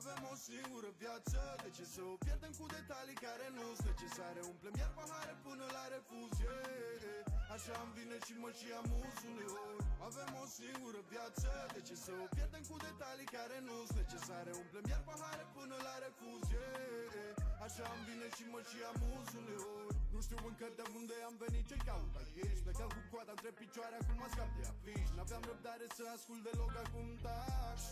Avem o singură viață, de ce să o pierdem cu detalii care nu-s necesare? Umplem iar pahare până la refuz, yeah. Așa îmi vine și mă și amuz uneori. Avem o singură viață, de ce să o pierdem cu detalii care nu-s necesare? Umplem iar pahare până la refuz, yeah. Așa îmi vine și mă și amuz uneori. Nu știu încă de unde am venit, ce caut aici. Plecam cu coada între picioare, acum mă scap de afiș. N-aveam răbdare să ascult deloc, acum taci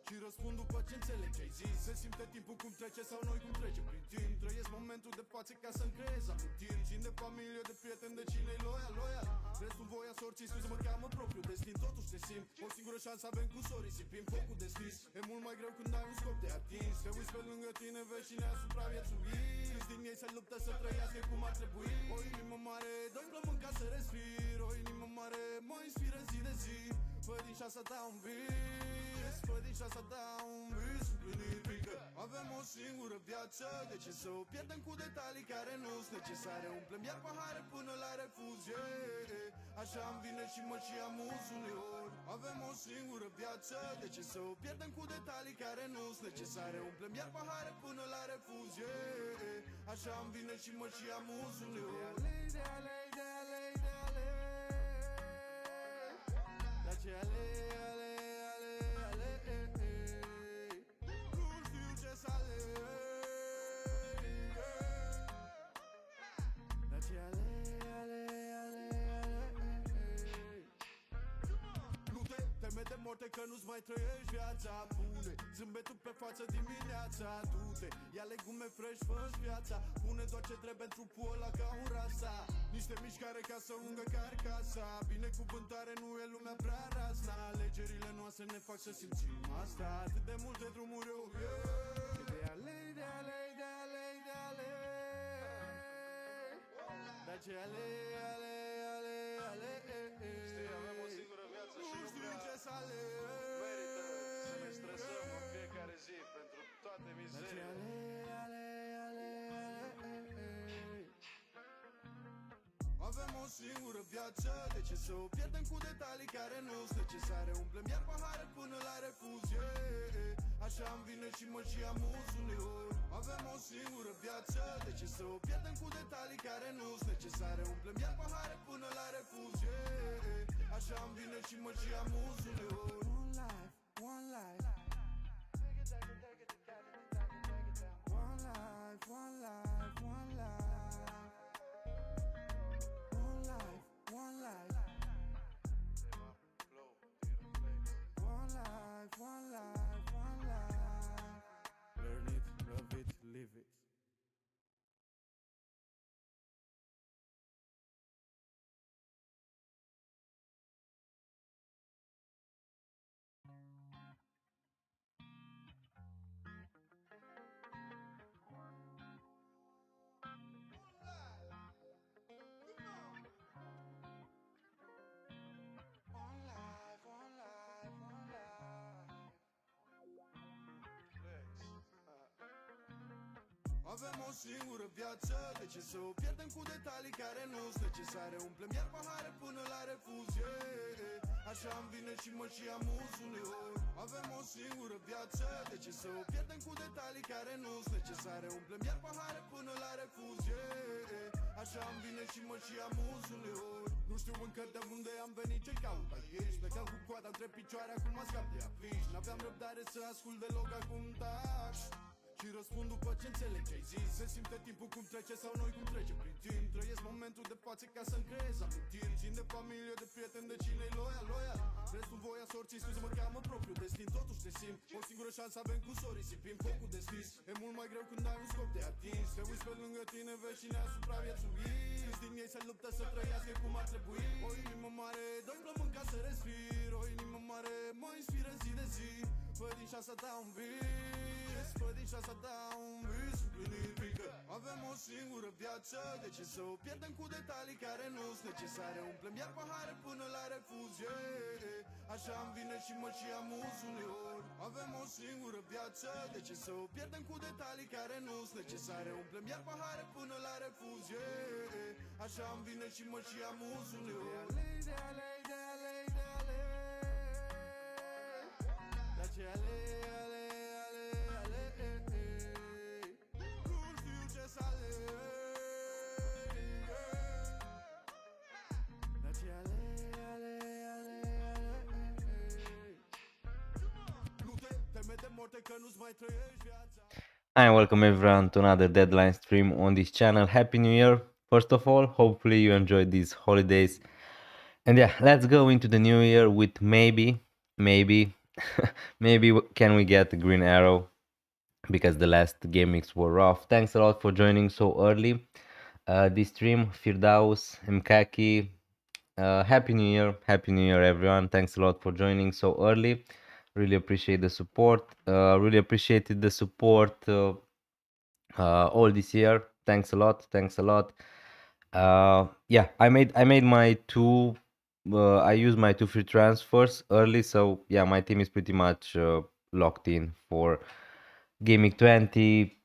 și răspund după ce înțeleg ce-ai zis. Se simte timpul cum trece sau noi cum trece prin timp. Trăiesc momentul de față ca să-mi creez amintiri. Țin de familie, de prieteni, de cine-i loial. Restul voia sorții sus, mă cheamă propriul destin. Totuși te simt, o singură șansă avem cu sorii. Sipim focul deschis, e mult mai greu când ai un scop de atins. Te uiți pe lângă tine, vezi cine a supraviețuit. Câți din ei se luptă să trăiască cum ar trebui. O inimă mare, doi plămâni ca să respir. O inimă mare mă inspiră zi de zi. Fă din șansa ta un vis, fă din șansa ta un vis împlinit. Avem o singură viață, de ce să o pierdem cu detalii care nu-s necesare? Umplem iar pahare până la refuz, yeah. Așa îmi vine și mă și amuz uneori. Avem o singură viață, de ce să o pierdem cu detalii care nu-s necesare? Umplem iar pahare până la refuz, yeah. Așa îmi vine și mă și amuz uneori. De ale, de ale, de ale, ce ale, ale, ale, ale, nu știu ce să aleg, dar ce ale, ale, ale, ale. Nu te teme de moarte că nu-ți mai trăiești viața. Pune zâmbetul pe față dimineața. Du-te, ia legume fresh, fă-ți viața. Pune doar ce trebuie în trupul ăla ca un rasa. Niște mișcare ca să ungă carcasa. Binecuvântare nu e lumea prea razna. Alegerile noastre ne fac să simțim asta. Atât de multe drumuri, oh yeah. De ale, de ale, de ale, de ale, dar ce ale, ale, ale, ale. Știi, avem o singură viață și nu știu ce să aleg. merită să ne stresăm în fiecare zi pentru toate mizeriile. Avem o singură viață, de ce să o pierdem cu detalii care nu-s necesare? Umplem iar pahare până la refuz, yeah. Așa îmi vine și mă și amuz uneori. Avem o singură viață, de ce să o pierdem cu detalii care nu-s necesare? Umplem iar pahare până la refuz, yeah. Așa îmi vine și mă și amuz uneori. One life, one life, one life, one life, one life. One life, one life, one life, one life. Learn it, love it, live it. Avem o singură viață, de ce să o pierdem cu detalii care nu-s necesare? Umplem iar pahare până la refuz, yeah. Așa îmi vine și mă și amuz uneori. Avem o singură viață, de ce să o pierdem cu detalii care nu-s necesare? Umplem iar pahare până la refuz, yeah. Așa îmi vine și mă și amuz uneori. Nu știu încă de unde am venit, ce caut aici. Plecam cu coada între picioare, acum mă scap de afiș. N-aveam răbdare să ascult deloc, acum taci și răspund după ce înțeleg ce-ai zis. Se simte timpul cum trece sau noi cum trece prin timp. Trăiesc momentul de față ca să-mi creez amintiri. Țin de familie, de prieteni, de cine-i loial. Restul voia sorții sus, mă cheamă propriul destin. Totuși te simt, o singură șansă avem cu sorii. Sipim focul deschis, e mult mai greu când ai un scop de atins. Te uiți pe lângă tine, vezi cine a supraviețuit. Câți din ei se luptă să trăiască cum ar trebui. O inimă mare, doi plămâni ca să respir. O inimă mare mă inspiră zi de zi. Fă din șansa ta un vis, fă din șansa ta un vis împlinit. Avem o singură viață, de ce să o pierdem cu detalii care nu-s necesare? Umplem iar pahare până la refuz, yeah. Așa îmi vine și mă și amuz uneori. Avem o singură viață, de ce să o pierdem cu detalii care nu-s necesare? Umplem iar pahare până la refuz, yeah. Așa îmi vine și mă și amuz uneori. De ale, de ale, de ale, dar ce ale, ale, ale, ale. că nu-ți mai trăiești viața. Hi, welcome everyone to another deadline stream on this channel. Happy New Year, first of all. Hopefully you enjoyed these holidays. And yeah, let's go into the new year with maybe, can we get the green arrow? Because the last game weeks were rough. Thanks a lot for joining so early. This stream, Firdaus, Mkaki, Happy New Year, everyone. Thanks a lot for joining so early. Really appreciate the support. Really appreciated the support all this year. Thanks a lot. Yeah, I made my two. I used my two free transfers early, so yeah, my team is pretty much locked in for Gaming 20.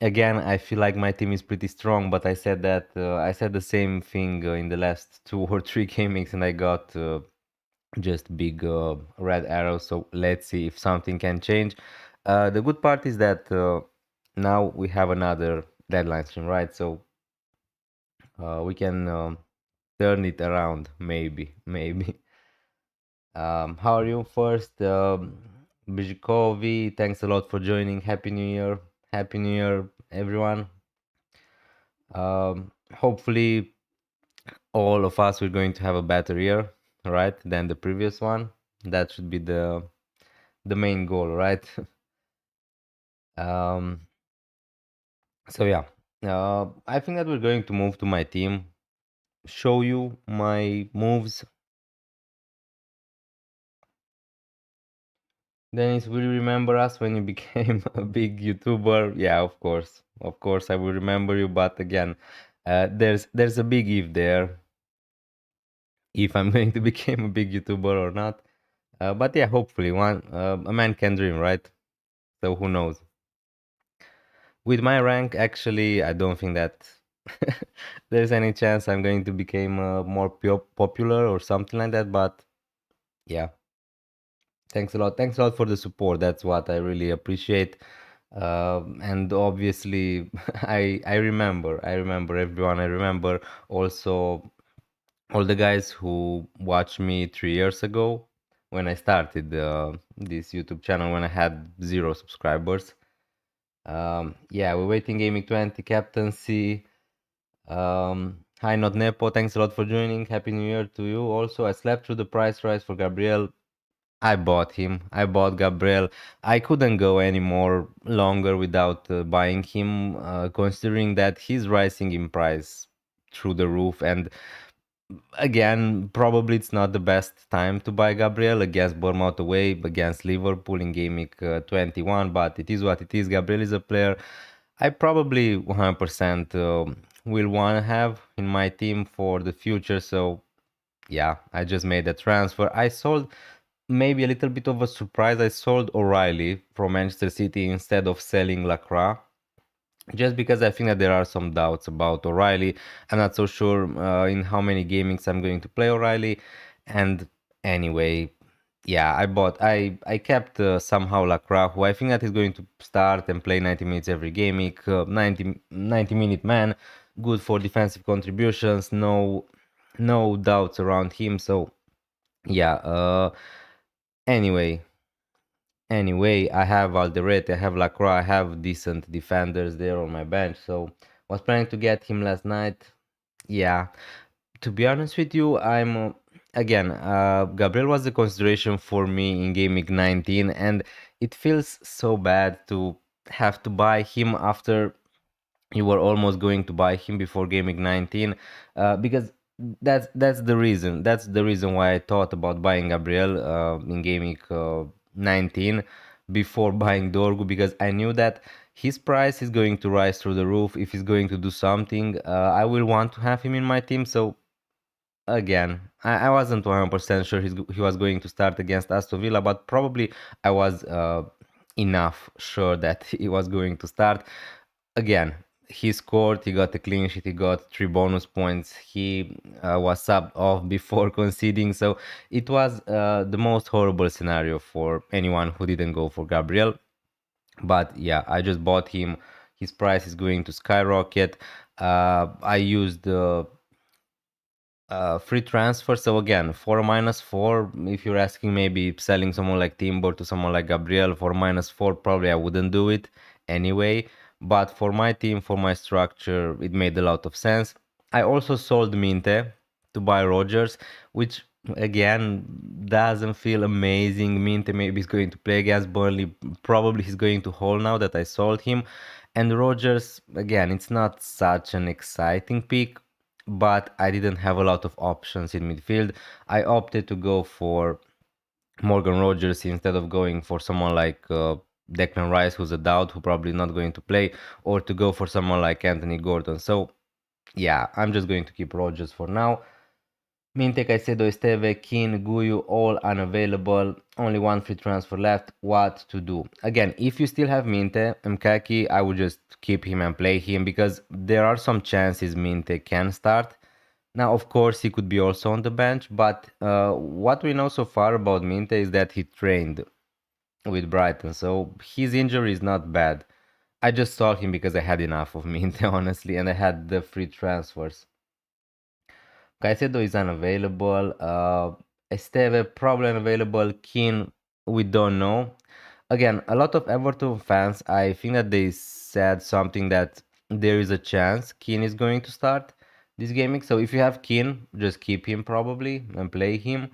Again, I feel like my team is pretty strong, but I said the same thing in the last two or three gamings, and I got just big red arrows. So let's see if something can change. The good part is that now we have another deadline stream, right? So we can turn it around, maybe. How are you first? Bijikovi, thanks a lot for joining. Happy New Year, everyone. Hopefully, all of us are going to have a better year, right, than the previous one. That should be the main goal, right? um, so yeah, I think that we're going to move to my team, show you my moves. Dennis, will you remember us when you became a big YouTuber? Yeah, of course, I will remember you. But again, there's a big if there, if I'm going to become a big YouTuber or not. But yeah, hopefully one a man can dream, right? So who knows? With my rank, actually, I don't think that there's any chance I'm going to become more popular or something like that. But yeah, thanks a lot. Thanks a lot for the support. That's what I really appreciate. And obviously, I remember everyone. I remember also all the guys who watched me 3 years ago when I started this YouTube channel when I had 0 subscribers. Yeah, we're waiting Gaming 20 captaincy. Hi, not Nepo. Thanks a lot for joining. Happy New Year to you. Also, I slept through the price rise for Gabriel. I bought him. I bought Gabriel. I couldn't go any more longer without buying him, considering that he's rising in price through the roof. And again, probably it's not the best time to buy Gabriel against Bournemouth away, against Liverpool in Game Week 21, but it is what it is. Gabriel is a player I probably 100% will want to have in my team for the future. So yeah, I just made a transfer. I sold maybe a little bit of a surprise. I sold O'Reilly from Manchester City instead of selling Lacroix, just because I think that there are some doubts about O'Reilly. I'm not so sure in how many gamings I'm going to play O'Reilly. And anyway, yeah, I kept somehow Lacroix, who I think that is going to start and play 90 minutes every game week. 90-minute man, good for defensive contributions, no doubts around him. So yeah, anyway, I have Alderete, I have Lacroix, I have decent defenders there on my bench. So was planning to get him last night. Yeah, to be honest with you, I'm again, Gabriel was a consideration for me in Game Week 19, and it feels so bad to have to buy him after you were almost going to buy him before Game Week 19, because that's the reason. That's the reason why I thought about buying Gabriel in Game Week 19 before buying Dorgu, because I knew that his price is going to rise through the roof. If he's going to do something, I will want to have him in my team. So again, I wasn't 100% sure he was going to start against Aston Villa, but probably I was enough sure that he was going to start. Again, he scored, he got a clean sheet, he got 3 bonus points, he was subbed off before conceding, so it was the most horrible scenario for anyone who didn't go for Gabriel. But yeah, I just bought him. His price is going to skyrocket. I used free transfer. So again, for -4, if you're asking maybe selling someone like Timber to someone like Gabriel for -4, probably I wouldn't do it anyway. But for my team, for my structure, it made a lot of sense. I also sold Minte to buy Rogers, which again doesn't feel amazing. Minte maybe is going to play against Burnley. Probably he's going to hold now that I sold him. And Rogers, again, it's not such an exciting pick, but I didn't have a lot of options in midfield. I opted to go for Morgan Rogers instead of going for someone like Declan Rice, who's a doubt, who probably not going to play, or to go for someone like Anthony Gordon. So yeah, I'm just going to keep Rogers for now. Minte, Caicedo, Esteve, Keane, Guyu, all unavailable. Only one free transfer left. What to do? Again, if you still have Minte, Mkaki, I would just keep him and play him because there are some chances Minte can start. Now, of course, he could be also on the bench, but what we know so far about Minte is that he trained with Brighton, so his injury is not bad. I just saw him because I had enough of Minte, honestly, and I had the free transfers. Caicedo is unavailable. Esteve probably unavailable. Keane, we don't know. Again, a lot of Everton fans, I think that they said something that there is a chance Keane is going to start this gaming. So if you have Keane, just keep him probably and play him.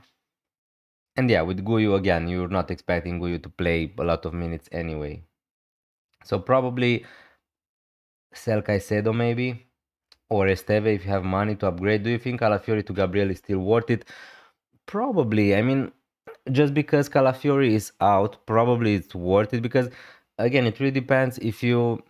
And yeah, with Guyu again, you're not expecting Guyu to play a lot of minutes anyway. So probably sell Caicedo maybe or Esteve if you have money to upgrade. Do you think Calafiori to Gabriel is still worth it? Probably. I mean, just because Calafiori is out, probably it's worth it because again, it really depends if you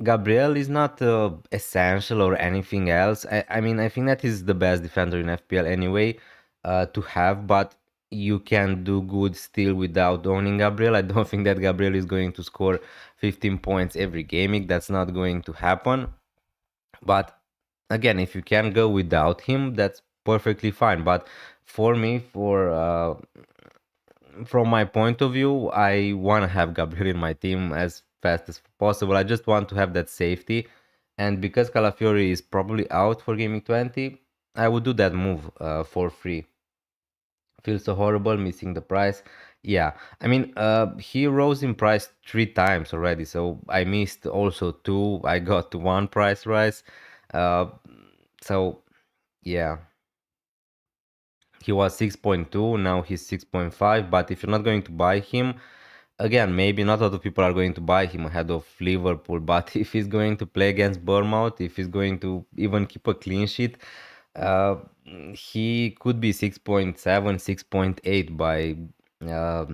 Gabriel is not essential or anything else. I mean, I think that he's the best defender in FPL anyway to have, but you can do good still without owning Gabriel. I don't think that Gabriel is going to score 15 points every gaming. That's not going to happen. But again, if you can go without him, that's perfectly fine. But for me, for from my point of view, I want to have Gabriel in my team as fast as possible. I just want to have that safety. And because Calafiori is probably out for Gaming 20, I would do that move for free. Feels so horrible missing the price. Yeah, I mean, he rose in price 3 times already, so I missed also two. I got one price rise. Uh, so yeah, he was 6.2, now he's 6.5. But if you're not going to buy him, again, maybe not a lot of people are going to buy him ahead of Liverpool, but if he's going to play against Bournemouth, if he's going to even keep a clean sheet, uh, he could be 6.7, 6.8 by uh,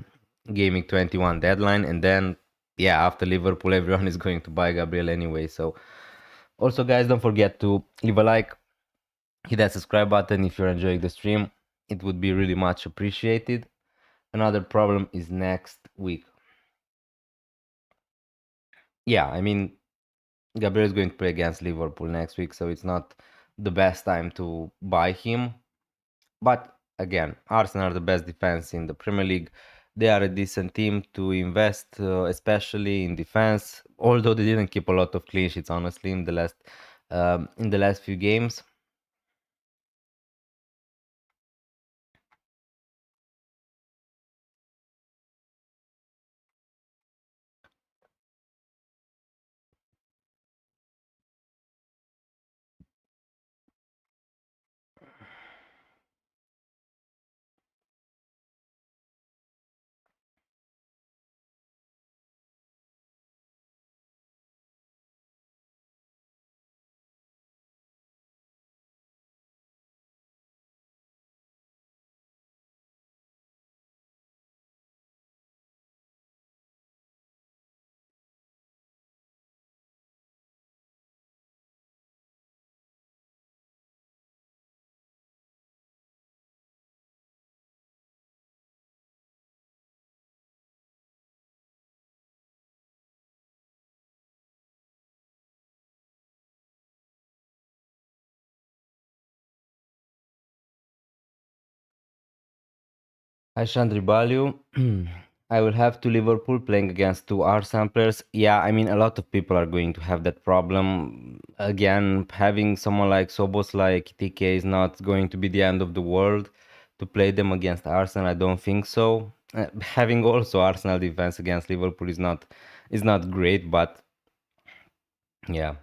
Gaming 21 deadline. And then, yeah, after Liverpool, everyone is going to buy Gabriel anyway. So, also, guys, don't forget to leave a like, hit that subscribe button if you're enjoying the stream. It would be really much appreciated. Another problem is next week. Yeah, I mean, Gabriel is going to play against Liverpool next week, so it's not the best time to buy him. But again, Arsenal are the best defense in the Premier League. They are a decent team to invest, especially in defense. Although they didn't keep a lot of clean sheets, honestly, in the last few games. Hi, Chandri Balu. I will have to Liverpool playing against two Arsenal players. Yeah, I mean, a lot of people are going to have that problem. Again, having someone like Sobos, like TK, is not going to be the end of the world. To play them against Arsenal, I don't think so. Having also Arsenal defense against Liverpool is not great, but yeah.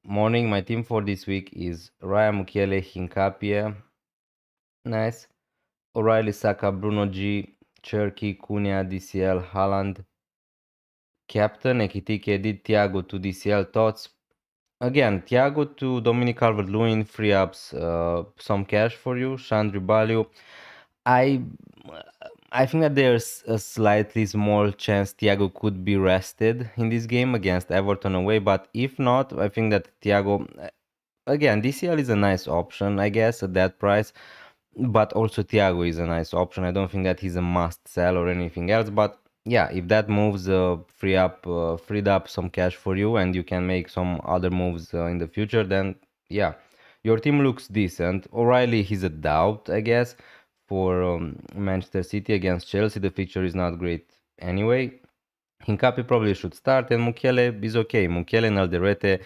Morning. My team for this week is Raya Mukiele, Hinkapie, nice. O'Reilly, Saka, Bruno G, Cherky, Cunha, DCL, Haaland, Captain, Ekitike, Edit, Thiago to DCL, thoughts. Again, Thiago to Dominic Calvert-Lewin free ups some cash for you. Chandri Balio. I I think that there's a slightly small chance Thiago could be rested in this game against Everton away, but if not, I think that Thiago again DCL is a nice option, I guess, at that price. But also Thiago is a nice option. I don't think that he's a must sell or anything else. But yeah, if that moves freed up some cash for you, and you can make some other moves in the future, then yeah, your team looks decent. O'Reilly, he's a doubt, I guess, for Manchester City against Chelsea. The fixture is not great anyway. Hincapi probably should start, and Mukiele is okay. Mukiele and Alderete,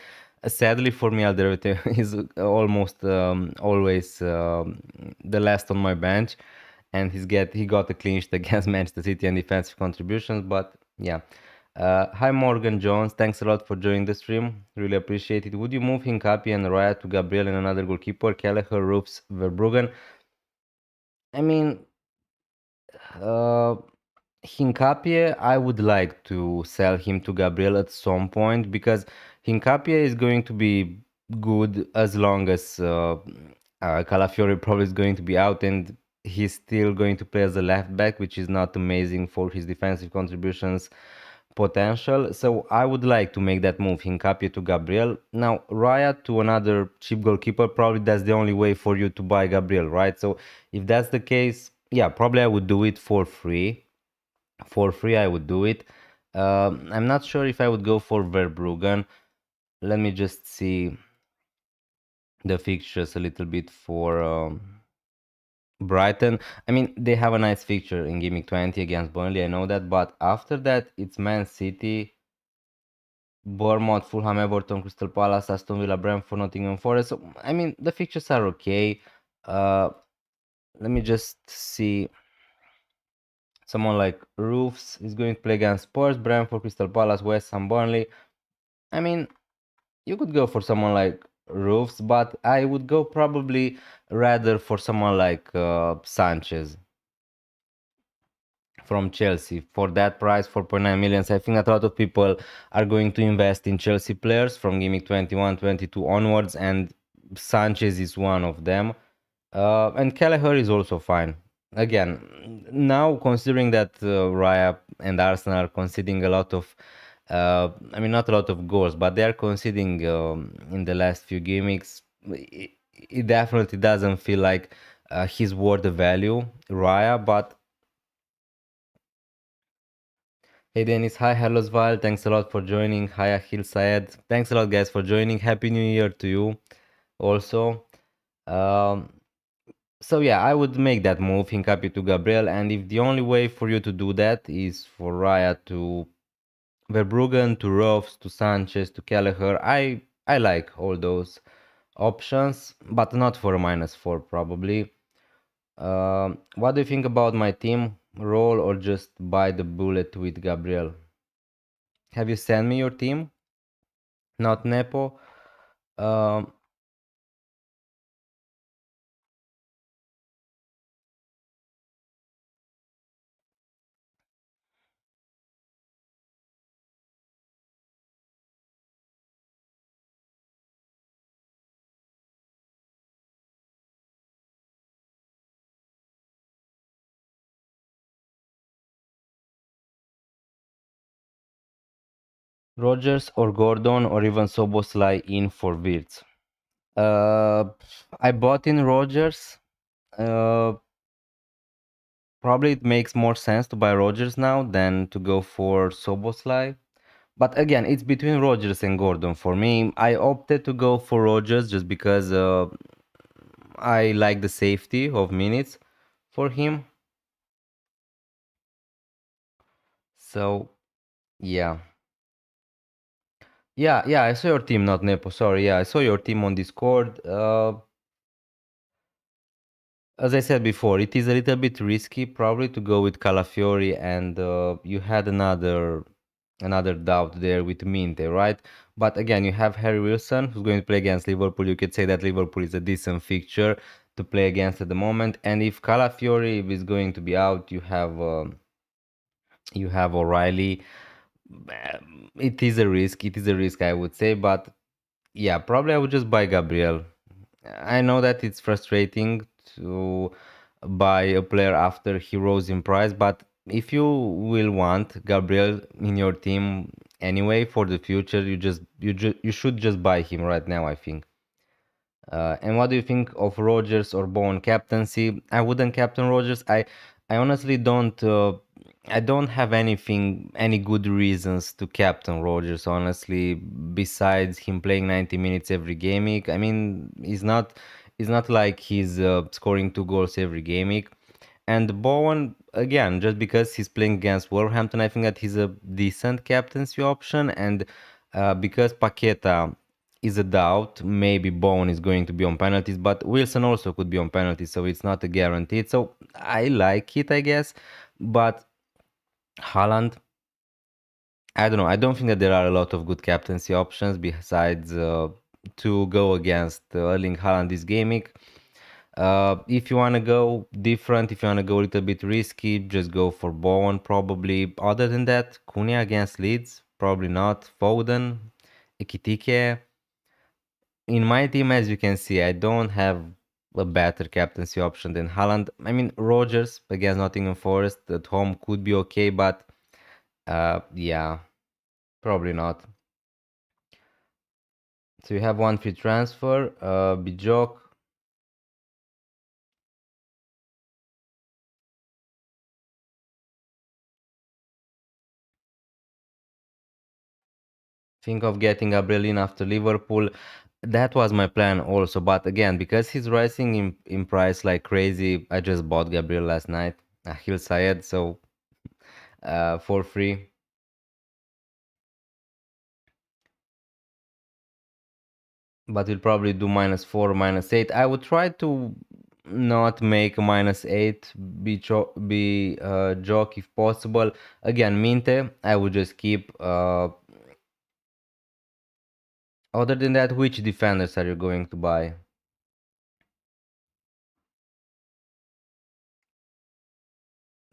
sadly for me, Alderete is almost always the last on my bench, and he got a clean sheet against Manchester City and defensive contributions. But yeah, hi Morgan Jones, thanks a lot for joining the stream. Really appreciate it. Would you move Hincapi and Raya to Gabriel and another goalkeeper, Kelleher, Roofs, Verbruggen? I mean, uh, Hincapie, I would like to sell him to Gabriel at some point because Hincapie is going to be good as long as Calafiori probably is going to be out, and he's still going to play as a left back, which is not amazing for his defensive contributions potential. So I would like to make that move, Hincapie to Gabriel. Now, Raya to another cheap goalkeeper, probably that's the only way for you to buy Gabriel, right? So if that's the case, yeah, probably I would do it for free. For free, I would do it. I'm not sure if I would go for Verbruggen. Let me just see the fixtures a little bit for Brighton. I mean, they have a nice fixture in Gimmick 20 against Burnley, I know that, but after that, it's Man City, Bournemouth, Fulham, Everton, Crystal Palace, Aston Villa, Brentford, Nottingham Forest. So, I mean, the fixtures are okay. Let me just see. Someone like Roofs is going to play against Spurs, Brentford, Crystal Palace, West Ham, Burnley. I mean, you could go for someone like Roofs, but I would go probably rather for someone like Sanchez from Chelsea. For that price, 4.9 million, I think that a lot of people are going to invest in Chelsea players from Gimmick 21, 22 onwards, and Sanchez is one of them. And Kelleher is also fine. Again, now considering that Raya and Arsenal are conceding a lot of, I mean, not a lot of goals, but they are conceding in the last few gimmicks. It definitely doesn't feel like he's worth the value, Raya. But hey, Dennis, hi, hello, Sval. Thanks a lot for joining. Hi, Akhil Syed. Thanks a lot, guys, for joining. Happy New Year to you also. Um, So yeah, I would make that move, Hincapié to Gabriel, and if the only way for you to do that is for Raya to Verbruggen, to Rofs, to Sanchez, to Kelleher, I like all those options, but not for a -4 probably. What do you think about my team? Roll or just buy the bullet with Gabriel? Have you sent me your team? Not Nepo. Um, Rogers or Gordon or even Soboslai in for Wirtz. Uh, I bought in Rogers. Uh, Probably it makes more sense to buy Rogers now than to go for Soboslai. But again, it's between Rogers and Gordon for me. I opted to go for Rogers just because I like the safety of minutes for him. So yeah. Yeah, I saw your team, not Nepo. Sorry, yeah, I saw your team on Discord. As I said before, it is a little bit risky probably to go with Calafiori, and you had another doubt there with Minte, right? But again, you have Harry Wilson who's going to play against Liverpool. You could say that Liverpool is a decent fixture to play against at the moment. And if Calafiori is going to be out, you have O'Reilly. It is a risk. It is a risk, I would say, but yeah, probably I would just buy Gabriel. I know that it's frustrating to buy a player after he rose in price, but if you will want Gabriel in your team anyway for the future, you should just buy him right now, I think. And what do you think of Rogers or Bowen captaincy? I wouldn't captain Rogers. I honestly don't. I don't have any good reasons to captain Rogers. Honestly, besides him playing 90 minutes every game week. I mean, it's not like he's scoring 2 goals every game week. And Bowen, again, just because he's playing against Wolverhampton, I think that he's a decent captaincy option. And because Paqueta is a doubt, maybe Bowen is going to be on penalties, but Wilson also could be on penalties, so it's not a guaranteed. So I like it, I guess. But Haaland, I don't know. I don't think that there are a lot of good captaincy options besides to go against Erling Haaland this game week. If you want to go different, if you want to go a little bit risky, just go for Bowen probably. Other than that, Cunha against Leeds, probably not. Foden, Ekitike. In my team, as you can see, I don't have a better captaincy option than Haaland. I mean, Rogers against Nottingham Forest at home could be okay, but yeah, probably not. So you have one free transfer, Bijok. Think of getting Gabriel after Liverpool. That was my plan also, but again, because he's rising in price like crazy, I just bought Gabriel last night. Ahil Sayed, so for free. But we'll probably do -4, -8. I would try to not make -8 be joke if possible. Again, Minte, I would just keep. Other than that, which defenders are you going to buy?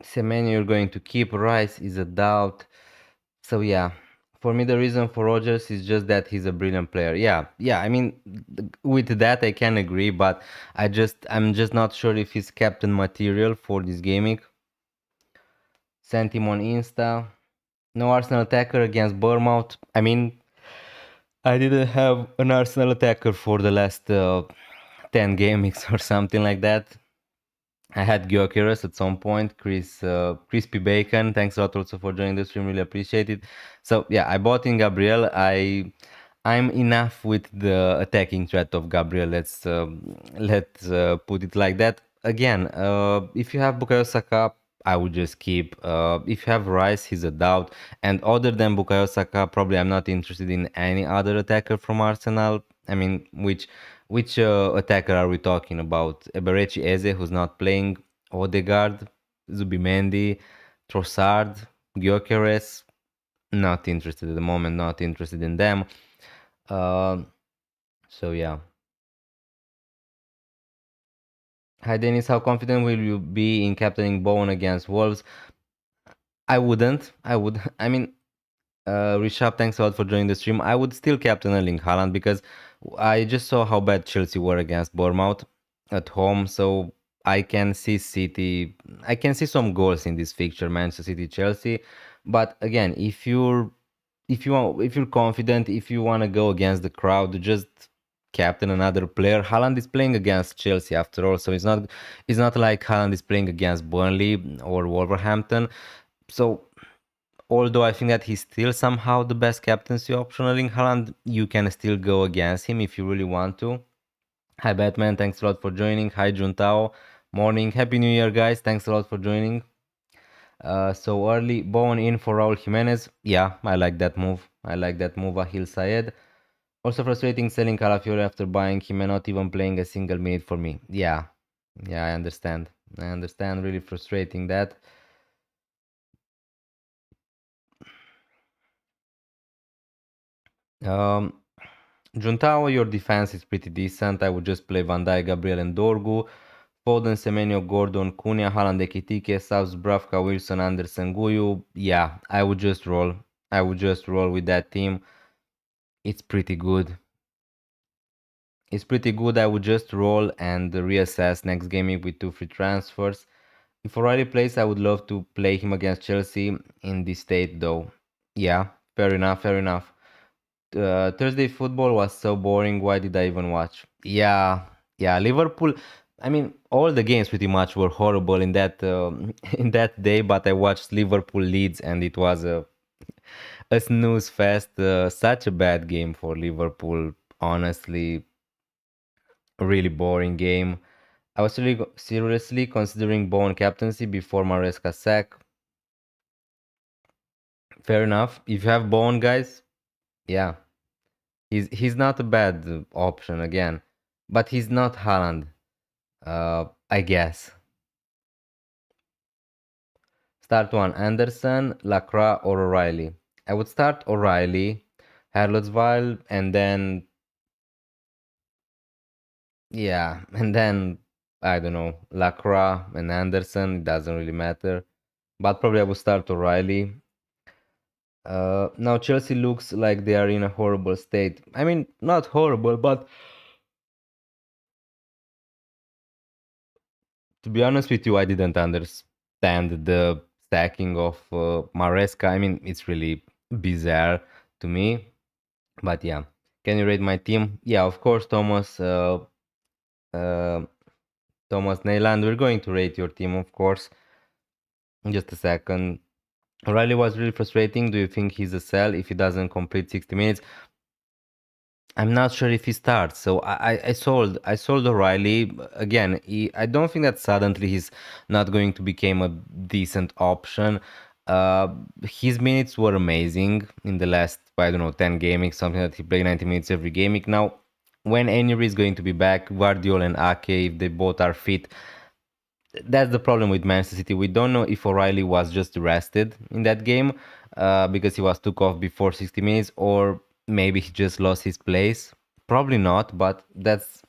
Semenyo you're going to keep. Rice is a doubt. So yeah, for me the reason for Rogers is just that he's a brilliant player. Yeah. I mean, with that I can agree, but I'm just not sure if he's captain material for this gaming. Sent him on Insta. No Arsenal attacker against Bournemouth. I mean, I didn't have an Arsenal attacker for the last 10 gamings or something like that. I had Gyökeres at some point, Crispy Bacon. Thanks a lot also for joining the stream. Really appreciate it. So yeah, I bought in Gabriel. I'm enough with the attacking threat of Gabriel. Let's put it like that. Again, if you have Bukayo Saka, I would just keep. If you have Rice, he's a doubt. And other than Bukayo Saka, probably I'm not interested in any other attacker from Arsenal. I mean, which attacker are we talking about? Eberechi Eze, who's not playing, Odegaard, Zubimendi, Trossard, Gyökeres. Not interested at the moment, not interested in them. So yeah. Hi Dennis, how confident will you be in captaining Bowen against Wolves? I wouldn't. I would. I mean, Rishabh, thanks a lot for joining the stream. I would still captain Erling Haaland because I just saw how bad Chelsea were against Bournemouth at home. So I can see City. I can see some goals in this fixture, Manchester City, Chelsea. But again, if you're confident, if you want to go against the crowd, just captain another player. Haaland is playing against Chelsea after all, so it's not like Haaland is playing against Burnley or Wolverhampton. So although I think that he's still somehow the best captaincy option, Erling Haaland, you can still go against him if you really want to. Hi Batman, thanks a lot for joining. Hi Juntao, morning, happy new year guys, thanks a lot for joining. so early. Bowen in for Raul Jimenez. Yeah, I like that move. I like that move. Ahil Sayed. Also frustrating selling Calafiore after buying him and not even playing a single minute for me. Yeah, yeah, I understand. I understand. Really frustrating that. Um, Juntao, your defense is pretty decent. I would just play Van Dijk, Gabriel, and Dorgu. Foden, Semenyo, Gordon, Cunha, Haaland, Ekitike, South, Bravka, Wilson, Anderson, Guyu. Yeah, I would just roll. I would just roll with that team. It's pretty good. It's pretty good. I would just roll and reassess next game with two free transfers. If O'Reilly plays, I would love to play him against Chelsea in this state, though. Yeah, fair enough, fair enough. Thursday football was so boring. Why did I even watch? Yeah, yeah. Liverpool. I mean, all the games pretty much were horrible in that in that day. But I watched Liverpool Leeds, and it was a snooze fest. Such a bad game for Liverpool. Honestly, a really boring game. I was really seriously considering Bowen captaincy before Maresca's sack. Fair enough. If you have Bowen, guys, yeah, he's not a bad option again, but he's not Haaland. I guess. Start one: Anderson, Lacroix, or O'Reilly. I would start O'Reilly, Harlotsville, and then yeah, and then I don't know, Lacroix and Anderson. It doesn't really matter, but probably I would start O'Reilly. Now Chelsea looks like they are in a horrible state. I mean, not horrible, but to be honest with you, I didn't understand the stacking of Maresca. I mean, it's really bizarre to me. But yeah, can you rate my team? Yeah, of course, uh, Thomas Neyland. We're going to rate your team, of course. In just a second. O'Reilly was really frustrating. Do you think he's a sell if he doesn't complete 60 minutes? I'm not sure if he starts. So I sold O'Reilly again. I don't think that suddenly he's not going to become a decent option. Uh, his minutes were amazing in the last, I don't know, 10 gaming, something that he played 90 minutes every gaming. Now, when Emery is going to be back, Guardiola and Ake, if they both are fit, that's the problem with Manchester City. We don't know if O'Reilly was just rested in that game because he was took off before 60 minutes, or maybe he just lost his place. Probably not, but that's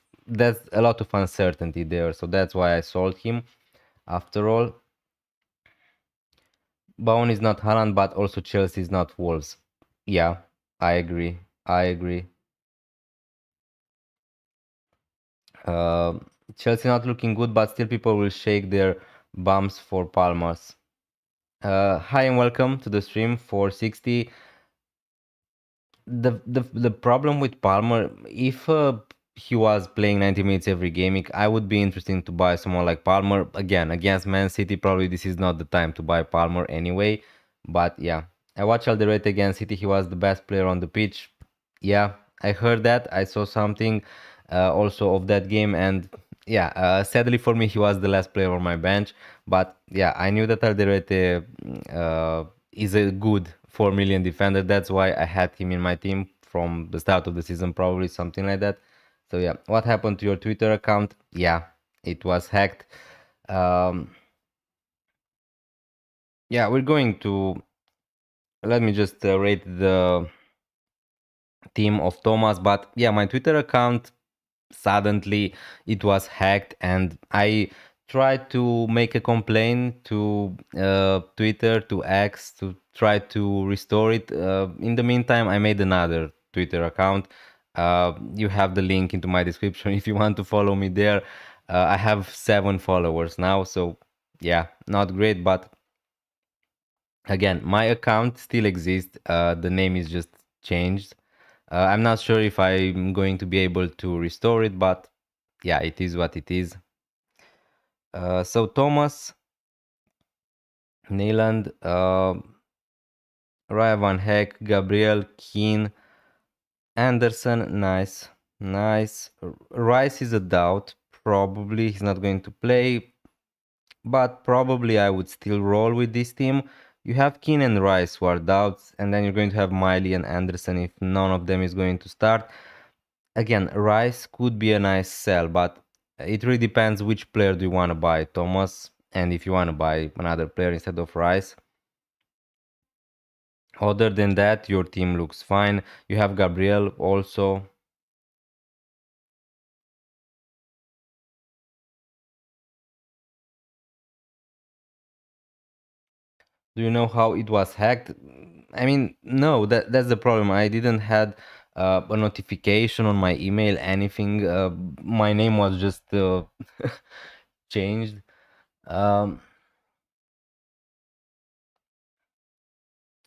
a lot of uncertainty there. So that's why I sold him. After all, Bowen is not Haaland, but also Chelsea is not Wolves. Yeah, I agree. I agree. Uh, Chelsea not looking good, but still people will shake their bums for Palmas. Hi and welcome to the stream 460. The problem with Palmer, if he was playing 90 minutes every game, I would be interested to buy someone like Palmer. Again, against Man City, probably this is not the time to buy Palmer anyway. But yeah, I watched Alderete against City. He was the best player on the pitch. Yeah, I heard that. I saw something also of that game, and yeah, sadly for me, he was the last player on my bench. But yeah, I knew that Alderete is a good 4 million defender. That's why I had him in my team from the start of the season, probably something like that. So yeah, what happened to your Twitter account? Yeah, it was hacked. Um, yeah, we're going to let me just rate the team of Thomas. But yeah, my Twitter account suddenly it was hacked, and I tried to make a complaint to Twitter, to X, to try to restore it. In the meantime, I made another Twitter account. You have the link into my description if you want to follow me there. I have 7 followers now, so yeah, not great, but again, my account still exists. The name is just changed. I'm not sure if I'm going to be able to restore it, but yeah, it is what it is. So Thomas, Neyland, Raya Van Heck, Gabriel, Keane, Anderson, nice, nice. Rice is a doubt. Probably he's not going to play. but probably I would still roll with this team. You have Keane and Rice who are doubts, and then you're going to have Miley and Anderson if none of them is going to start. Again, Rice could be a nice sell, but it really depends which player do you want to buy, Thomas, and if you want to buy another player instead of Rice. Other than that, your team looks fine. You have Gabriel also. Do you know how it was hacked? I mean, no, that's the problem. I didn't had a notification on my email, anything. My name was just changed. Um,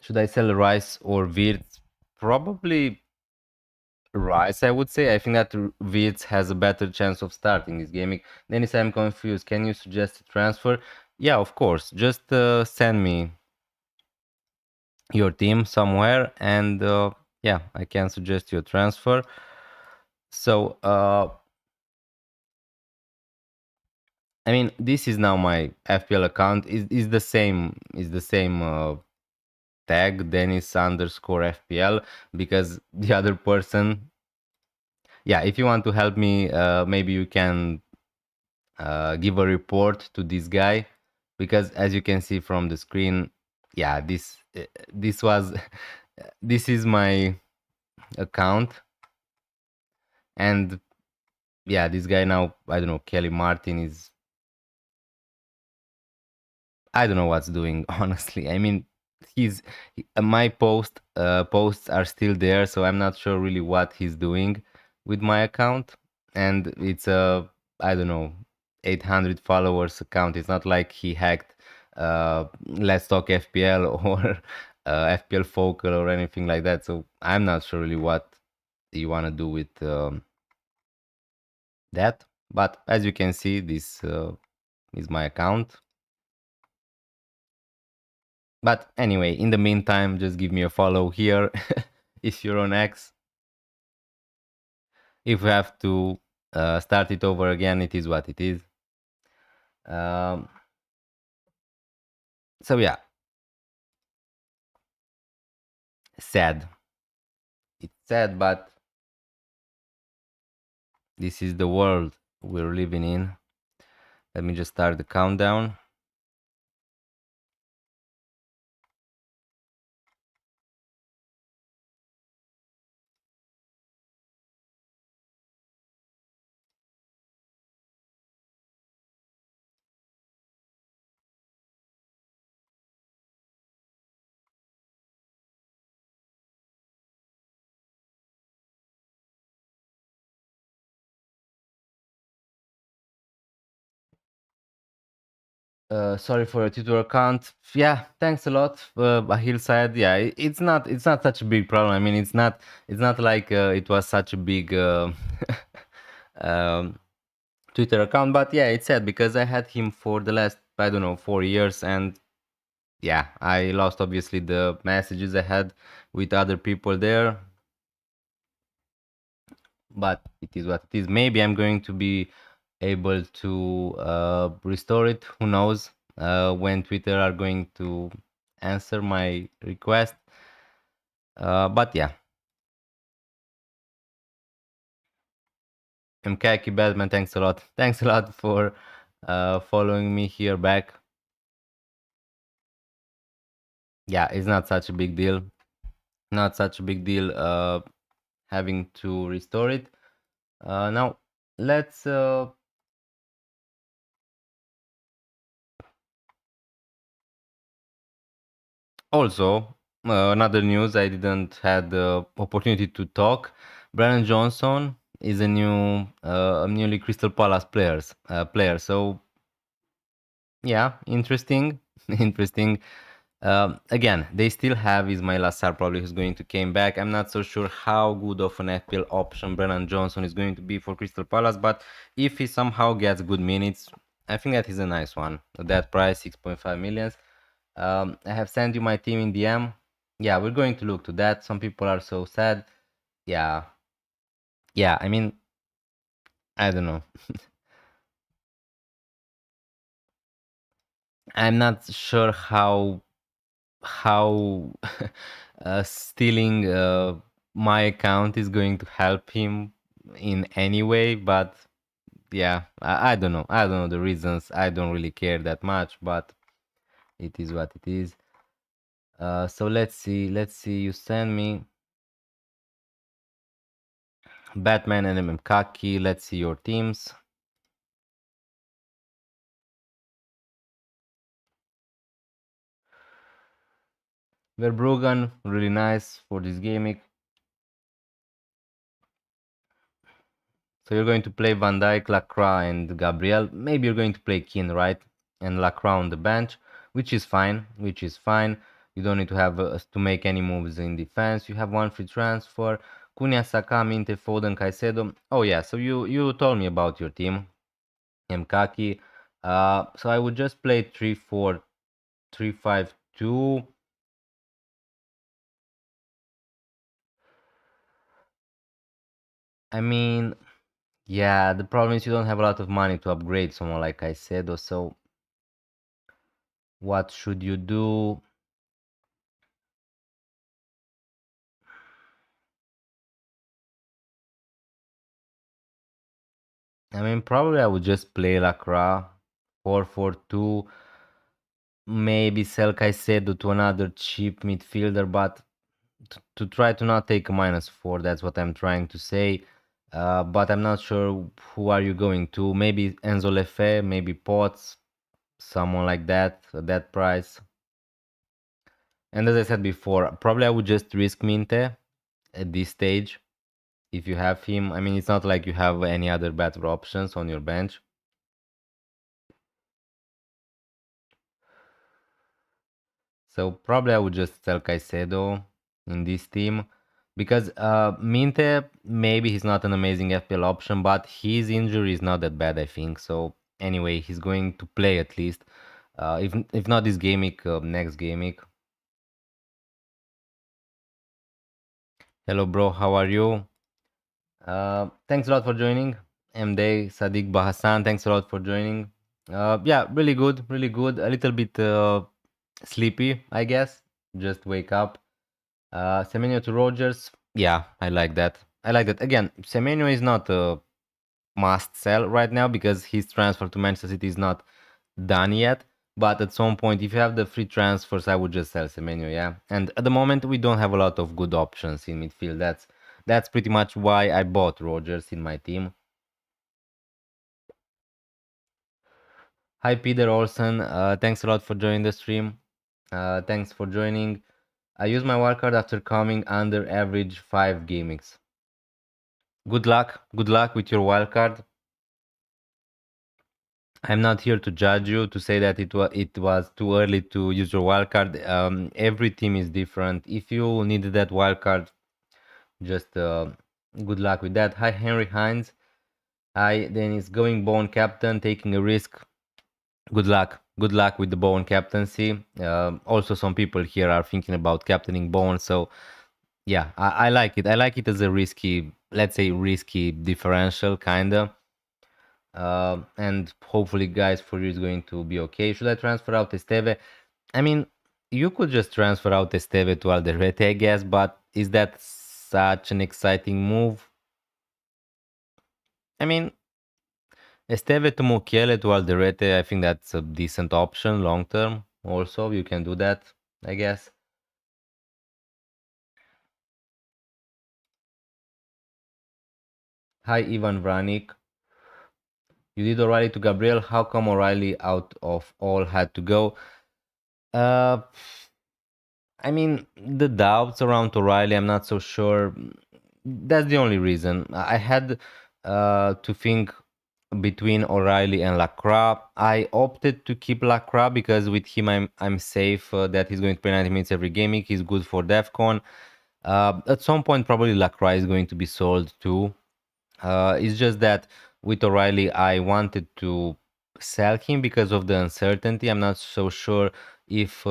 should I sell Rice or Wirtz? Probably Rice, I would say. I think that Wirtz has a better chance of starting this gaming. Dennis, I'm confused. Can you suggest a transfer? Yeah, of course. Just send me your team somewhere, and yeah, I can suggest you a transfer. So I mean, this is now my FPL account. Is the same tag Dennis underscore FPL, because the other person. Yeah, if you want to help me, maybe you can give a report to this guy, because as you can see from the screen, yeah, this was this is my account, and yeah, this guy now, I don't know, Kelly Martin is, I don't know what's doing, honestly. I mean, my posts are still there, so I'm not sure really what he's doing with my account. And it's a, I don't know, 800 followers account. It's not like he hacked Let's Talk FPL or FPL Focal or anything like that. So I'm not sure really what you want to do with that. But as you can see, this is my account. But anyway, in the meantime, just give me a follow here if you're on X. If we have to start it over again, it is what it is. Um, so yeah, sad. It's sad, but this is the world we're living in. Let me just start the countdown. Sorry for your Twitter account. Yeah, thanks a lot. Bahil said, yeah, it's not such a big problem. I mean, it's not like it was such a big um, Twitter account, but yeah, it's sad because I had him for the last, I don't know, 4 years, and yeah, I lost obviously the messages I had with other people there, but it is what it is. Maybe I'm going to be able to restore it. Who knows when Twitter are going to answer my request. But yeah, Mkaki Batman, thanks a lot. Thanks a lot for following me here back. Yeah, it's not such a big deal. Not such a big deal having to restore it. Now, let's also, another news I didn't had the opportunity to talk. Brandon Johnson is a newly Crystal Palace player. So yeah, interesting, interesting. Again, they still have Ismail Assar probably who's going to came back. I'm not so sure how good of an FPL option Brennan Johnson is going to be for Crystal Palace, but if he somehow gets good minutes, I think that is a nice one. At that price, 6.5 millions. I have sent you my team in DM. Yeah, we're going to look to that. Some people are so sad. Yeah, yeah. I mean, I don't know. I'm not sure how stealing my account is going to help him in any way, but yeah, I don't know. I don't know the reasons. I don't really care that much, but it is what it is. So let's see. Let's see. You send me Batman and Kaki. Let's see your teams. Verbruggen, really nice for this gaming. So you're going to play Van Dijk, Lacroix, and Gabriel. Maybe you're going to play Keane, right? And Lacroix on the bench, which is fine. Which is fine. You don't need to have to make any moves in defense. You have one free transfer. Cunha, Saka, Minte, Foden, Caicedo. Oh yeah, so you told me about your team, Mkaki. So I would just play 3-4-3-5-2. I mean, yeah, the problem is you don't have a lot of money to upgrade someone like Caicedo, so what should you do? I mean, probably I would just play Lacroix 4-4-2, maybe sell Caicedo to another cheap midfielder, but to try to not take a -4, that's what I'm trying to say. But I'm not sure who are you going to. Maybe Enzo Lefe, maybe Potts, someone like that at that price. And as I said before, probably I would just risk Minte at this stage if you have him. I mean, it's not like you have any other better options on your bench. So probably I would just sell Caicedo in this team because Minte, maybe he's not an amazing FPL option, but his injury is not that bad, I think. So anyway, he's going to play at least. If not this game week, next game week. Hello, bro. How are you? Thanks a lot for joining. MD Sadiq Bahasan, thanks a lot for joining. Yeah, really good, really good. A little bit sleepy, I guess. Just wake up. Semenyo to Rogers. Yeah, I like that. I like that. Again, Semenyo is not a must sell right now because his transfer to Manchester City is not done yet. But at some point, if you have the free transfers, I would just sell Semenyo, yeah. And at the moment, we don't have a lot of good options in midfield. That's pretty much why I bought Rogers in my team. Hi, Peter Olsen. Thanks a lot for joining the stream. Thanks for joining. I use my wildcard after coming under average 5 gamings. Good luck. Good luck with your wildcard. I'm not here to judge you to say that it was too early to use your wildcard. Every team is different. If you needed that wildcard, just good luck with that. Hi, Henry Hines. Hi, Dennis. Going bone captain, taking a risk. Good luck. Good luck with the bone captaincy. Also, some people here are thinking about captaining bone. So yeah, I like it. I like it as a risky, let's say risky differential kinda. And hopefully, guys, for you is going to be okay. Should I transfer out Esteve? I mean, you could just transfer out Esteve to Alderete, I guess, but is that such an exciting move? I mean, Esteve to Mukiele to Alderete, I think that's a decent option long term. Also, you can do that, I guess. Hi, Ivan Vranik. You did O'Reilly to Gabriel. How come O'Reilly out of all had to go? Uh, I mean, the doubts around O'Reilly, I'm not so sure. That's the only reason. I had to think between O'Reilly and Lacroix. I opted to keep Lacroix because with him I'm safe that he's going to play 90 minutes every game. He's good for DEFCON. At some point, probably Lacroix is going to be sold too. It's just that with O'Reilly, I wanted to sell him because of the uncertainty. I'm not so sure if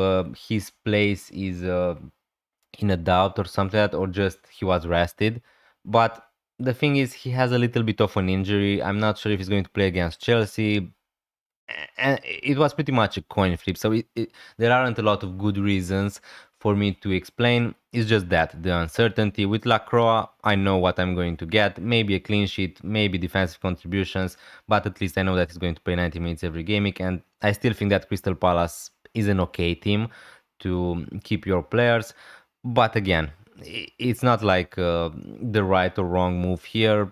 his place is in a doubt or something like that, or just he was rested. But the thing is, he has a little bit of an injury. I'm not sure if he's going to play against Chelsea. and it was pretty much a coin flip. So there aren't a lot of good reasons for me to explain. It's just that the uncertainty with Lacroix, I know what I'm going to get. Maybe a clean sheet, maybe defensive contributions, but at least I know that he's going to play 90 minutes every game week. And I still think that Crystal Palace is an okay team to keep your players. But again, it's not like the right or wrong move here.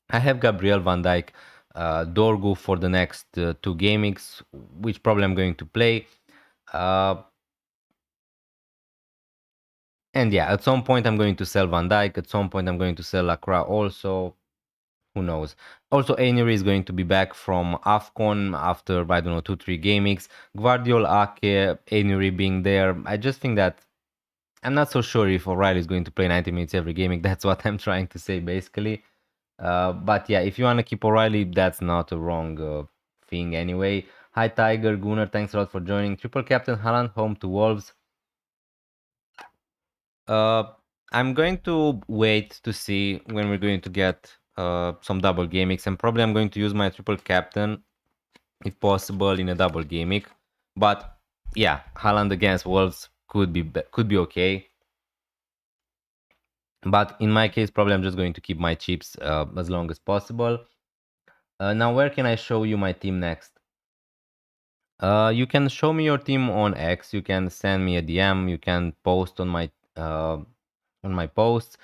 I have Gabriel Van Dijk, Dorgu for the next 2 game weeks, which probably I'm going to play. Uh, and yeah, at some point I'm going to sell Van Dijk. At some point I'm going to sell Lacroix also. Who knows? Also, Ainuri is going to be back from AFCON after, I don't know, 2-3 game weeks. Guardiol, Ake, Ainuri being there. I just think that I'm not so sure if O'Reilly is going to play 90 minutes every game week. That's what I'm trying to say, basically. But yeah, if you want to keep O'Reilly, that's not a wrong thing anyway. Hi Tiger, Gunnar, thanks a lot for joining. Triple Captain Haaland, home to Wolves. Uh, I'm going to wait to see when we're going to get some double game weeks, and probably I'm going to use my Triple Captain, if possible, in a double game week. But yeah, Haaland against Wolves could be okay. But in my case, probably I'm just going to keep my chips as long as possible. Now, where can I show you my team next? You can show me your team on X. You can send me a DM. You can post on my posts.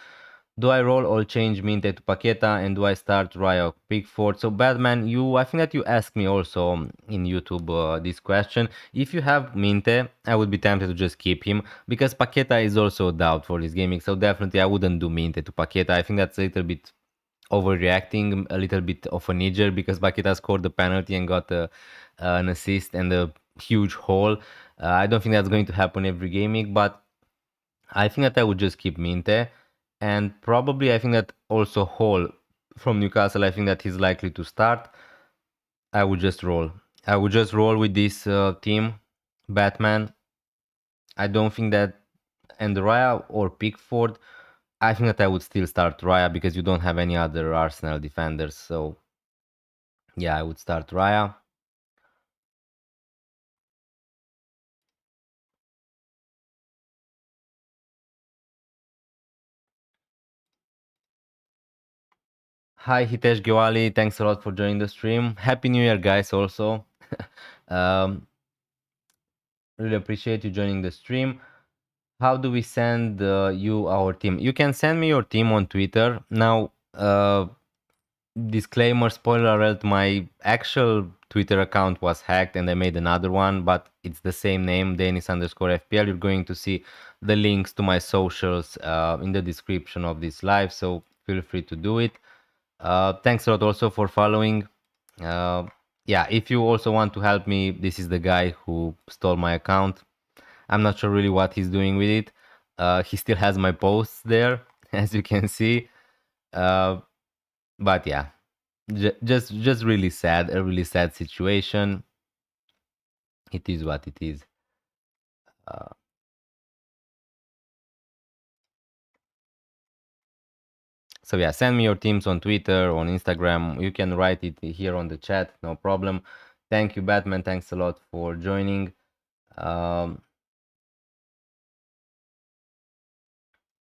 Do I roll or change Minte to Paqueta, and do I start Raya Pickford? So Batman, I think that you asked me also in YouTube this question. If you have Minte, I would be tempted to just keep him because Paqueta is also a doubt for this gaming. So definitely I wouldn't do Minte to Paqueta. I think that's a little bit overreacting, a little bit of a knee-jerk because Paqueta scored the penalty and got an assist and a huge haul. I don't think that's going to happen every game week, but I think that I would just keep Minte. And probably I think that also Hall from Newcastle, I think that he's likely to start. I would just roll. I would just roll with this team. Batman. I don't think that, and Raya or Pickford, I think that I would still start Raya because you don't have any other Arsenal defenders. So yeah, I would start Raya. Hi Hitesh Gewali, thanks a lot for joining the stream. Happy New Year, guys, also. um, really appreciate you joining the stream. How do we send you our team? You can send me your team on Twitter. Now, disclaimer, spoiler alert, my actual Twitter account was hacked and I made another one, but it's the same name, Denis_FPL. You're going to see the links to my socials in the description of this live, so feel free to do it. Thanks a lot also for following. Yeah, if you also want to help me, this is the guy who stole my account. I'm not sure really what he's doing with it. He still has my posts there, as you can see. But yeah, just really sad, a really sad situation. It is what it is. Uh, so yeah, send me your teams on Twitter, on Instagram. You can write it here on the chat, no problem. Thank you, Batman. Thanks a lot for joining. Um,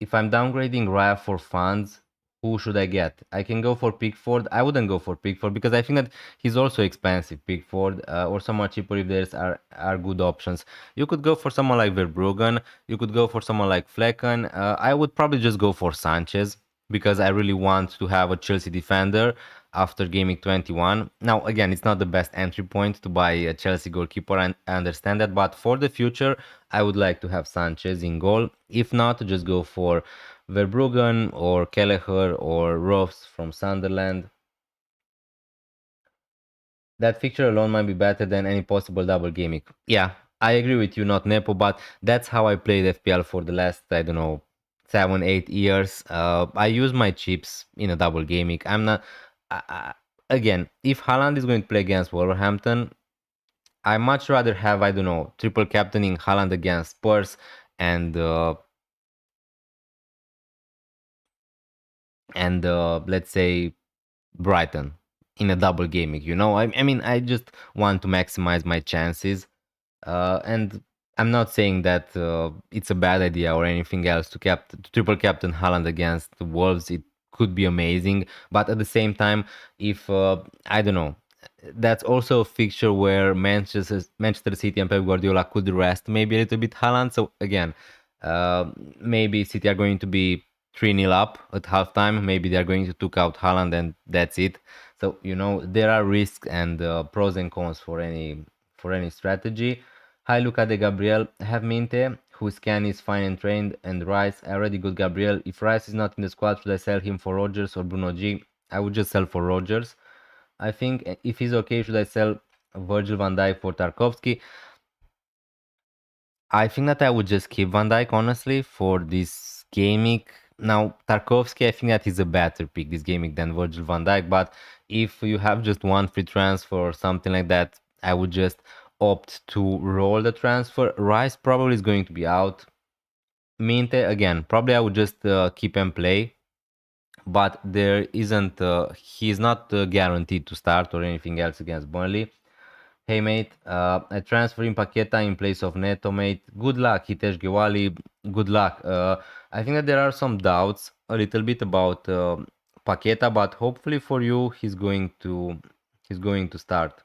if I'm downgrading Raya for funds, who should I get? I can go for Pickford. I wouldn't go for Pickford because I think that he's also expensive, Pickford, or somewhat cheaper if there's are good options. You could go for someone like Verbruggen. You could go for someone like Flecken. I would probably just go for Sanchez because I really want to have a Chelsea defender after gaming 21. Now, again, it's not the best entry point to buy a Chelsea goalkeeper, and I understand that, but for the future, I would like to have Sanchez in goal. If not, just go for Verbruggen or Kelleher or Ross from Sunderland. That fixture alone might be better than any possible double gaming. Yeah, I agree with you, not Nepo, but that's how I played FPL for the last, I don't know, 7-8 years. I use my chips in a double gaming. I'm not. Again, if Haaland is going to play against Wolverhampton, I much rather have, I don't know, triple captaining Haaland against Spurs and let's say Brighton in a double gaming. I mean, I just want to maximize my chances, and I'm not saying that it's a bad idea or anything else to triple captain Haaland against the Wolves. It could be amazing, but at the same time, if I don't know, that's also a fixture where Manchester City and Pep Guardiola could rest maybe a little bit Haaland. So again, maybe City are going to be 3-0 up at halftime. Maybe they're going to took out Haaland and that's it. So there are risks and pros and cons for any strategy. Hi Luca de Gabriel, have Minte, whose can is fine and trained, and Rice, already good Gabriel. If Rice is not in the squad, should I sell him for Rogers or Bruno G? I would just sell for Rogers. I think if he's okay, should I sell Virgil van Dijk for Tarkovsky? I think that I would just keep Van Dijk honestly for this gaming. Now Tarkovsky, I think that he's a better pick this gaming than Virgil van Dijk. But if you have just one free transfer or something like that, I would just opt to roll the transfer. Rice probably is going to be out. Minte again, probably I would just keep and play. But there isn't. He's not guaranteed to start or anything else against Burnley. Hey mate, I transfer in Paqueta in place of Neto, mate. Good luck, Hitesh Gewali. Good luck. I think that there are some doubts a little bit about Paqueta, but hopefully for you, he's going to start.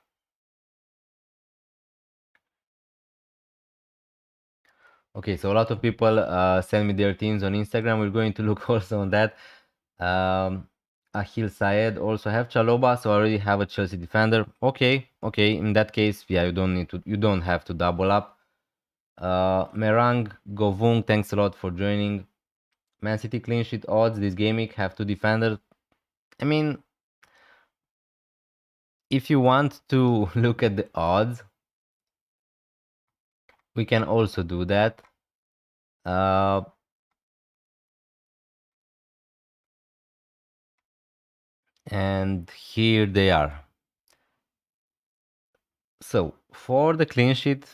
Okay, so a lot of people send me their teams on Instagram. We're going to look also on that. Um, Ahil Sayed also have Chaloba, so I already have a Chelsea defender. Okay. In that case, yeah, you don't have to double up. Merang Govung, thanks a lot for joining. Man City clean sheet odds this gaming have two defenders. I mean, if you want to look at the odds, we can also do that. And here they are. So for the clean sheet,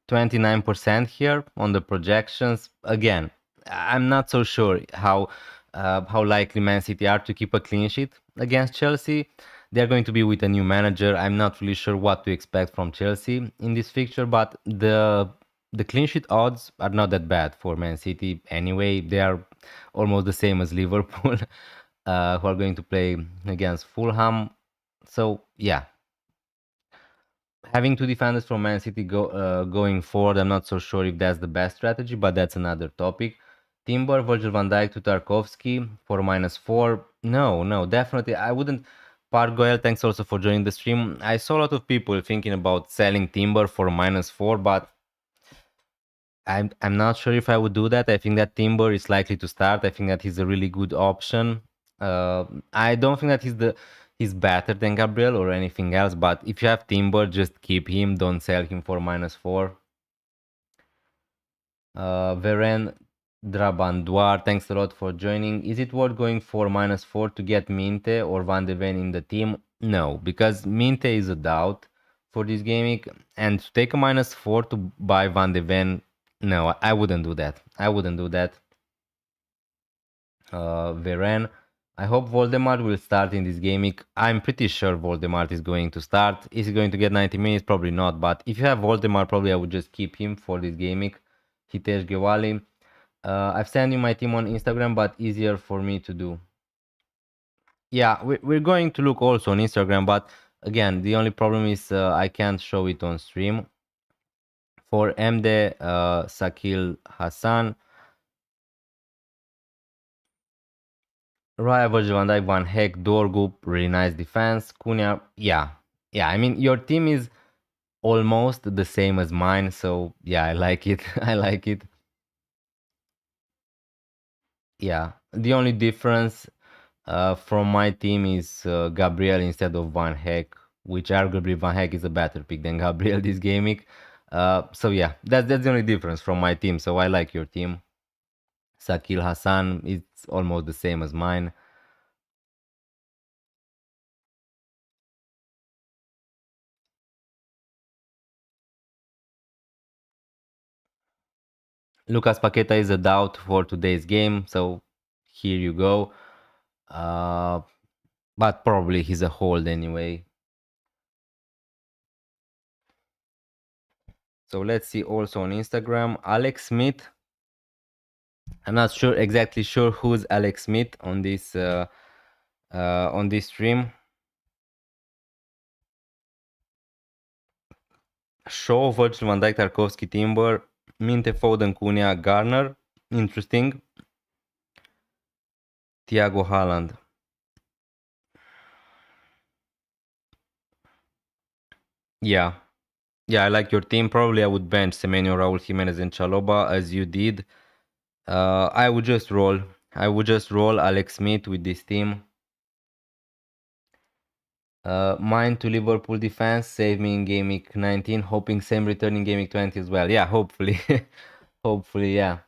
29% here on the projections. Again, I'm not so sure how likely Man City are to keep a clean sheet against Chelsea. They're going to be with a new manager. I'm not really sure what to expect from Chelsea in this fixture, but the clean sheet odds are not that bad for Man City anyway. They are almost the same as Liverpool, who are going to play against Fulham. So yeah, having two defenders from Man City going forward, I'm not so sure if that's the best strategy, but that's another topic. Timber, Virgil van Dijk to Tarkovsky for -4. No, definitely. I wouldn't. Park Goel, thanks also for joining the stream. I saw a lot of people thinking about selling Timber for -4, but I'm not sure if I would do that. I think that Timber is likely to start. I think that he's a really good option. I don't think that he's better than Gabriel or anything else. But if you have Timber, just keep him. Don't sell him for -4. Veren Drabandoir, thanks a lot for joining. Is it worth going for -4 to get Minte or Van de Ven in the team? No, because Minte is a doubt for this gaming, and to take a -4 to buy Van de Ven, no, I wouldn't do that. I wouldn't do that. Veren, I hope Voldemort will start in this gaming. I'm pretty sure Voldemort is going to start. Is he going to get 90 minutes? Probably not. But if you have Voldemort, probably I would just keep him for this gaming. Hitesh Gewali. I've sent you my team on Instagram, but easier for me to do. Yeah, we're going to look also on Instagram, but again, the only problem is I can't show it on stream. For MD, Sakil Hassan, Raya, Virgil van Dijk, Van Heck, Dorgu, really nice defense. Cunha, yeah. I mean, your team is almost the same as mine, so yeah, I like it. I like it. Yeah, the only difference from my team is Gabriel instead of Van Heck, which arguably Van Heck is a better pick than Gabriel this gaming. So yeah, that's the only difference from my team. So I like your team. Sakil Hassan, it's almost the same as mine. Lucas Paqueta is a doubt for today's game, so here you go. Uh, but probably he's a hold anyway. So let's see also on Instagram, Alex Smith. I'm not sure exactly sure who's Alex Smith on this stream. Shaw, Virgil van Dijk, Tarkovsky, Timber, Minte, Foden, Cunha, Garner. Interesting. Thiago Haaland. Yeah. Yeah, I like your team. Probably I would bench Semenyo, Raul Jimenez, and Chaloba as you did. I would just roll. I would just roll Alex Smith with this team. Mine to Liverpool defense, save me in game week 19, hoping same return in game week 20 as well. Yeah, hopefully. Hopefully, yeah.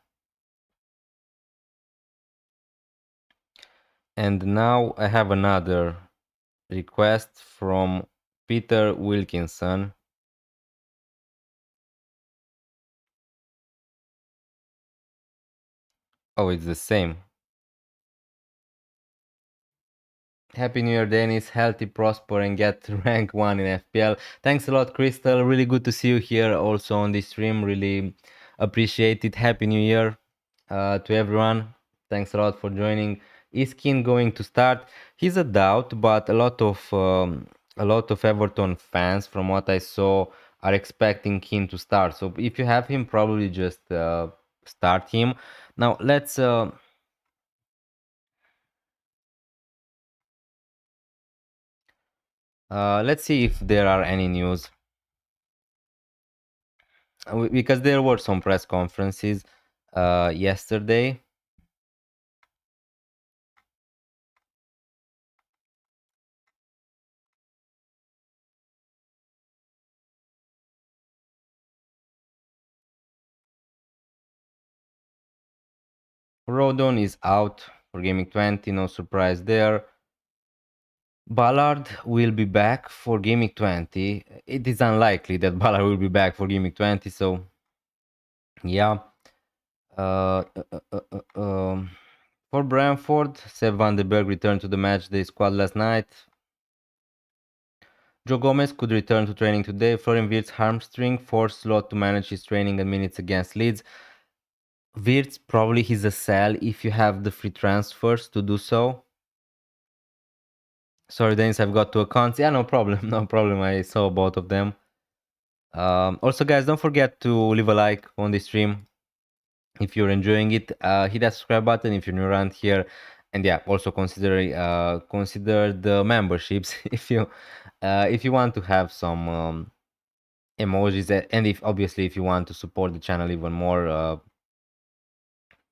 And now I have another request from Peter Wilkinson. Oh, it's the same. Happy New Year, Dennis. Healthy, prosper, and get to rank 1 in FPL. Thanks a lot, Crystal. Really good to see you here also on this stream. Really appreciate it. Happy New Year to everyone. Thanks a lot for joining. Is Keane going to start? He's a doubt, but a lot of Everton fans, from what I saw, are expecting Keane to start. So if you have him, probably just start him. Now let's see if there are any news. Because there were some press conferences yesterday. Rodon is out for Gaming 20, no surprise there. Ballard will be back for Gaming 20. It is unlikely that Ballard will be back for Gaming 20, so yeah. Uh, uh, uh, uh, um, for Brentford, Seb van den Berg returned to the matchday squad last night. Joe Gomez could return to training today. Florian Wirtz hamstring forced Slot to manage his training and minutes against Leeds. Wirtz probably he's a sell if you have the free transfers to do so. Sorry, Dennis, I've got two accounts. Yeah, no problem, no problem. I saw both of them. Also, guys, don't forget to leave a like on this stream if you're enjoying it. Hit that subscribe button if you're new around here, and yeah, also consider the memberships if you want to have some emojis, and if obviously if you want to support the channel even more.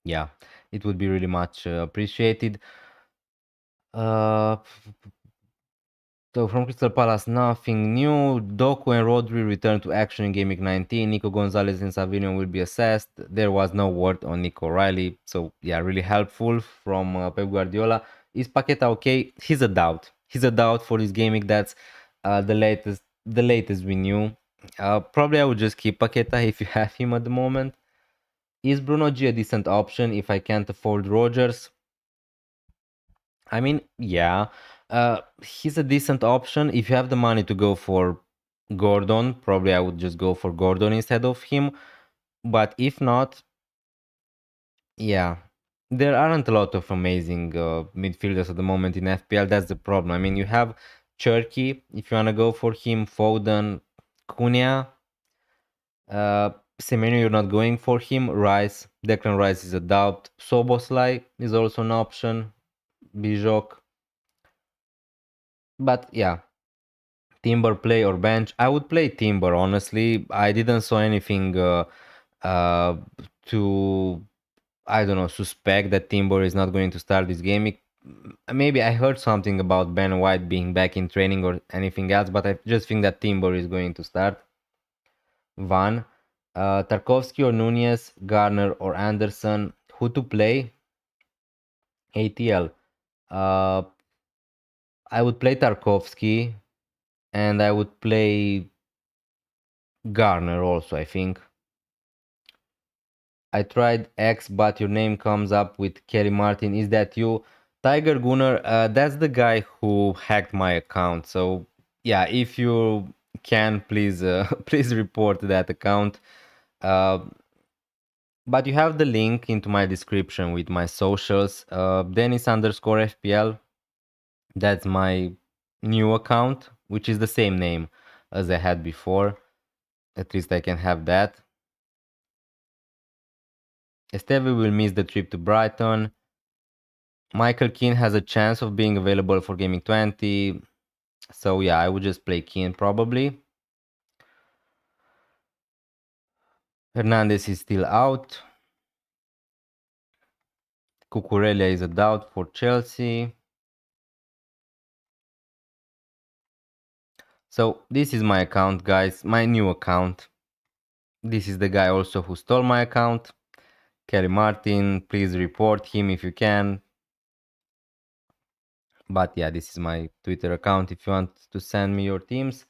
Yeah, it would be really much appreciated. Uh, so from Crystal Palace, nothing new. Doku and Rodri return to action in Game Week 19. Nico Gonzalez and Savino will be assessed. There was no word on Nico Riley. So yeah, really helpful from Pep Guardiola. Is Paqueta okay? He's a doubt. He's a doubt for this game week. That's the latest we knew. Probably I would just keep Paqueta if you have him at the moment. Is Bruno G a decent option if I can't afford Rogers? I mean, yeah, he's a decent option. If you have the money to go for Gordon, probably I would just go for Gordon instead of him. But if not, yeah, there aren't a lot of amazing midfielders at the moment in FPL. That's the problem. I mean, you have Cherky, if you want to go for him, Foden, Cunha. Semenyo, you're not going for him. Rice, Declan Rice is a doubt. Soboslai is also an option. Bijok. But yeah, Timber play or bench. I would play Timber, honestly. I didn't saw anything uh, to, I don't know, suspect that Timber is not going to start this game. Maybe I heard something about Ben White being back in training or anything else, but I just think that Timber is going to start. Van, Tarkovsky or Nunez, Garner or Anderson. Who to play? ATL. Uh, I would play Tarkovsky and I would play Garner also, I think. I tried X, but your name comes up with Kelly Martin. Is that you? Tiger Gunner, that's the guy who hacked my account. So yeah, if you can, please please report that account. Uh, but you have the link into my description with my socials. Dennis underscore FPL. That's my new account, which is the same name as I had before. At least I can have that. Esteve will miss the trip to Brighton. Michael Keane has a chance of being available for Gaming 20. So yeah, I would just play Keane probably. Hernandez is still out. Cucurella is a doubt for Chelsea. So this is my account, guys, my new account. This is the guy also who stole my account. Kelly Martin, please report him if you can. But yeah, this is my Twitter account if you want to send me your teams.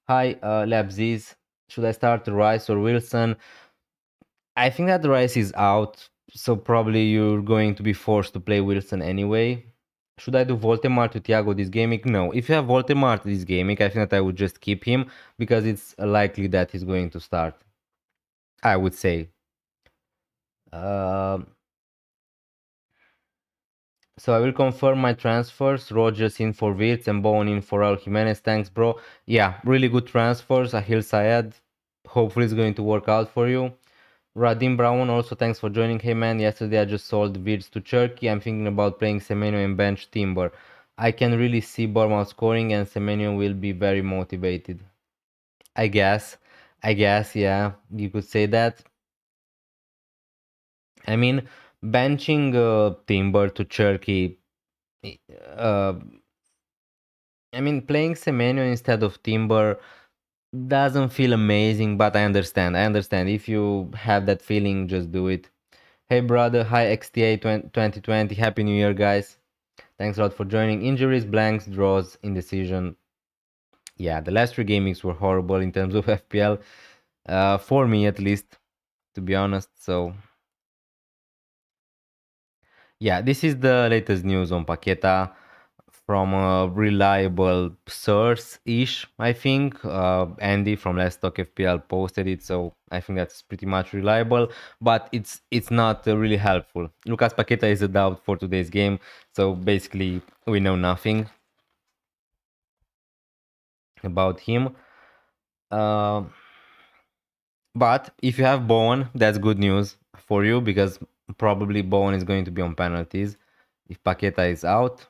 Hi, Labziz. Should I start Rice or Wilson? I think that Rice is out, so probably you're going to be forced to play Wilson anyway. Should I do Voldemort to Thiago this gaming? No. If you have Voldemort this gaming, I think that I would just keep him because it's likely that he's going to start. I would say. Um so I will confirm my transfers. Rogers in for Wirtz and Bowen in for Raul Jimenez. Thanks, bro. Yeah, really good transfers. Ahil Sayed. Hopefully it's going to work out for you. Radim Brown, also thanks for joining. Hey man, yesterday I just sold Wirtz to Turkey. I'm thinking about playing Semenyo and bench Timber. I can really see Bournemouth scoring and Semenyo will be very motivated. I guess. Yeah, you could say that. I mean, benching Timber to Turkey, uh, I mean, playing Semenyo instead of Timber doesn't feel amazing, but I understand. If you have that feeling, just do it. Hey brother, hi XTA 2020, Happy New Year guys. Thanks a lot for joining. Injuries, blanks, draws, indecision. Yeah, the last three gamings were horrible in terms of FPL, for me at least, to be honest. So yeah, this is the latest news on Paqueta from a reliable source-ish, I think. Andy from Let's Talk FPL posted it, so I think that's pretty much reliable, but it's not really helpful. Lucas Paqueta is a doubt for today's game, so basically we know nothing about him. Uh, but if you have Bowen, that's good news for you because probably Bowen is going to be on penalties if Paqueta is out.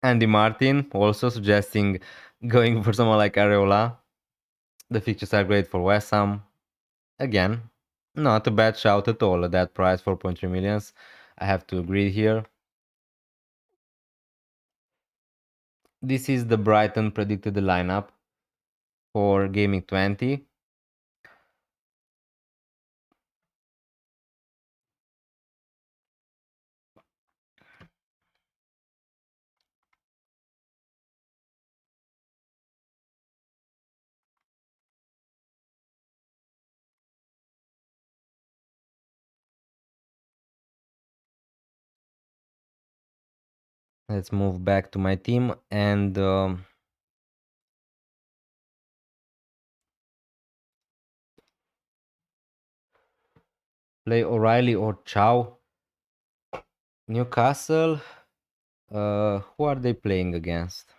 Andy Martin also suggesting going for someone like Areola. The features are great for West Ham. Again, not a bad shout at all at that price, 4.3 millions. I have to agree here. This is the Brighton predicted lineup for Gaming 20. Let's move back to my team and play O'Reilly or Chow. Newcastle. Who are they playing against?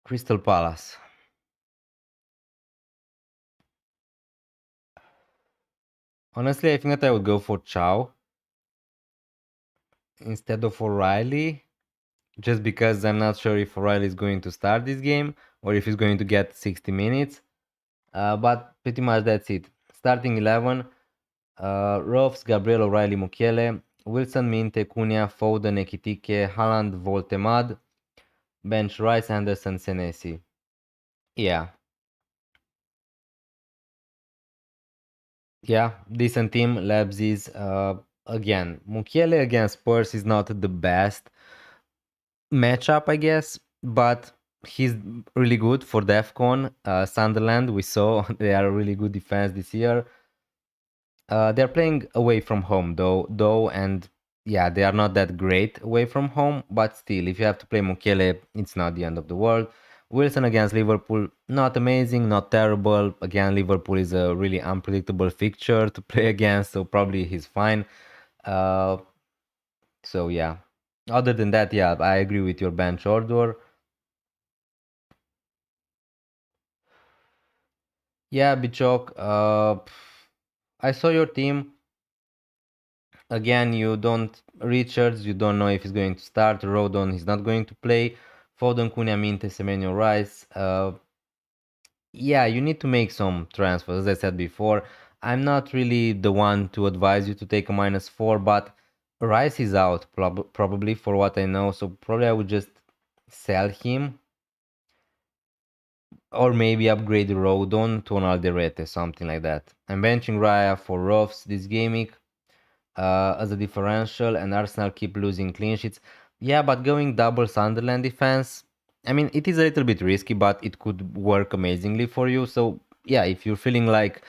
Crystal Palace. Honestly, I think that I would go for Chow instead of O'Reilly, just because I'm not sure if O'Reilly is going to start this game or if he's going to get 60 minutes. But pretty much that's it. Starting 11, Rofs, Gabriel, O'Reilly, Mukiele, Wilson, Minte, Cunha, Foden, Ekitike, Haaland, Voltemad, bench Rice, Anderson, Senesi. Yeah. Yeah, decent team. Labs is again, Mukiele against Spurs is not the best matchup, I guess, but he's really good for DEFCON. Sunderland, we saw they are a really good defense this year. They're playing away from home though, and yeah, they are not that great away from home, but still, if you have to play Mukiele, it's not the end of the world. Wilson against Liverpool, not amazing, not terrible. Again, Liverpool is a really unpredictable fixture to play against, so probably he's fine. Uh, so yeah. Other than that, yeah, I agree with your bench order. Yeah, Bichok, I saw your team. Again, you don't Richards, you don't know if he's going to start. Rodon, he's not going to play. Foden, Cunha, Minte, Semenyo, Rice. Yeah, you need to make some transfers, as I said before. I'm not really the one to advise you to take a -4, but Rice is out probably for what I know, so probably I would just sell him or maybe upgrade Rodon to an Alderete, something like that. I'm benching Raya for Ruffs this gaming as a differential, and Arsenal keep losing clean sheets. Yeah, but going double Sunderland defense, I mean, it is a little bit risky, but it could work amazingly for you. So yeah, if you're feeling like,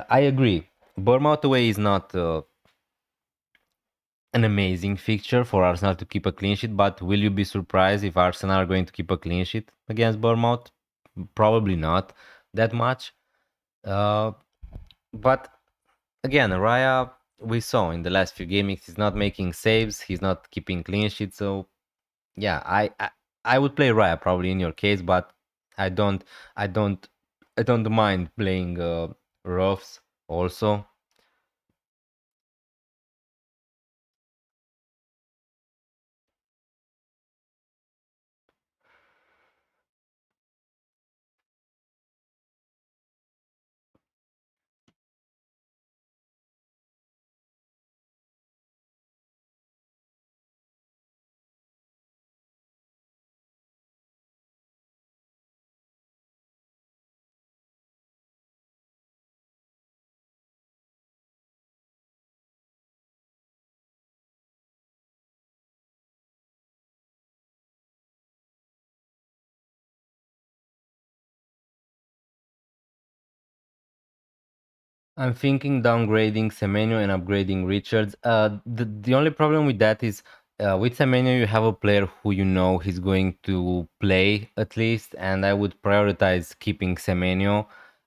I agree, Bournemouth away is not an amazing fixture for Arsenal to keep a clean sheet, but will you be surprised if Arsenal are going to keep a clean sheet against Bournemouth? Probably not that much. Uh, but again, Raya, we saw in the last few games, he's not making saves, he's not keeping clean sheets. So yeah, I would play Raya probably in your case, but I don't I don't I don't mind playing Ruffs also. I'm thinking downgrading Semenyo and upgrading Richards. The only problem with that is with Semenyo you have a player who you know he's going to play at least, and I would prioritize keeping Semenyo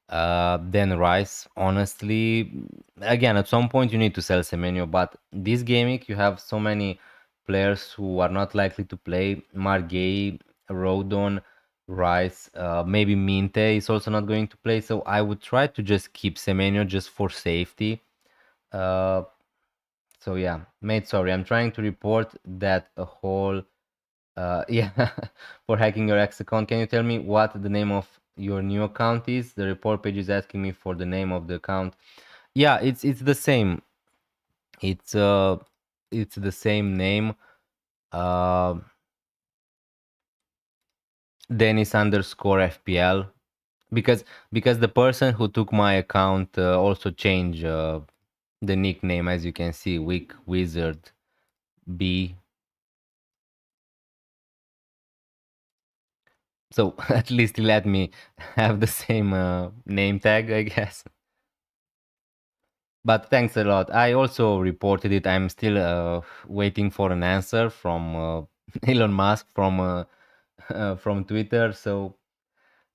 than Rice. Honestly, again, at some point you need to sell Semenyo, but this gaming you have so many players who are not likely to play. Margay, Rodon. Rice, maybe Minte is also not going to play, so I would try to just keep Semenyo just for safety. Uh, so yeah, mate, sorry, I'm trying to report that a whole, yeah, for hacking your ex account. Can you tell me what the name of your new account is? The report page is asking me for the name of the account. Yeah, it's the same. It's uh, it's the same name. Uh, Dennis underscore FPL. Because the person who took my account also changed the nickname, as you can see, Weak Wizard B. So at least he let me have the same name tag, I guess. But thanks a lot. I also reported it. I'm still waiting for an answer from Elon Musk from Twitter. So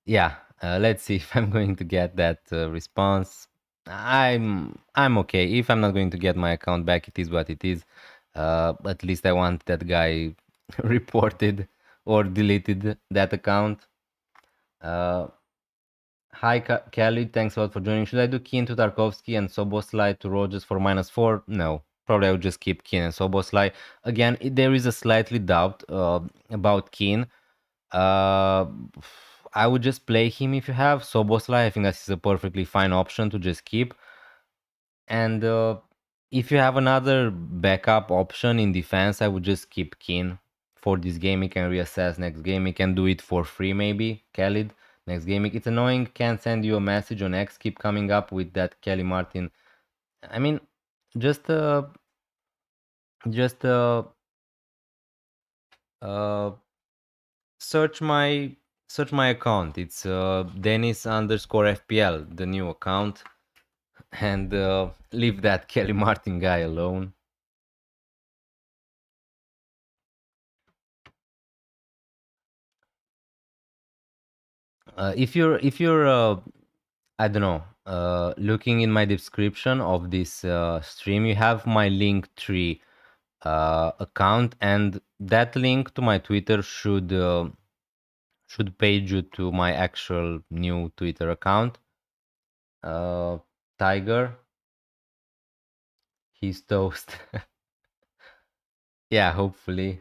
yeah, let's see if I'm going to get that response. I'm okay. If I'm not going to get my account back, it is what it is. At least I want that guy reported or deleted that account. Uh, Hi, Kelly. Thanks a lot for joining. Should I do Keane to Tarkovsky and Soboslai to Rogers for -4? No. Probably I would just keep Keane and Soboslai. Again, there is a slightly doubt about Keane. Uh, I would just play him if you have Soboslai. I think that is a perfectly fine option to just keep. And if you have another backup option in defense, I would just keep Keane for this game. You can reassess next game. You can do it for free, maybe. Khalid, next game. It's annoying. Can't send you a message on X. Keep coming up with that Kelly Martin. I mean, just just uh, search my account. It's Denis underscore FPL, the new account, and leave that Kelly Martin guy alone. If you're I don't know, looking in my description of this stream, you have my Linktree account, and that link to my Twitter should page you to my actual new Twitter account. Tiger, he's toast. Yeah, hopefully.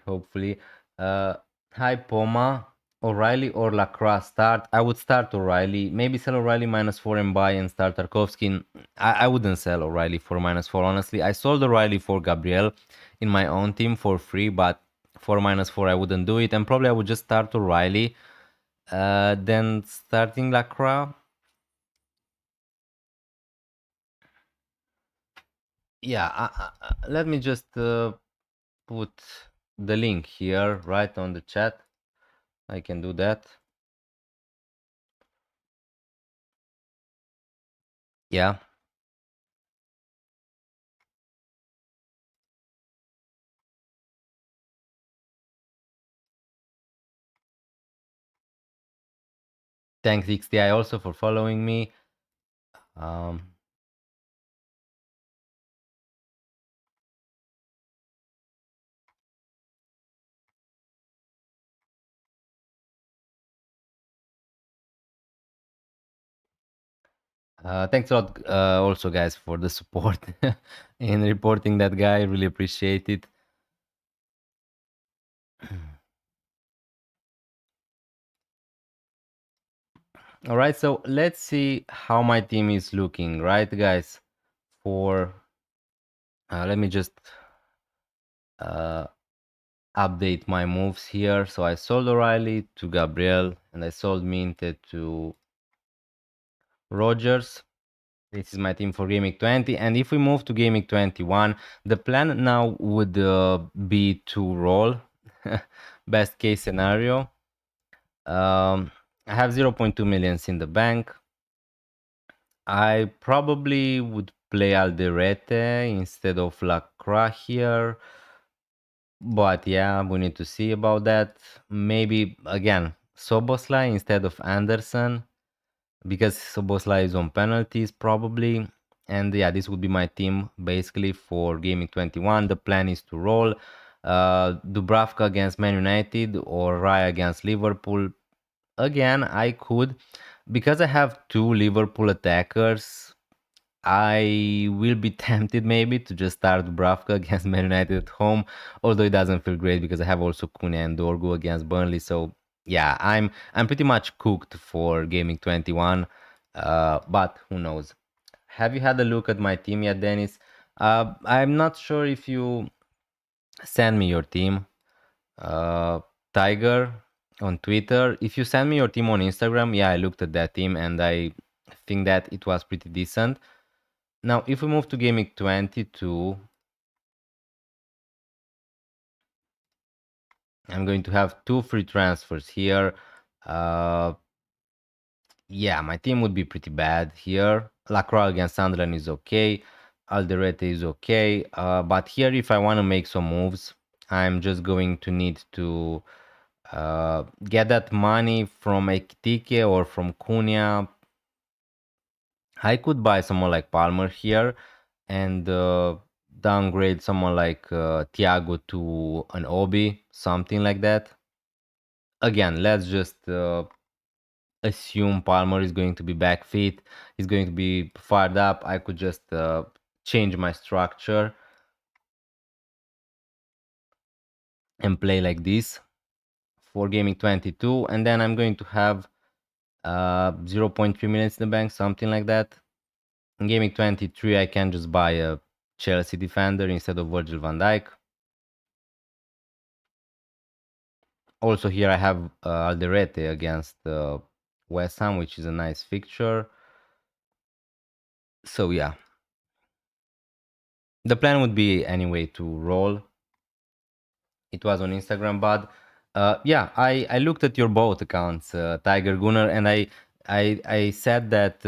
Uh, Hi Poma, O'Reilly or Lacroix start. I would start O'Reilly. Maybe sell O'Reilly -4 and buy and start Tarkovsky. I wouldn't sell O'Reilly for -4, honestly. I sold O'Reilly for Gabriel in my own team for free, but for -4 I wouldn't do it. And probably I would just start O'Reilly. Then starting Lacroix. Yeah, let me just put the link here right on the chat. I can do that. Yeah. Thanks XTI also for following me. Um, Thanks a lot, also guys, for the support in reporting that guy. Really appreciate it. All right, so let's see how my team is looking, right, guys? For let me just uh, update my moves here. So I sold O'Reilly to Gabriel, and I sold Minte to Rogers. This is my team for Gaming 20. And if we move to Gaming 21, the plan now would be to roll. Best case scenario. I have 0.2 millions in the bank. I probably would play Alderete instead of Lacroix here. But yeah, we need to see about that. Maybe again, Soboslai instead of Anderson, because Soboslai is on penalties probably. And yeah, this would be my team basically for Gaming 21. The plan is to roll Dubravka against Man United or Raya against Liverpool. Again, I could, because I have two Liverpool attackers, I will be tempted maybe to just start Dubravka against Man United at home, although it doesn't feel great because I have also Cunha and Dorgu against Burnley. So yeah, I'm pretty much cooked for Gaming 21, but who knows? Have you had a look at my team yet, Dennis? I'm not sure if you send me your team, uh, Tiger, on Twitter. If you send me your team on Instagram, yeah, I looked at that team and I think that it was pretty decent. Now, if we move to Gaming 22, I'm going to have two free transfers here. Uh, yeah, my team would be pretty bad here. Lacroix against Sunderland is okay. Alderete is okay. But here, if I want to make some moves, I'm just going to need to get that money from Ekitike or from Cunha. I could buy someone like Palmer here and downgrade someone like Thiago to an Obi, something like that. Again, let's just assume Palmer is going to be back fit, he's going to be fired up. I could just change my structure and play like this for Gaming 22, and then I'm going to have 0.3 minutes in the bank, something like that. In Gaming 23, I can just buy a Chelsea defender instead of Virgil van Dijk. Also here I have Alderete against West Ham, which is a nice fixture. So yeah, the plan would be anyway to roll It was on Instagram, but yeah, I looked at your both accounts, Tiger Gunner, and I said that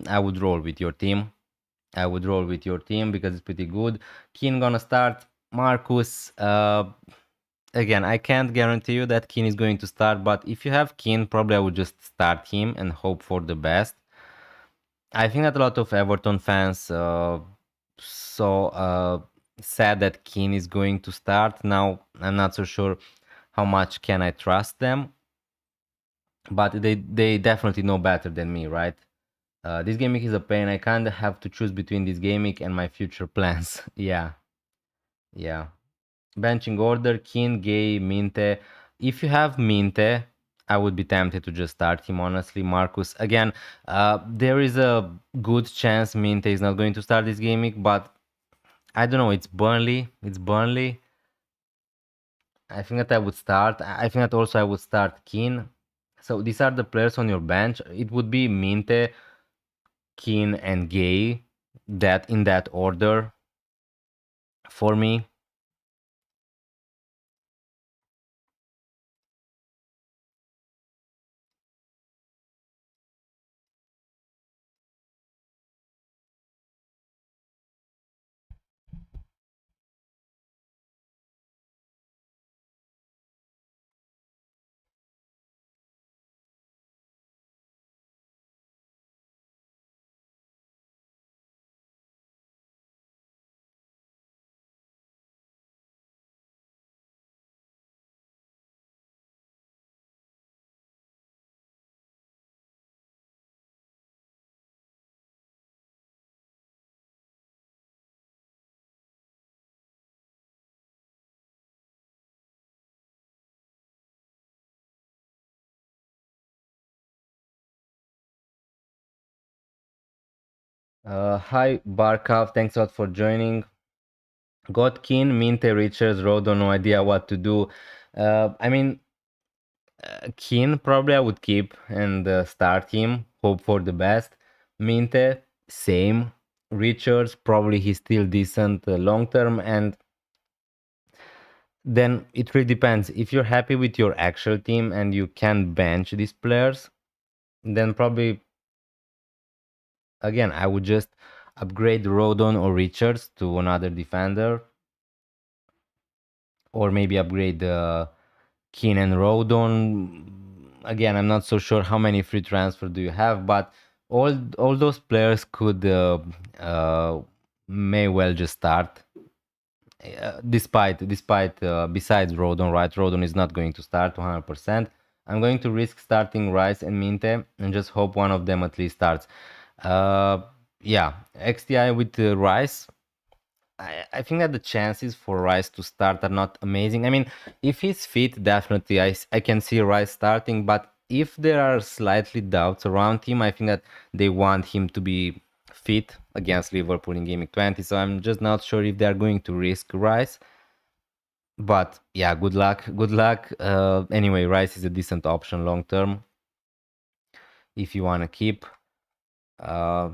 I would roll with your team. I would roll with your team because it's pretty good. Keane gonna start. Marcus, again, I can't guarantee you that Keane is going to start, but if you have Keane, probably I would just start him and hope for the best. I think that a lot of Everton fans said that Keane is going to start. Now I'm not so sure how much can I trust them, but they definitely know better than me, right? This gimmick is a pain. I kind of have to choose between this gimmick and my future plans. Yeah, yeah. Benching order, Keane, Gay, Minte. If you have Minte, I would be tempted to just start him, honestly. Marcus, again, there is a good chance Minte is not going to start this gimmick, but I don't know. It's Burnley. It's Burnley. I think that I would start. I think that also I would start Keane. So these are the players on your bench. It would be Minte, Keane, and Gay. That in that order for me. Hi Barkov, thanks a lot for joining. Got Keane, Minte, Richards, Rodo, no idea what to do. I mean, Keane probably I would keep and start him, hope for the best. Minte, same. Richards, probably he's still decent long term, and then it really depends. If you're happy with your actual team and you can bench these players, then probably again I would just upgrade Rodon or Richards to another defender, or maybe upgrade Keane and Rodon. Again, I'm not so sure how many free transfer do you have, but all those players could may well just start. Despite besides Rodon, right? Rodon is not going to start 100%. I'm going to risk starting Rice and Minte and just hope one of them at least starts. Uh, yeah, XTI with Rice. I think that the chances for Rice to start are not amazing. I mean, if he's fit, definitely I can see Rice starting. But if there are slightly doubts around him, I think that they want him to be fit against Liverpool in Game Week 20. So I'm just not sure if they're going to risk Rice. But yeah, good luck. Good luck. Anyway, Rice is a decent option long term if you want to keep. Uh,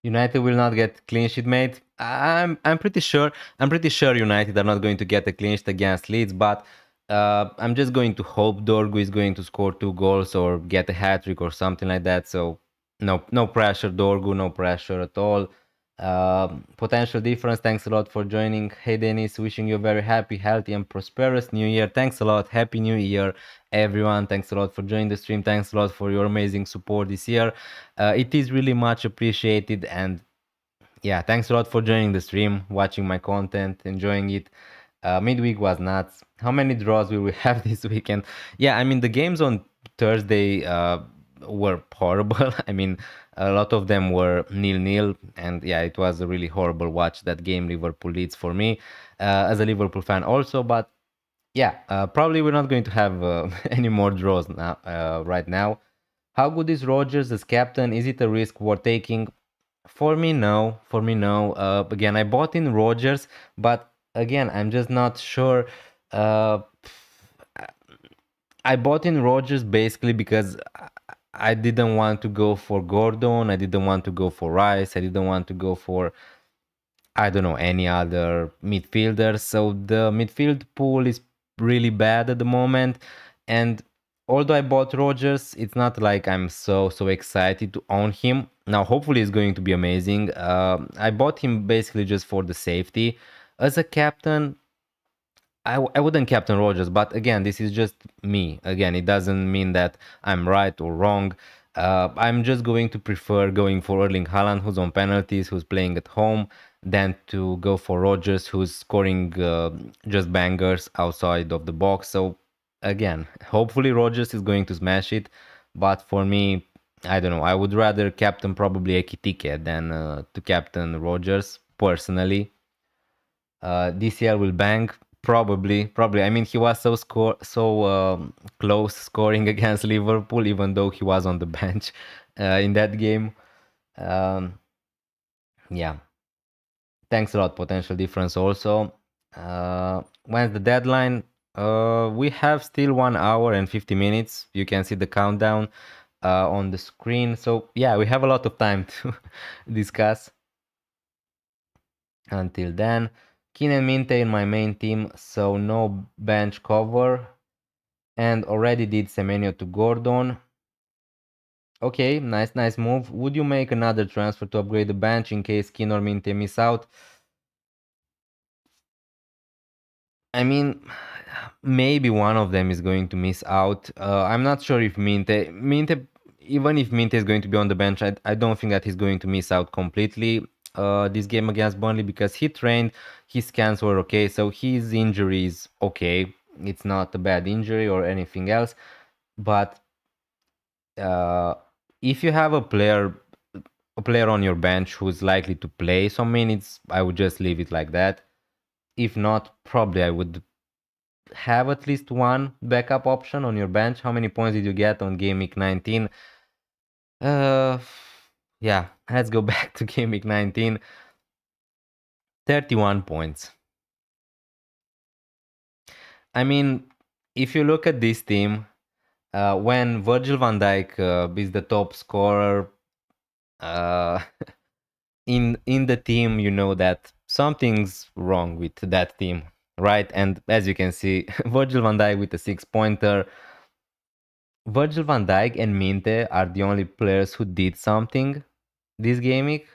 United will not get clean sheet, mate. I'm pretty sure. I'm pretty sure United are not going to get a clean sheet against Leeds, but I'm just going to hope Dorgu is going to score 2 goals or get a hat trick or something like that. So no pressure, Dorgu, no pressure at all. Potential difference. Thanks a lot for joining. Hey Denis, wishing you a very happy, healthy, and prosperous new year. Thanks a lot. Happy New Year, everyone. Thanks a lot for joining the stream. Thanks a lot for your amazing support this year. It is really much appreciated, and yeah, thanks a lot for joining the stream, watching my content, enjoying it. Midweek was nuts. How many draws will we have this weekend? Yeah, I mean the games on Thursday were horrible. I mean a lot of them were 0-0, and yeah, it was a really horrible watch that game, Liverpool Leeds, for me as a Liverpool fan also. But yeah, probably we're not going to have any more draws now right now. How good is Rodgers as captain? Is it a risk worth taking? For me, no. For me, no. Again, I bought in Rodgers, but again, I'm just not sure. Uh, I bought in Rodgers basically because I didn't want to go for Gordon. I didn't want to go for Rice. I didn't want to go for, I don't know, any other midfielders. So the midfield pool is really bad at the moment. And although I bought Rodgers, it's not like I'm so excited to own him. Now, hopefully, it's going to be amazing. I bought him basically just for the safety. As a captain, I wouldn't captain Rogers, but again, this is just me. Again, it doesn't mean that I'm right or wrong. I'm just going to prefer going for Erling Haaland, who's on penalties, who's playing at home, than to go for Rogers, who's scoring just bangers outside of the box. So again, hopefully Rogers is going to smash it, but for me, I don't know. I would rather captain probably Ekitike than to captain Rogers personally. DCL will bang probably. I mean, he was so close scoring against Liverpool, even though he was on the bench in that game. Um, yeah, thanks a lot. Potential difference also. When's the deadline? We have still 1 hour and 50 minutes. You can see the countdown on the screen. So yeah, we have a lot of time to discuss until then. Keane and Minte in my main team, so no bench cover. And already did Semenyo to Gordon. Okay, nice move. Would you make another transfer to upgrade the bench in case Keane or Minte miss out? I mean, maybe one of them is going to miss out. I'm not sure if Minte, even if Minte is going to be on the bench, I don't think that he's going to miss out completely this game against Burnley because he trained, his scans were okay, so his injury is okay. It's not a bad injury or anything else, but uh, if you have a player on your bench who's likely to play some minutes, I would just leave it like that. If not, probably I would have at least one backup option on your bench. How many points did you get on game week 19? Uh, yeah, let's go back to game week 19. 31 points. I mean, if you look at this team, when Virgil van Dijk is the top scorer uh, in the team, you know that something's wrong with that team, right? And as you can see, Virgil van Dijk with a 6-pointer. Virgil van Dijk and Minte are the only players who did something this game week,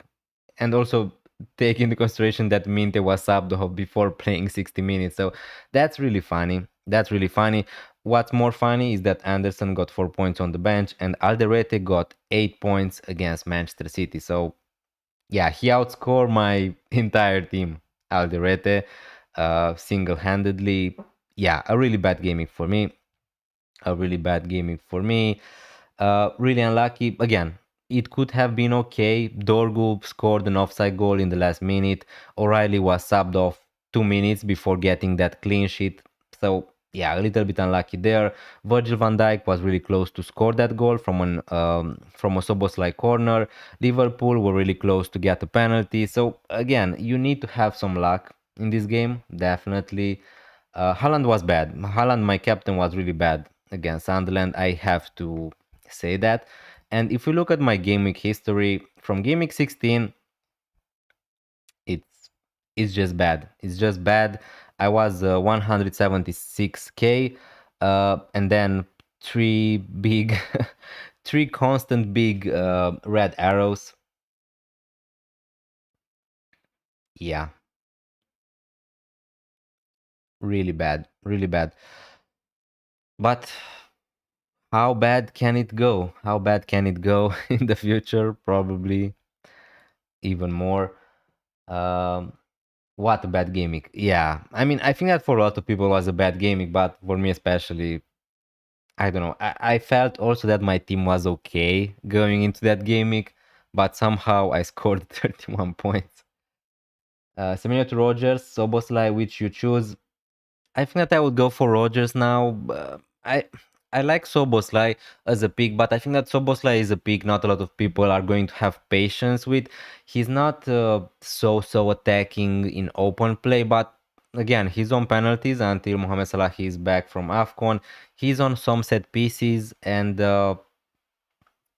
and also take into consideration that Minte was subbed off before playing 60 minutes. So that's really funny. That's really funny. What's more funny is that Anderson got 4 points on the bench and Alderete got 8 points against Manchester City. So yeah, he outscored my entire team, Alderete, single-handedly. Yeah, a really bad gaming for me. A really bad gaming for me. Really unlucky. Again, it could have been okay. Dorgu scored an offside goal in the last minute. O'Reilly was subbed off 2 minutes before getting that clean sheet. So yeah, a little bit unlucky there. Virgil van Dijk was really close to score that goal from a Soboslai corner. Liverpool were really close to get a penalty. So again, you need to have some luck in this game, definitely. Haaland was bad. Haaland, my captain, was really bad against Sunderland. I have to say that. And if we look at my game week history from game week 16, it's it's just bad. It's just bad. I was 176k, and then three big, three constant big red arrows. Yeah, really bad, really bad. But how bad can it go? How bad can it go in the future? Probably even more. Um, what a bad gimmick. Yeah, I mean, I think that for a lot of people was a bad gimmick, but for me especially, I don't know. I felt also that my team was okay going into that gimmick, but somehow I scored 31 points. Similar to Rogers, Soboslai, which you choose. I think that I would go for Rogers now. I I like Soboslai as a pick, but I think that Soboslai is a pick not a lot of people are going to have patience with. He's not so attacking in open play, but again, he's on penalties until Mohamed Salah is back from AFCON. He's on some set pieces, and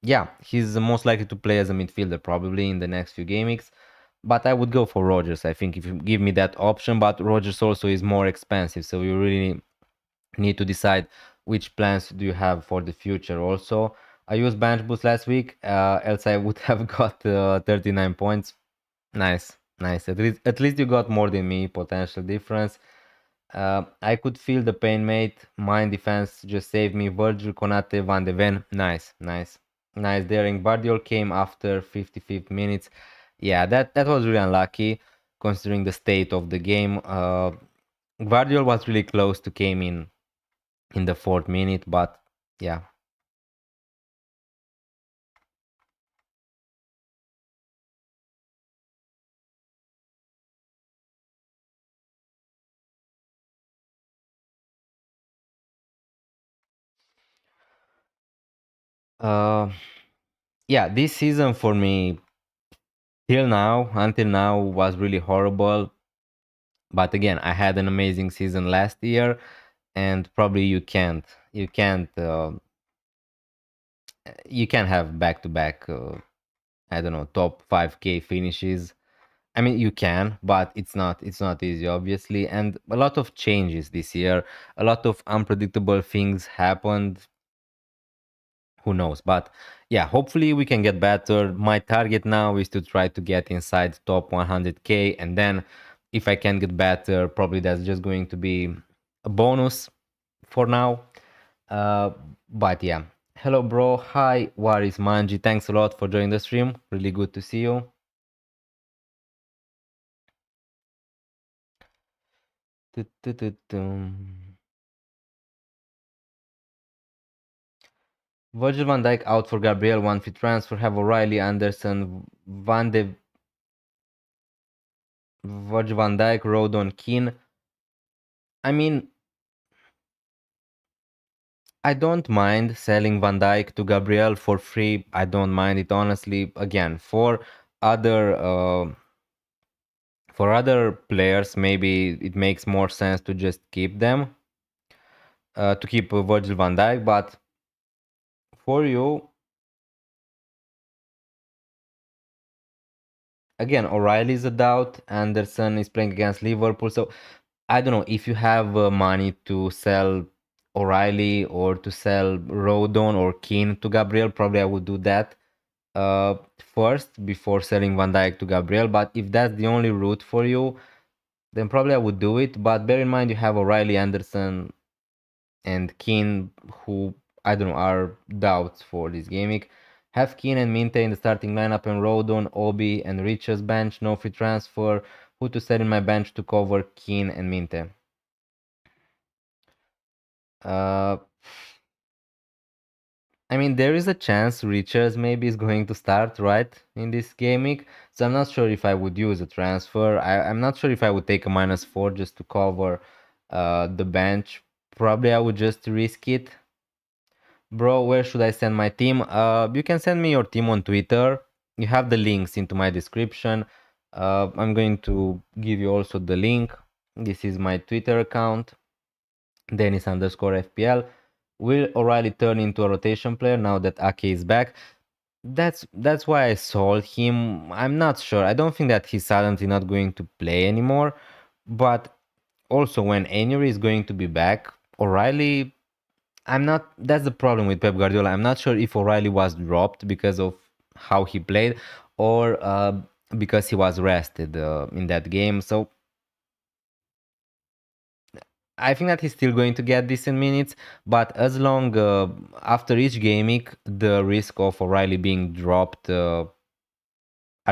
yeah, he's most likely to play as a midfielder probably in the next few game weeks. But I would go for Rogers. I think if you give me that option, but Rogers also is more expensive, so you really need to decide which plans do you have for the future. Also, I used bench boost last week, else I would have got 39 points. Nice, nice. At least you got more than me. Potential difference. I could feel the pain, mate. Mine defense just saved me. Virgil, Konate, Van de Ven. Nice, nice, nice. Daring Bardiol came after 55th minutes. Yeah, that was really unlucky considering the state of the game. Guardiol was really close to came in the 4th minute, but yeah. Uh, yeah, this season for me until now was really horrible. But again, I had an amazing season last year, and probably you can't have back to back. I don't know, top 5K finishes. I mean, you can, but it's not easy, obviously. And a lot of changes this year, a lot of unpredictable things happened. Who knows? But yeah, hopefully we can get better. My target now is to try to get inside top 100K, and then if I can get better, probably that's just going to be a bonus for now. Uh, but yeah. Hello, bro. Hi, Waris Manji. Thanks a lot for joining the stream. Really good to see you. Tu-tu-tu-tum. Virgil van Dijk out for Gabriel. One free transfer. Have O'Reilly, Anderson, Van de Virgil van Dijk, Rodon, Keane. I mean, I don't mind selling Van Dijk to Gabriel for free. I don't mind it honestly. Again, other for other players, maybe it makes more sense to just keep them, to keep Virgil van Dijk. But for you, again, O'Reilly is a doubt. Anderson is playing against Liverpool, so I don't know if you have money to sell O'Reilly or to sell Rodon or Keane to Gabriel. Probably I would do that first before selling Van Dijk to Gabriel. But if that's the only route for you, then probably I would do it. But bear in mind you have O'Reilly, Anderson, and Keane, who I don't know are doubts for this game week. Have Keane and Minte in the starting lineup and Rodon, Obi, and Richards bench. No free transfer. Who to sell in my bench to cover Keane and Minte? Uh, I mean, there is a chance Richards maybe is going to start right in this game week, so I'm not sure if I would use a transfer. I'm not sure if I would take a -4 just to cover the bench. Probably I would just risk it. Bro, where should I send my team? You can send me your team on Twitter. You have the links into my description. I'm going to give you also the link. This is my Twitter account, Denis_FPL. Will O'Reilly turn into a rotation player now that Ake is back? That's why I sold him. I'm not sure. I don't think that he's suddenly not going to play anymore. But also when Emery is going to be back, O'Reilly, I'm not. That's the problem with Pep Guardiola. I'm not sure if O'Reilly was dropped because of how he played or because he was rested in that game. So I think that he's still going to get decent minutes, but as long after each game week, the risk of O'Reilly being dropped are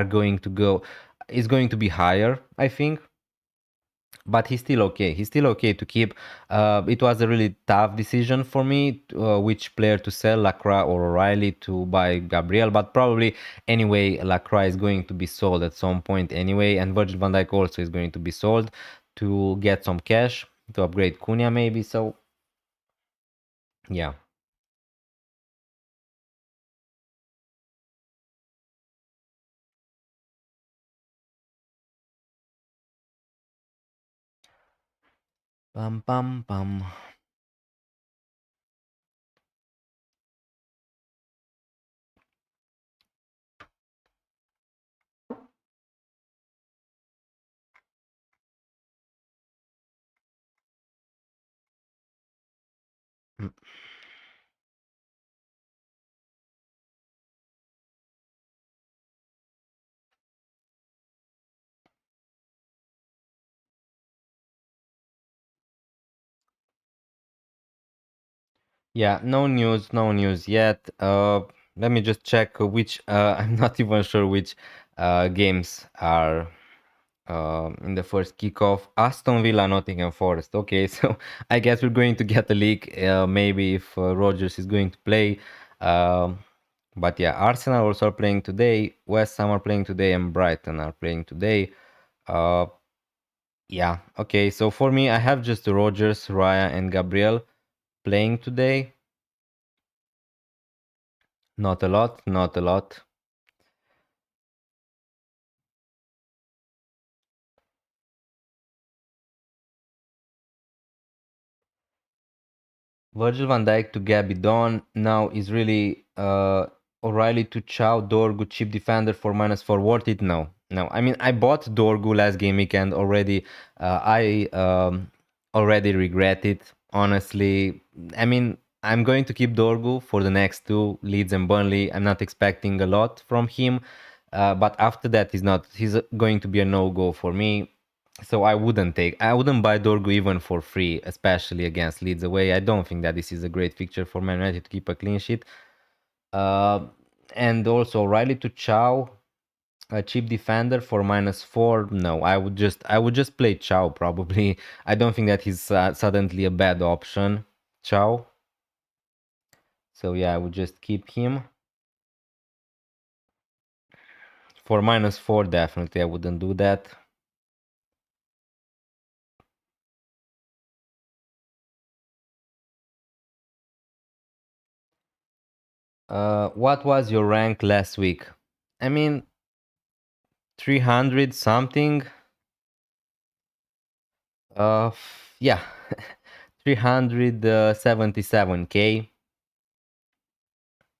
going to go is going to be higher, I think. But he's still okay. He's still okay to keep. It was a really tough decision for me, which player to sell, Lacroix or O'Reilly, to buy Gabriel. But probably anyway, Lacroix is going to be sold at some point anyway, and Virgil van Dijk also is going to be sold to get some cash to upgrade Cunha maybe. So yeah. Pam pam pam. Mm. Yeah, no news yet. Let me just check which. I'm not even sure which games are in the first kickoff. Aston Villa, Nottingham Forest. Okay, so I guess we're going to get a leak. Maybe if Rodgers is going to play. Um, but yeah, Arsenal also are playing today. West Ham are playing today, and Brighton are playing today. Uh, yeah. Okay. So for me, I have just Rodgers, Raya, and Gabriel playing today. Not a lot. Not a lot. Virgil van Dijk to Gabby Dawn now is really O'Reilly to Chow Dorgu cheap defender for -4 worth it? No, no. I mean I bought Dorgu last game weekend already. I already regret it honestly. I mean I'm going to keep Dorgu for the next two Leeds and Burnley. I'm not expecting a lot from him, but after that he's going to be a no go for me. So I wouldn't buy Dorgu even for free, especially against Leeds away. I don't think that this is a great fixture for Man United to keep a clean sheet. Uh, and also Riley to Chow, a cheap defender for -4. No, I would just play Chow probably. I don't think that he's suddenly a bad option, Chow. So yeah, I would just keep him for -4. Definitely, I wouldn't do that. What was your rank last week? I mean, 300 something. Yeah, 377k,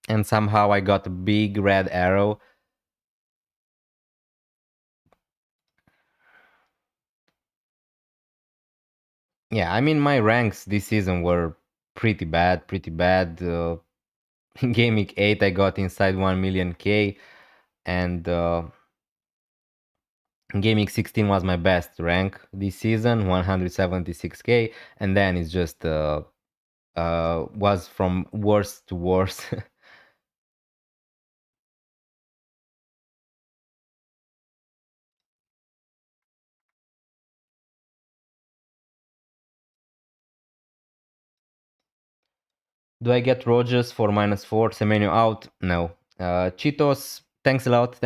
and somehow I got a big red arrow. Yeah, I mean my ranks this season were pretty bad, pretty bad. In Game Week 8 I got inside 1 million K, and Game Week 16 was my best rank this season, 176k, and then it's just was from worse to worse. Do I get Rogers for -4? Semenyo out? No. Cheetos, thanks a lot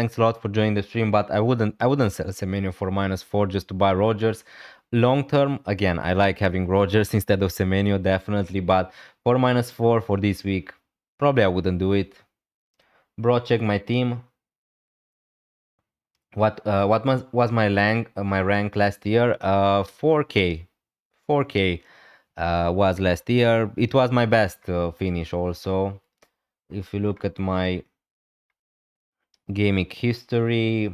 for joining the stream, but I wouldn't sell Semenyo for -4 just to buy Rogers. Long term, again, I like having Rogers instead of Semenyo, definitely, but for -4 for this week, probably I wouldn't do it. Bro, check my team. Was my rank last year? 4k. 4k was last year. It was my best finish also. If you look at my gaming history,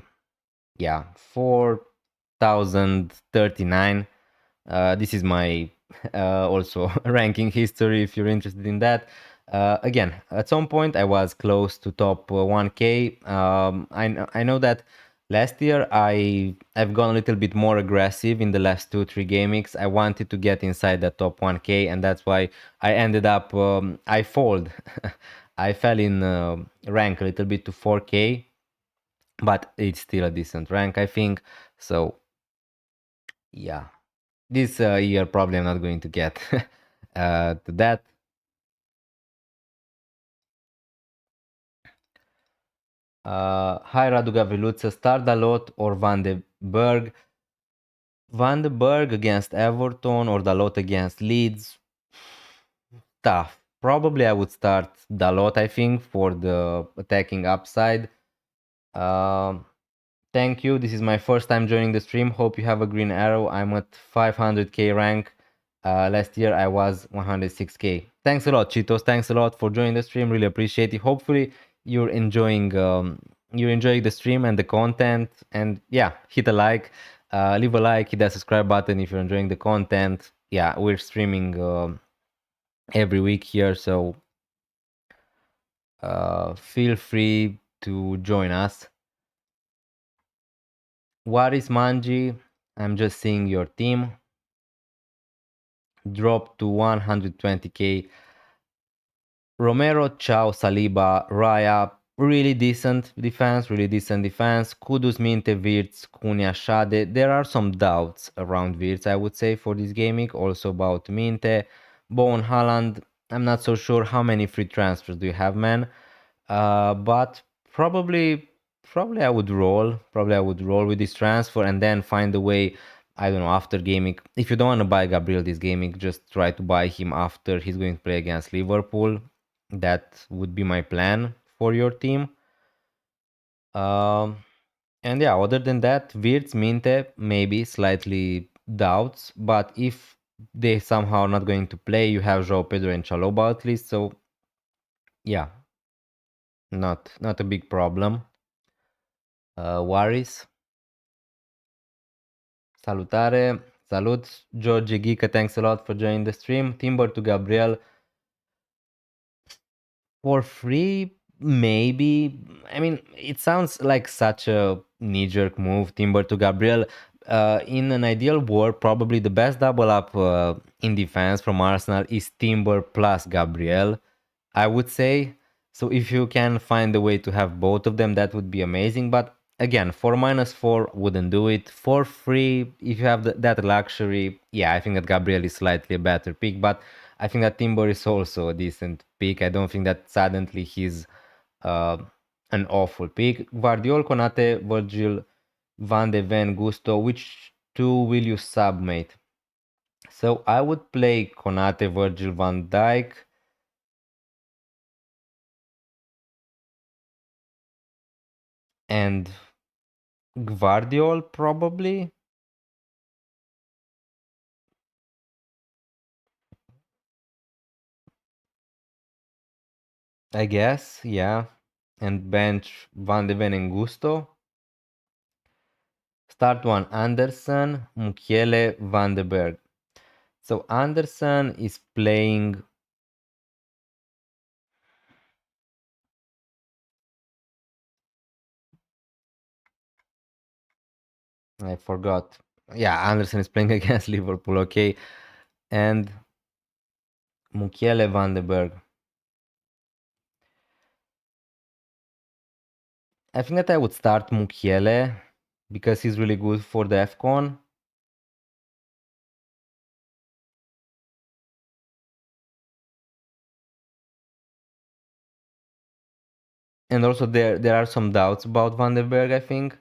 yeah, 4039. This is my also ranking history if you're interested in that. Again, at some point I was close to top 1k. I know that last year I've gone a little bit more aggressive in the last 2-3 game weeks. I wanted to get inside the top 1k, and that's why I ended up I fold. I fell in rank a little bit to 4k, but it's still a decent rank, I think. So yeah, this year probably I'm not going to get to that. Hi Radu Gavriluță, start Dalot or Van de Berg? Van de Berg against Everton or Dalot against Leeds? Tough. Probably I would start Dalot, I think, for the attacking upside. Um, Thank you. This is my first time joining the stream. Hope you have a green arrow. I'm at 500k rank. Last year I was 106k. Thanks a lot, Cheetos. Thanks a lot for joining the stream. Really appreciate it. Hopefully you're enjoying the stream and the content. And yeah, hit a like, leave a like, hit that subscribe button if you're enjoying the content. Yeah, we're streaming every week here, so feel free to join us. What is Manji? I'm just seeing your team drop to 120k. Romero, Chow, Saliba, Raya, really decent defense, really decent defense. Kudus, Minte, Wirtz, Cunha, Shade. There are some doubts around Wirtz, I would say, for this gaming. Also about Minte, Bowen, Haaland. I'm not so sure how many free transfers do you have, man. But probably I would roll. Probably I would roll with this transfer and then find a way. I don't know, after gaming. If you don't want to buy Gabriel this gaming, just try to buy him after he's going to play against Liverpool. That would be my plan for your team. Um, and yeah, other than that, Wirtz, Minte, maybe slightly doubts. But if they somehow not going to play, you have João Pedro and Chalobah at least. So yeah, not a big problem. Waris, salutare, salut, George Gica, thanks a lot for joining the stream. Timber to Gabriel, for free, maybe. I mean, it sounds like such a knee-jerk move, Timber to Gabriel. In an ideal world, probably the best double up in defense from Arsenal is Timber plus Gabriel, I would say. So if you can find a way to have both of them, that would be amazing. But again, for -4, wouldn't do it. For free, if you have that luxury, yeah, I think that Gabriel is slightly a better pick. But I think that Timber is also a decent pick. I don't think that suddenly he's uh, an awful pick. Guardiol, Konate, Virgil, Van de Ven, Gusto. Which two will you submate? So I would play Konate, Virgil, Van Dijk. And Guardiol probably, I guess, yeah. And bench Van de Ven and Gusto. Start one Anderson, Mukiele, Van de Berg. So Anderson is playing. I forgot. Yeah, Anderson is playing against Liverpool, okay. And Mukiele, Van de Berg. I think that I would start Mukiele because he's really good for the FCon. And also there are some doubts about Van de Berg, I think.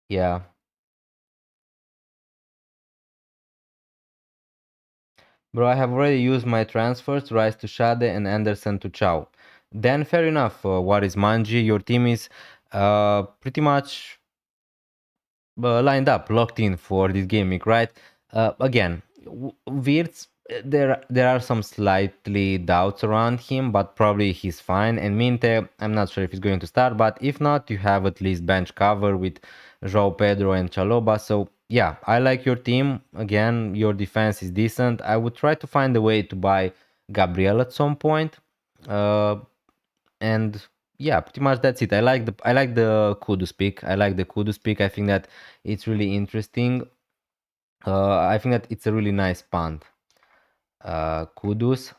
Yeah. Bro, I have already used my transfers, Rice to Shade and Anderson to Chow. Then fair enough, what is Manji? Your team is pretty much lined up, locked in for this gaming, right? Again, Wirtz, there are some slightly doubts around him, but probably he's fine. And Minte, I'm not sure if he's going to start, but if not, you have at least bench cover with João Pedro and Chaloba. So yeah, I like your team. Again, your defense is decent. I would try to find a way to buy Gabriel at some point. And yeah, pretty much that's it. I like the Kudus pick. I like the Kudus pick. I think that it's really interesting. I think that it's a really nice punt. Kudus.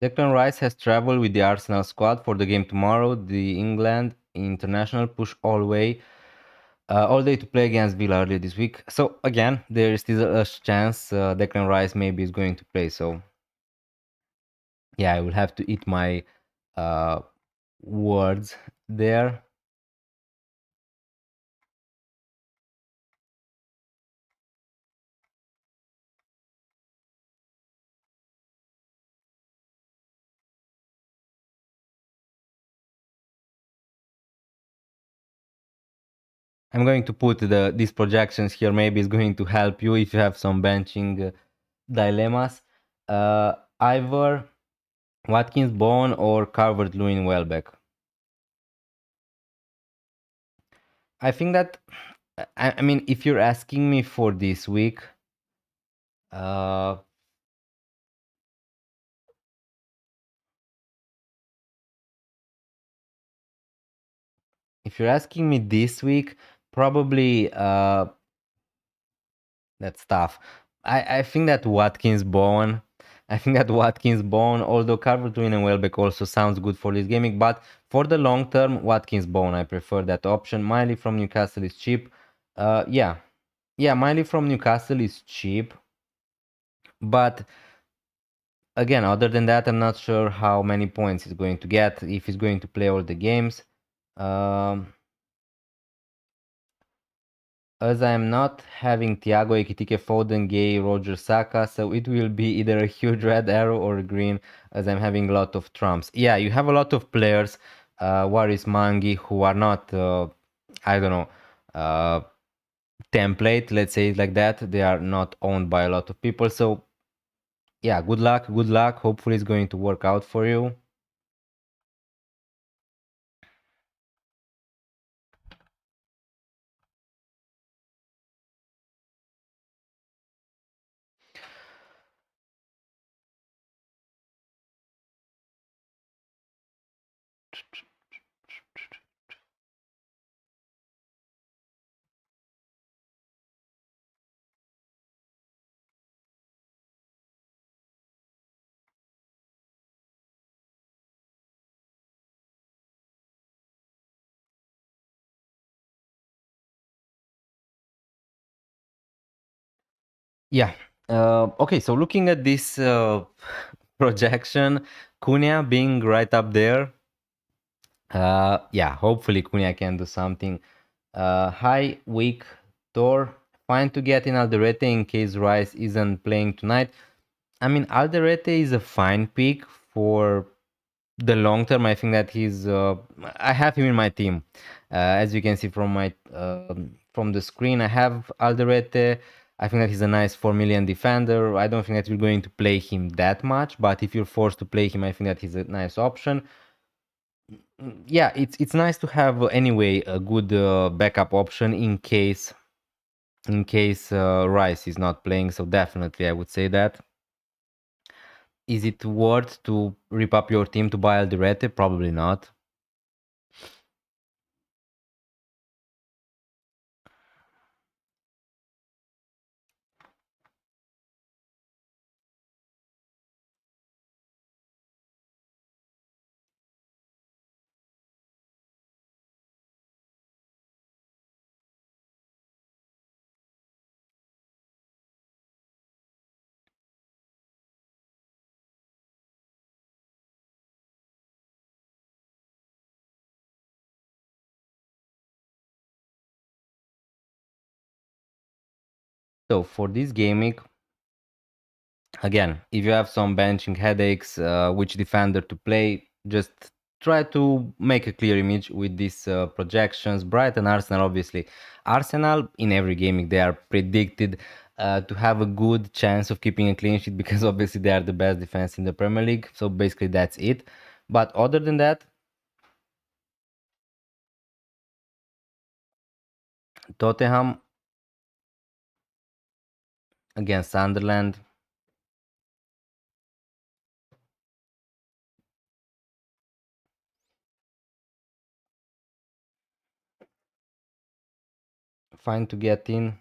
Declan Rice has traveled with the Arsenal squad for the game tomorrow. The England international push all way. all day to play against Villa earlier this week. So again, there is still a chance Declan Rice maybe is going to play. So yeah, I will have to eat my uh, words there. I'm going to put these projections here. Maybe it's going to help you if you have some benching dilemmas. Either Watkins Bone or Calvert Lewin Welbeck. I think that I mean, if you're asking me for this week, uh, if you're asking me this week, probably that's tough. I think that Watkins Bone. I think that Watkins Bone, although Calvert-Lewin and Welbeck also sounds good for this gaming, but for the long term, Watkins Bone, I prefer that option. Miley from Newcastle is cheap. Yeah, yeah, Miley from Newcastle is cheap, but again, other than that, I'm not sure how many points he's going to get, if he's going to play all the games. Um, as I'm not having Thiago, Ekitike, Foden, Gay, Roger, Saka, so it will be either a huge red arrow or a green, as I'm having a lot of trumps. Yeah, you have a lot of players, Waris Mangi, who are not, I don't know, template, let's say it like that. They are not owned by a lot of people. So yeah, good luck, good luck. Hopefully it's going to work out for you. Yeah. Okay, so looking at this projection, Cunha being right up there. Yeah, hopefully Cunha can do something. High, weak, Thor. Fine to get in Alderete in case Rice isn't playing tonight. I mean, Alderete is a fine pick for the long term. I think that he's. I have him in my team, as you can see from my from the screen. I have Alderete. I think that he's a nice 4 million defender. I don't think that you're going to play him that much, but if you're forced to play him, I think that he's a nice option. Yeah, it's nice to have anyway a good backup option in case Rice is not playing. So definitely, I would say that. Is it worth to rip up your team to buy Alderete? Probably not. So for this gaming, again, if you have some benching headaches, which defender to play, just try to make a clear image with these projections. Brighton, Arsenal, obviously. Arsenal, in every gaming, they are predicted to have a good chance of keeping a clean sheet because obviously they are the best defense in the Premier League. So basically, that's it. But other than that, Tottenham against Sunderland. Fine to get in.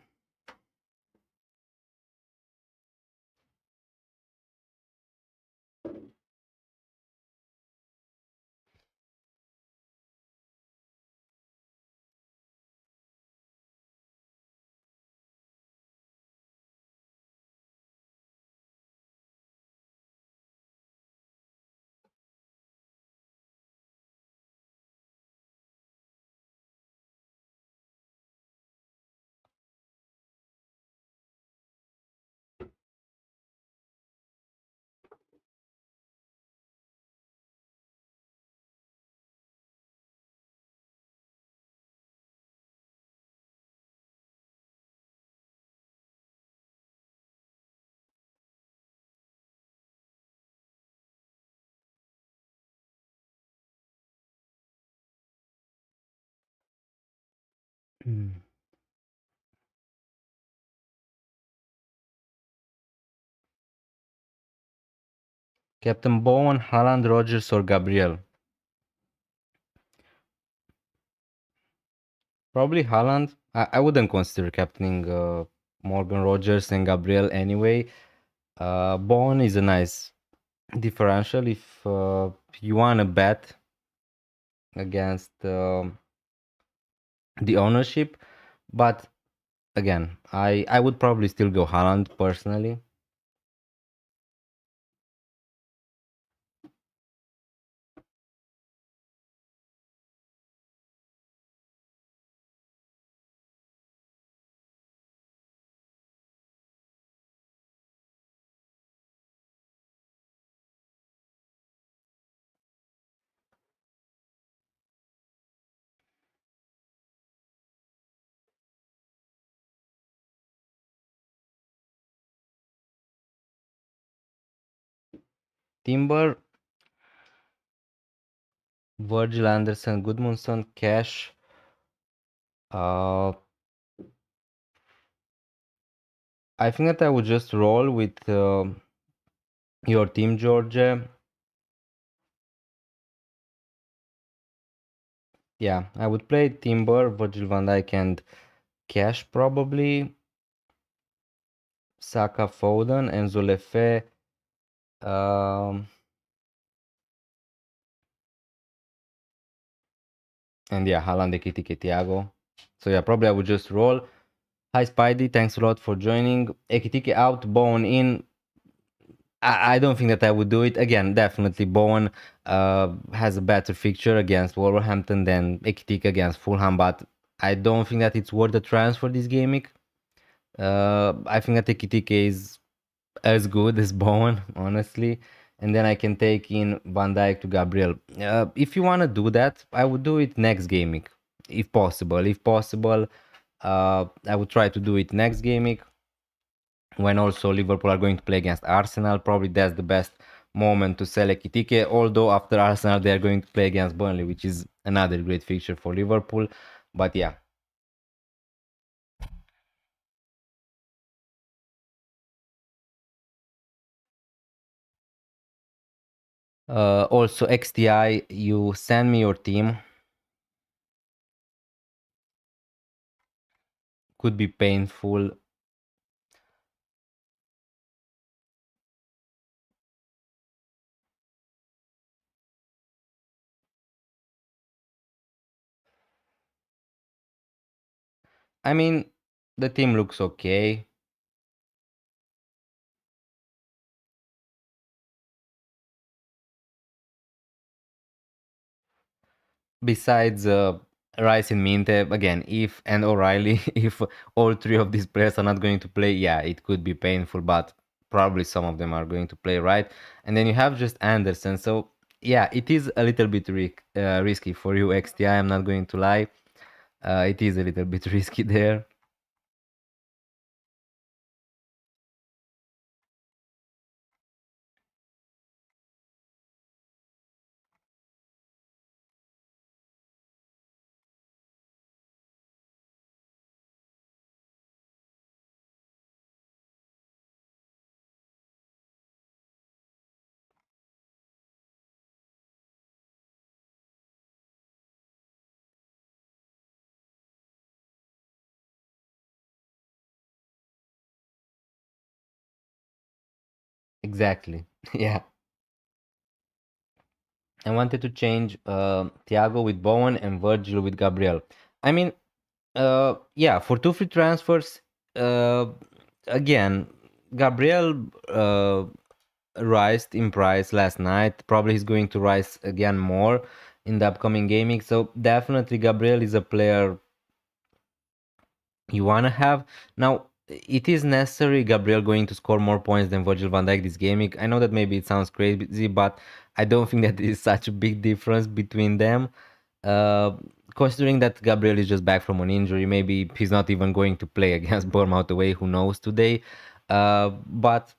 Mm. Captain Bowen, Haaland, Rogers, or Gabriel? Probably Haaland. I wouldn't consider captaining Morgan Rogers and Gabriel anyway. Bowen is a nice differential if you want to bet against the ownership. But again, I would probably still go Haaland personally. Timber, Virgil Anderson, Gudmundsson, Cash. Uh, I think that I would just roll with your team, George. Yeah, I would play Timber, Virgil van Dijk, and Cash probably. Saka, Foden, Enzo Lefe. Um, and yeah, Haaland, Ekitike, Thiago. So yeah, probably I would just roll. Hi Spidey, thanks a lot for joining. Ekitike out, Bowen in. I don't think that I would do it. Again, definitely Bowen has a better fixture against Wolverhampton than Ekitike against Fulham, but I don't think that it's worth the transfer this gaming. I think that Ekitike is as good as Bowen, honestly. And then I can take in Van Dijk to Gabriel. If you want to do that, I would do it next gaming, if possible. If possible, I would try to do it next gaming when also Liverpool are going to play against Arsenal. Probably that's the best moment to sell Ekitike. Although after Arsenal they are going to play against Burnley, which is another great fixture for Liverpool. But yeah. Also XTI, you send me your team. Could be painful. I mean, the team looks okay. Besides Rice and Minte, again, if and O'Reilly, if all three of these players are not going to play, yeah, it could be painful, but probably some of them are going to play, right? And then you have just Anderson. So, yeah, it is a little bit risky for you, XTI. I'm not going to lie. It is a little bit risky there. Exactly. Yeah. I wanted to change Thiago with Bowen and Virgil with Gabriel. I mean, yeah, for two free transfers, uh, again, Gabriel rised in price last night. Probably he's going to rise again more in the upcoming gaming. So definitely Gabriel is a player you want to have. Now, it is necessary Gabriel going to score more points than Virgil van Dijk this gaming. I know that maybe it sounds crazy, but I don't think that is such a big difference between them. Uh, Considering that Gabriel is just back from an injury, maybe he's not even going to play against Bournemouth away. Who knows today? But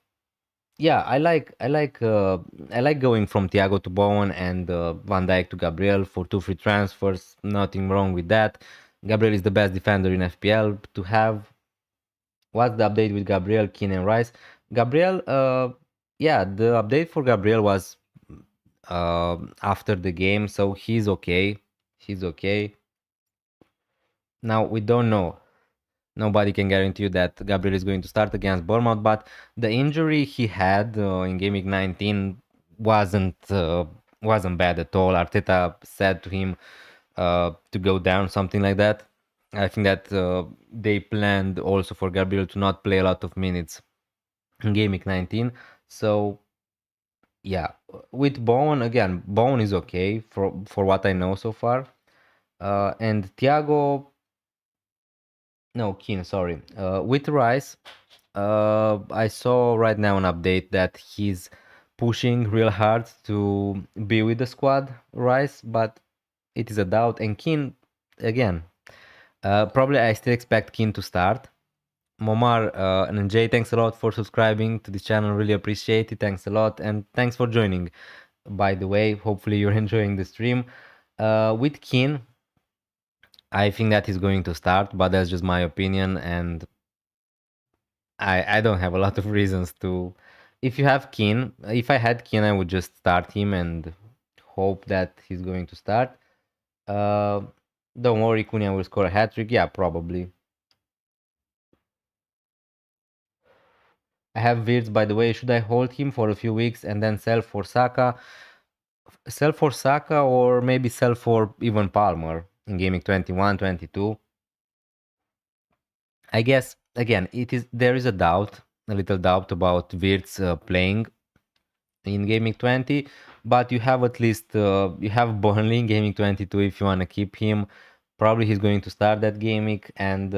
yeah, I like going from Thiago to Bowen and Van Dijk to Gabriel for two free transfers. Nothing wrong with that. Gabriel is the best defender in FPL to have. What's the update with Gabriel, Keane, and Rice? Gabriel, yeah, the update for Gabriel was after the game, so he's okay. He's okay. Now we don't know. Nobody can guarantee you that Gabriel is going to start against Bournemouth, but the injury he had in Game Week 19 wasn't wasn't bad at all. Arteta said to him to go down, something like that. I think that they planned also for Gabriel to not play a lot of minutes in Game Week 19. So yeah, with Bowen again, Bowen is okay for what I know so far. And Thiago, no, Keane, sorry. With Rice, I saw right now an update that he's pushing real hard to be with the squad, Rice, but it is a doubt. And Keane, again, probably I still expect Keane to start. Momar and Jay, thanks a lot for subscribing to this channel. Really appreciate it. Thanks a lot. And thanks for joining. By the way, hopefully you're enjoying the stream. With Keane, I think that he's going to start, but that's just my opinion. And I don't have a lot of reasons to. If you have Keane, if I had Keane, I would just start him and hope that he's going to start. Uh, don't worry, Cunha will score a hat trick. Yeah, probably. I have Wirtz, by the way. Should I hold him for a few weeks and then sell for Saka? Sell for Saka or maybe sell for even Palmer in gaming 21, 22. I guess again there is a doubt, a little doubt about Wirtz playing in gaming 20, but you have at least you have Burnley in gaming 22 if you want to keep him. Probably he's going to start that gaming, and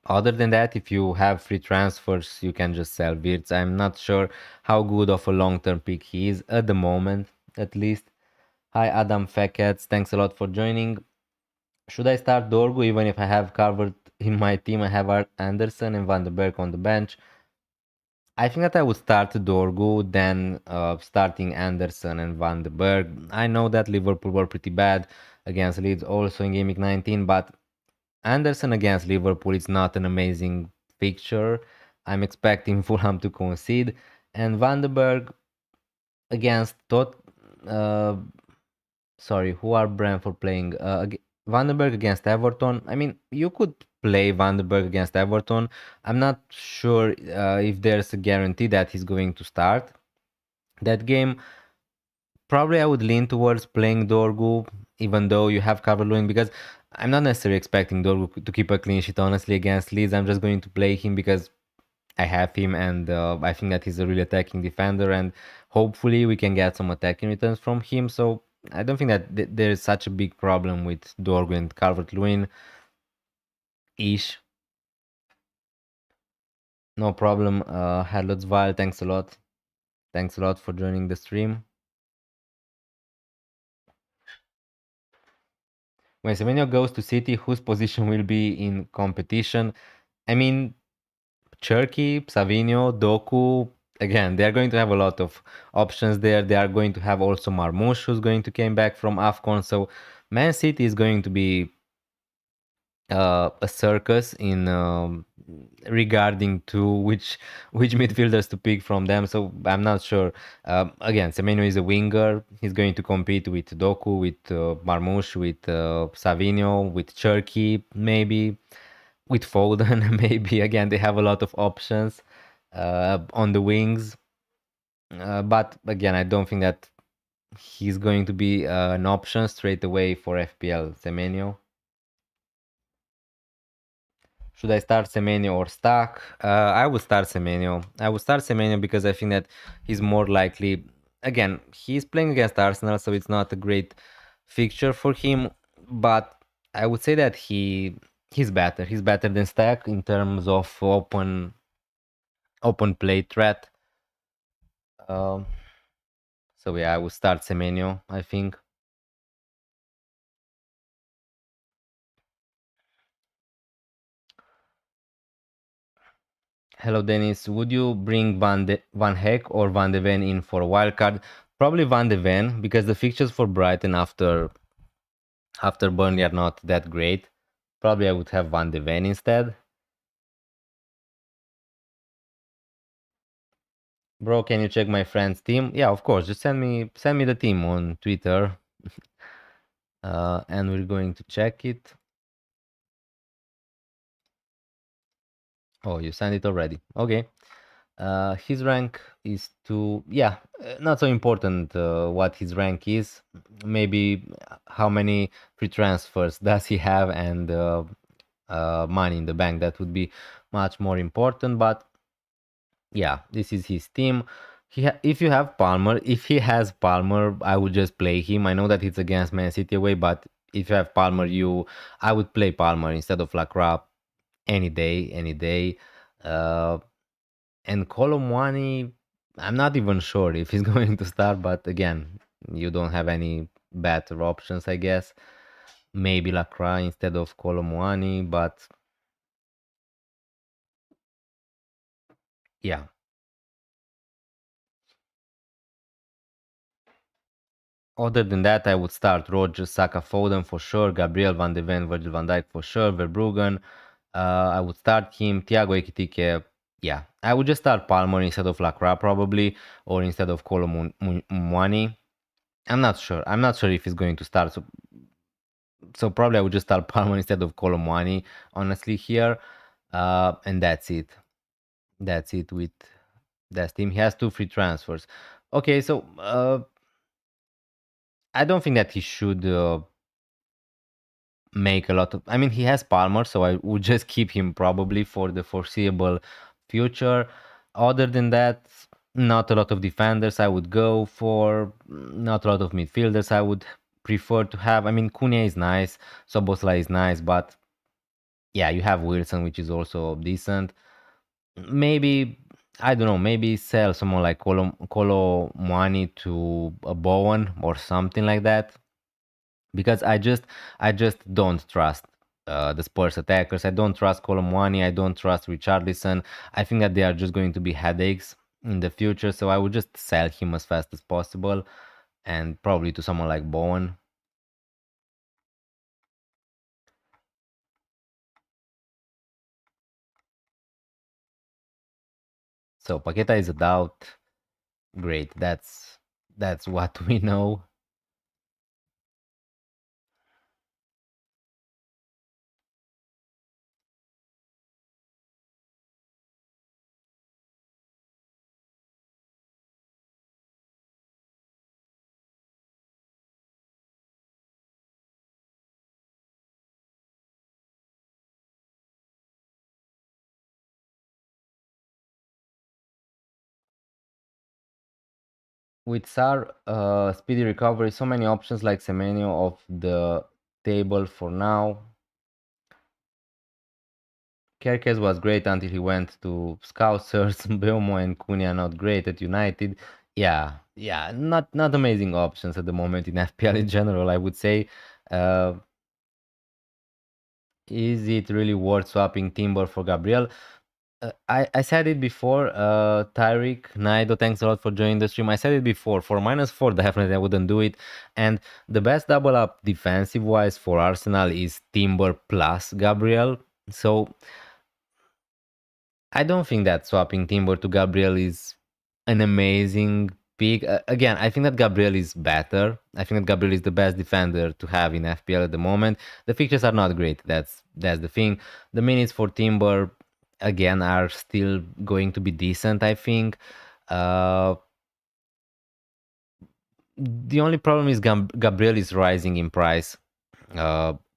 other than that, if you have free transfers, you can just sell Wirtz. I'm not sure how good of a long-term pick he is at the moment, at least. Hi, Adam Fekets. Thanks a lot for joining. Should I start Dorgu even if I have covered in my team? I have Anderson and Van den Berg on the bench. I think that I would start Dorgu, then starting Anderson and Van den Berg. I know that Liverpool were pretty bad against Leeds also in Game Week 19, but Anderson against Liverpool is not an amazing fixture. I'm expecting Fulham to concede. And Van den Berg against sorry, who are Brentford playing? Van den Berg against Everton. I mean, you could play Van den Berg against Everton. I'm not sure if there's a guarantee that he's going to start that game. Probably I would lean towards playing Dorgu, even though you have Calvert-Lewin, because I'm not necessarily expecting Dorgu to keep a clean sheet, honestly, against Leeds. I'm just going to play him because I have him, and I think that he's a really attacking defender, and hopefully we can get some attacking returns from him. So I don't think that there is such a big problem with Dorgu and Calvert-Lewin. Ish. No problem. Herlotsvile, thanks a lot. Thanks a lot for joining the stream. When Semenyo goes to City, whose position will be in competition? I mean, Cherky, Savinho, Doku, again, they are going to have a lot of options there. They are going to have also Marmoush, who's going to came back from AFCON. So Man City is going to be a circus in regarding to which midfielders to pick from them. So I'm not sure. Again, Semenyo is a winger. He's going to compete with Doku, with Marmoush, with Savinho, with Cherky, maybe with Foden. Maybe again they have a lot of options on the wings. But again, I don't think that he's going to be an option straight away for FPL Semenyo. Should I start Semenyo or Stack? I would start Semenyo. I would start Semenyo because I think that he's more likely. Again, he's playing against Arsenal, so it's not a great fixture for him. But I would say that he's better. He's better than Stack in terms of open play threat. So yeah, I would start Semenyo, I think. Hello, Dennis. Would you bring Van Heck or Van de Ven in for a wild card? Probably Van de Ven, because the fixtures for Brighton after after Burnley are not that great. Probably I would have Van de Ven instead. Bro, can you check my friend's team? Yeah, of course. Just send me the team on Twitter, and we're going to check it. Oh, you sent it already. Okay. His rank is yeah, not so important what his rank is. Maybe how many free transfers does he have and money in the bank. That would be much more important. But yeah, this is his team. If you have Palmer, if he has Palmer, I would just play him. I know that it's against Man City away, but if you have Palmer, I would play Palmer instead of Lacroix any day, any day. Uh, and Colomwani, I'm not even sure if he's going to start, but again, you don't have any better options, I guess. Maybe Lacroix instead of Colomwani, but yeah. Other than that, I would start Rogers, Saka, Foden for sure, Gabriel, Van de Ven, Virgil van Dijk for sure, Verbruggen. I would start him, Thiago Ekitike. Yeah, I would just start Palmer instead of Lacroix probably, or instead of Colomwani. I'm not sure. I'm not sure if he's going to start. So probably I would just start Palmer instead of Colomwani, honestly, here. And that's it. That's it with that team. He has 2 free transfers. Okay, so I don't think that he should make a lot of. I mean, he has Palmer, so I would just keep him probably for the foreseeable future. Other than that, not a lot of defenders I would go for. Not a lot of midfielders I would prefer to have. I mean, Cunha is nice, Soboslai is nice, but yeah, you have Wilson, which is also decent. Maybe I don't know. Maybe sell someone like Kolo Muani to a Bowen or something like that, because I just don't trust the Spurs attackers. I don't trust Kolo Muani. I don't trust Richarlison. I think that they are just going to be headaches in the future. So I would just sell him as fast as possible, and probably to someone like Bowen. So Paqueta is a doubt. Great. That's what we know. With SAR, speedy recovery, so many options like Semenyo off the table for now. Kerkez was great until he went to Scousers. Belmo and Cunha not great at United. Yeah, not amazing options at the moment in FPL in general, I would say. Uh, is it really worth swapping Timber for Gabriel? I said it before, Tyreek, Naido, thanks a lot for joining the stream. I said it before, for -4, definitely I wouldn't do it. And the best double up defensive wise for Arsenal is Timber plus Gabriel. So I don't think that swapping Timber to Gabriel is an amazing pick. Again, I think that Gabriel is better. I think that Gabriel is the best defender to have in FPL at the moment. The fixtures are not great. That's the thing. The minutes for Timber again are still going to be decent, I think. Uh, the only problem is Gabriel is rising in price.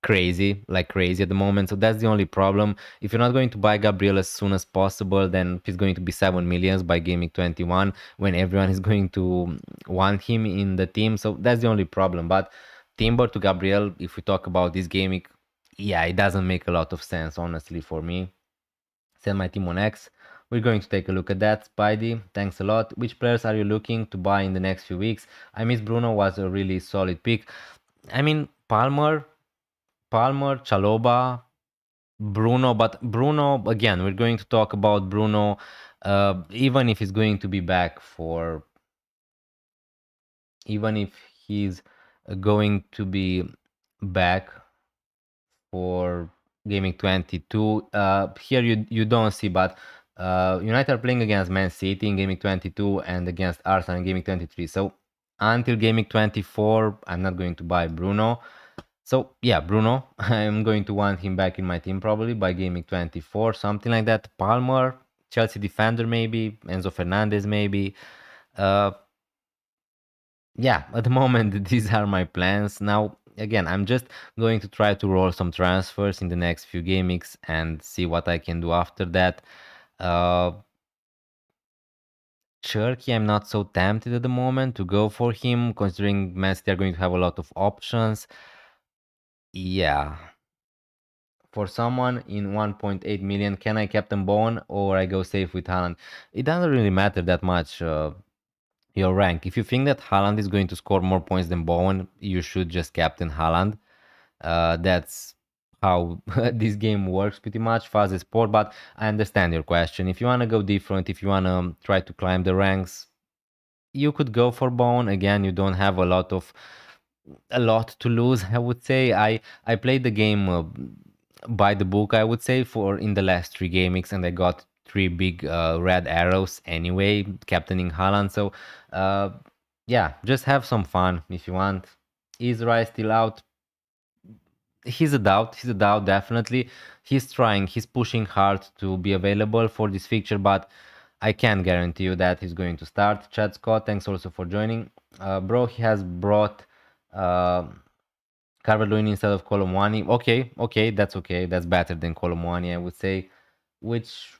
Crazy, like crazy at the moment. So that's the only problem. If you're not going to buy Gabriel as soon as possible, then he's going to be 7 millions by gaming 21 when everyone is going to want him in the team. So that's the only problem. But Timber to Gabriel, if we talk about this gaming, yeah, it doesn't make a lot of sense, honestly, for me. Send my team on X. We're going to take a look at that. Spidey, thanks a lot. Which players are you looking to buy in the next few weeks? I miss Bruno was a really solid pick. I mean, Palmer, Chaloba, Bruno, but Bruno, again, we're going to talk about Bruno, even if he's going to be back for, even if he's going to be back for Gaming 22. Here you don't see, but United are playing against Man City in Gaming 22 and against Arsenal in Gaming 23. So until Gaming 24, I'm not going to buy Bruno. So yeah, Bruno, I'm going to want him back in my team probably by Gaming 24, something like that. Palmer, Chelsea defender maybe, Enzo Fernandez maybe. Uh, yeah, at the moment these are my plans. Now again, I'm just going to try to roll some transfers in the next few game weeks and see what I can do after that. Uh, Cherky, I'm not so tempted at the moment to go for him, considering Man City are going to have a lot of options. Yeah, for someone in 1.8 million, can I captain Bowen or I go safe with Haaland? It doesn't really matter that much. Your rank. If you think that Haaland is going to score more points than Bowen, you should just captain Haaland. That's how this game works pretty much, fast as sport. But I understand your question. If you want to go different, if you want to try to climb the ranks, you could go for Bowen. Again, you don't have a lot to lose. I would say I played the game by the book. I would say for in the last three gamings, and I got three big red arrows anyway, captaining Haaland. So yeah, just have some fun if you want. Is Rice still out? He's a doubt. He's a doubt, definitely. He's trying. He's pushing hard to be available for this fixture, but I can't guarantee you that he's going to start. Chad Scott, thanks also for joining. Bro, he has brought uh, Calvert-Lewin instead of Colomwani. Okay, okay, that's okay. That's better than Colomwani, I would say. Which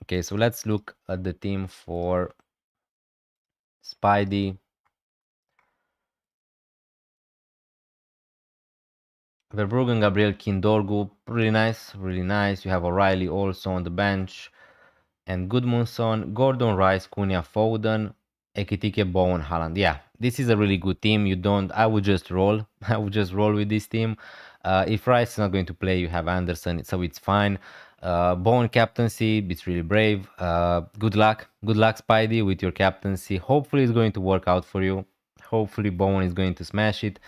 okay, so let's look at the team for Spidey. Verbruggen, Gabriel Kindorgu, really nice, really nice. You have O'Reilly also on the bench. And Gudmundsson, Gordon Rice, Cunha, Foden, Ekitike, Bowen, Haaland. Yeah, this is a really good team. You don't. I would just roll. I would just roll with this team. If Rice is not going to play, you have Anderson, so it's fine. Bowen captaincy, it's really brave. Good luck, Spidey, with your captaincy. Hopefully, it's going to work out for you. Hopefully, Bowen is going to smash it.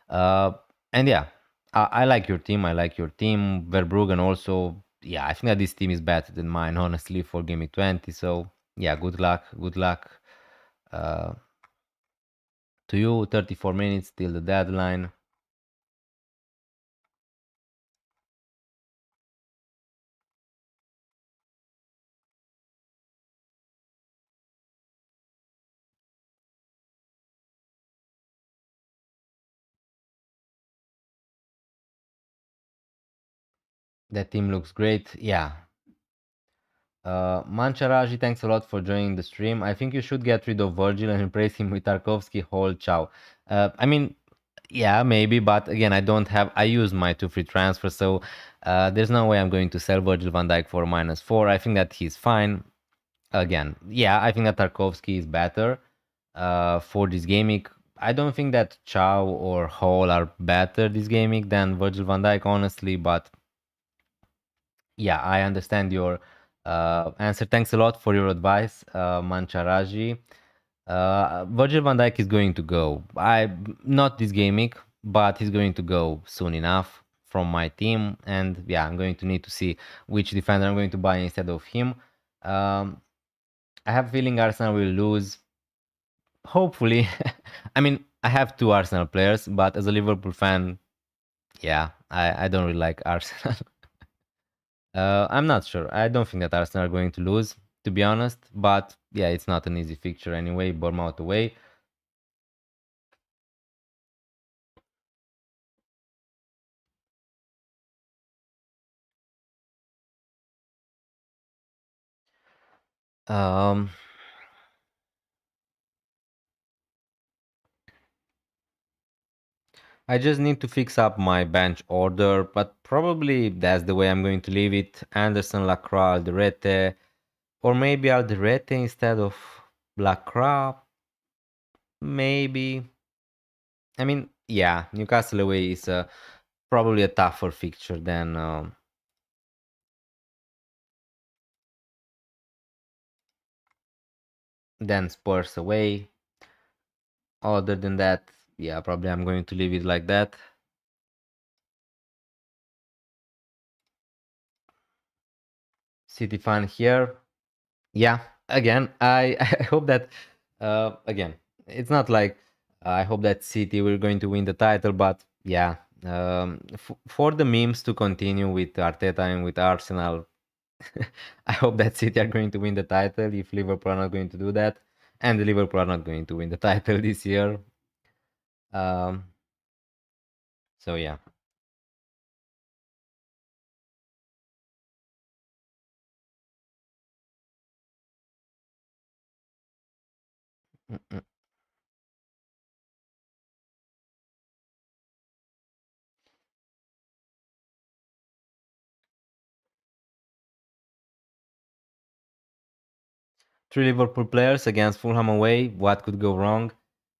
Uh, and yeah, I like your team. I like your team. Verbruggen also. Yeah, I think that this team is better than mine, honestly, for Game 20. So yeah, good luck. Good luck uh, to you. 34 minutes till the deadline. That team looks great. Yeah. Mancharaji, thanks a lot for joining the stream. I think you should get rid of Virgil and replace him with Tarkovsky, Hall, Chow. I mean, yeah, maybe, but again, I don't have. I use my two free transfers, so there's no way I'm going to sell Virgil van Dijk for -4. I think that he's fine. Again, yeah, I think that Tarkovsky is better for this gaming. I don't think that Chow or Hall are better this gaming than Virgil van Dijk, honestly, but yeah, I understand your answer. Thanks a lot for your advice, Mancharaji. Virgil van Dijk is going to go. I not this gaming, but he's going to go soon enough from my team. And yeah, I'm going to need to see which defender I'm going to buy instead of him. I have a feeling Arsenal will lose. Hopefully, I mean I have two Arsenal players, but as a Liverpool fan, yeah, I don't really like Arsenal. I'm not sure. I don't think that Arsenal are going to lose, to be honest. But yeah, it's not an easy fixture anyway. Bournemouth away. Um, I just need to fix up my bench order, but probably that's the way I'm going to leave it. Anderson, Lacroix, Alderete, or maybe Alderete instead of Lacroix. Maybe. I mean, yeah, Newcastle away is probably a tougher fixture than Spurs away. Other than that, yeah, probably I'm going to leave it like that. City fan here. Yeah, again, I hope that again, it's not like I hope that City we're going to win the title, but yeah, for the memes to continue with Arteta and with Arsenal, I hope that City are going to win the title if Liverpool are not going to do that, and the Liverpool are not going to win the title this year. Um, so yeah. Three Liverpool players against Fulham away. What could go wrong?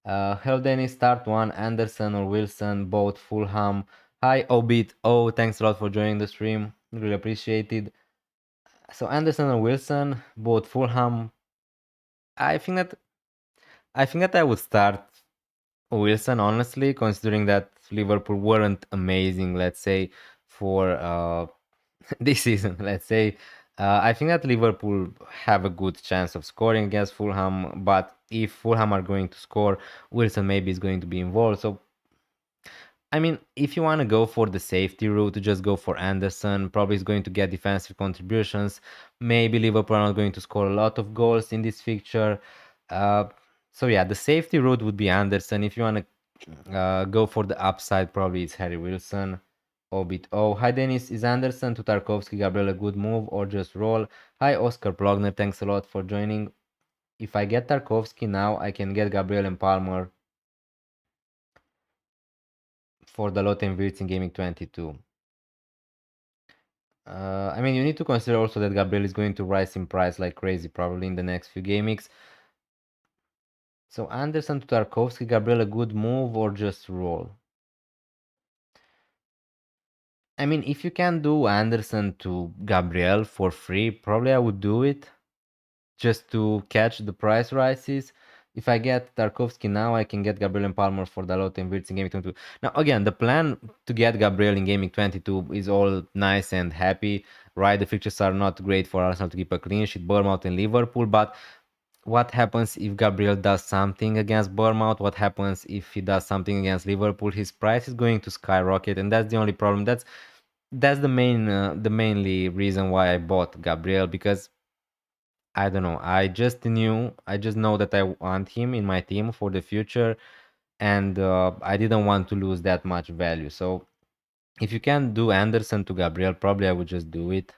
Dennis, start one. Anderson or Wilson, both Fulham. Hi, Obit. Oh, thanks a lot for joining the stream. Really appreciated. So Anderson or Wilson, both Fulham. I think that I would start Wilson honestly, considering that Liverpool weren't amazing. Let's say for this season, let's say. I think that Liverpool have a good chance of scoring against Fulham, but if Fulham are going to score, Wilson maybe is going to be involved. So, I mean, if you want to go for the safety route, just go for Anderson. Probably is going to get defensive contributions. Maybe Liverpool are not going to score a lot of goals in this fixture. Uh, so yeah, the safety route would be Anderson. If you want to go for the upside, probably it's Harry Wilson. Obit. Oh, hi Dennis. Is Anderson to Tarkovsky Gabriel a good move or just roll? Hi Oscar Plogner. Thanks a lot for joining. If I get Tarkovsky now, I can get Gabriel and Palmer for the lot and Wirtz in Gaming 22. I mean, you need to consider also that Gabriel is going to rise in price like crazy probably in the next few game weeks. So Anderson to Tarkovsky, Gabriel a good move or just roll? I mean, if you can do Anderson to Gabriel for free, probably I would do it just to catch the price rises. If I get Tarkovsky now, I can get Gabriel and Palmer for Dalot and Wirtz in Gaming 22. Now, again, the plan to get Gabriel in Gaming 22 is all nice and happy, right? The fixtures are not great for Arsenal to keep a clean sheet, Bournemouth and Liverpool, but what happens if Gabriel does something against Bournemouth? What happens if he does something against Liverpool? His price is going to skyrocket, and that's the only problem. That's the mainly reason why I bought Gabriel because I don't know. I just know that I want him in my team for the future, and I didn't want to lose that much value. So if you can do Anderson to Gabriel, probably I would just do it.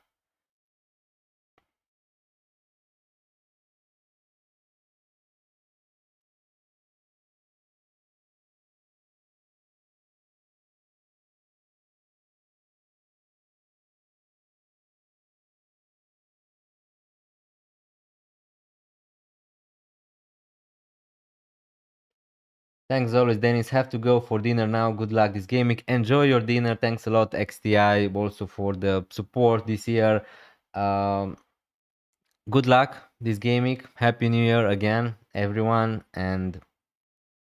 Thanks always, Dennis. Have to go for dinner now. Good luck this gaming. Enjoy your dinner. Thanks a lot, XTI, also for the support this year. Um, Good luck this gaming. Happy New Year again, everyone. And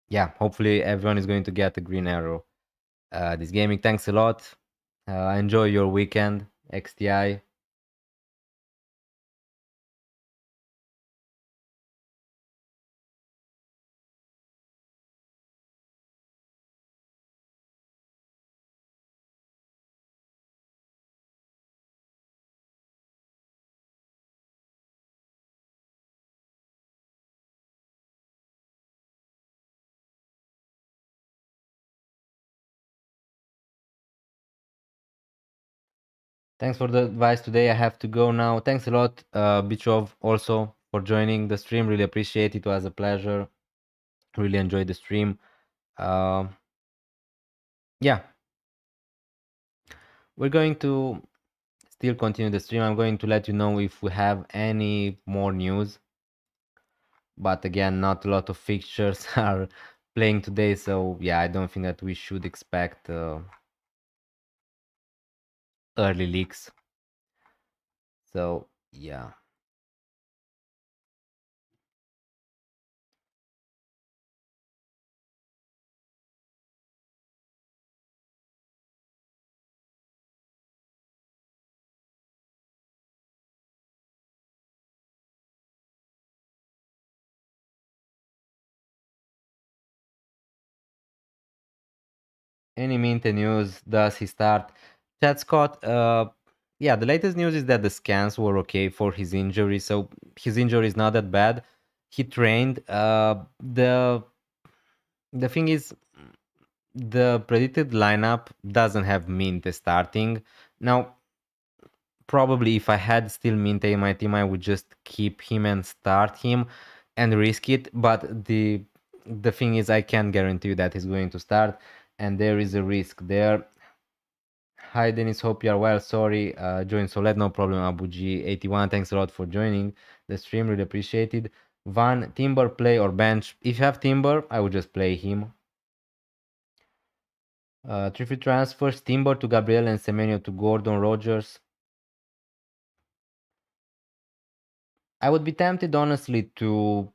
yeah, hopefully everyone is going to get a green arrow this gaming. Thanks a lot. Enjoy your weekend, XTI. Thanks for the advice today. I have to go now. Thanks a lot, Bichov, also for joining the stream. Really appreciate it. It was a pleasure. Really enjoyed the stream. Um yeah, we're going to still continue the stream. I'm going to let you know if we have any more news. But again, not a lot of fixtures are playing today. So yeah, I don't think that we should expect early leaks. So yeah. Any Minte news? Does he start? Chad Scott, yeah, the latest news is that the scans were okay for his injury, so his injury is not that bad. He trained. The thing is, the predicted lineup doesn't have Minte starting. Now, probably if I had still Minte in my team, I would just keep him and start him and risk it. But the thing is, I can't guarantee you that he's going to start, and there is a risk there. Hi Dennis, hope you are well. Sorry, join Soled, no problem. Abu G81, thanks a lot for joining the stream, really appreciated. Van, Timber play or bench? If you have Timber, I would just play him. Three transfers, Timber to Gabriel and Semenyo to Gordon Rogers. I would be tempted honestly to,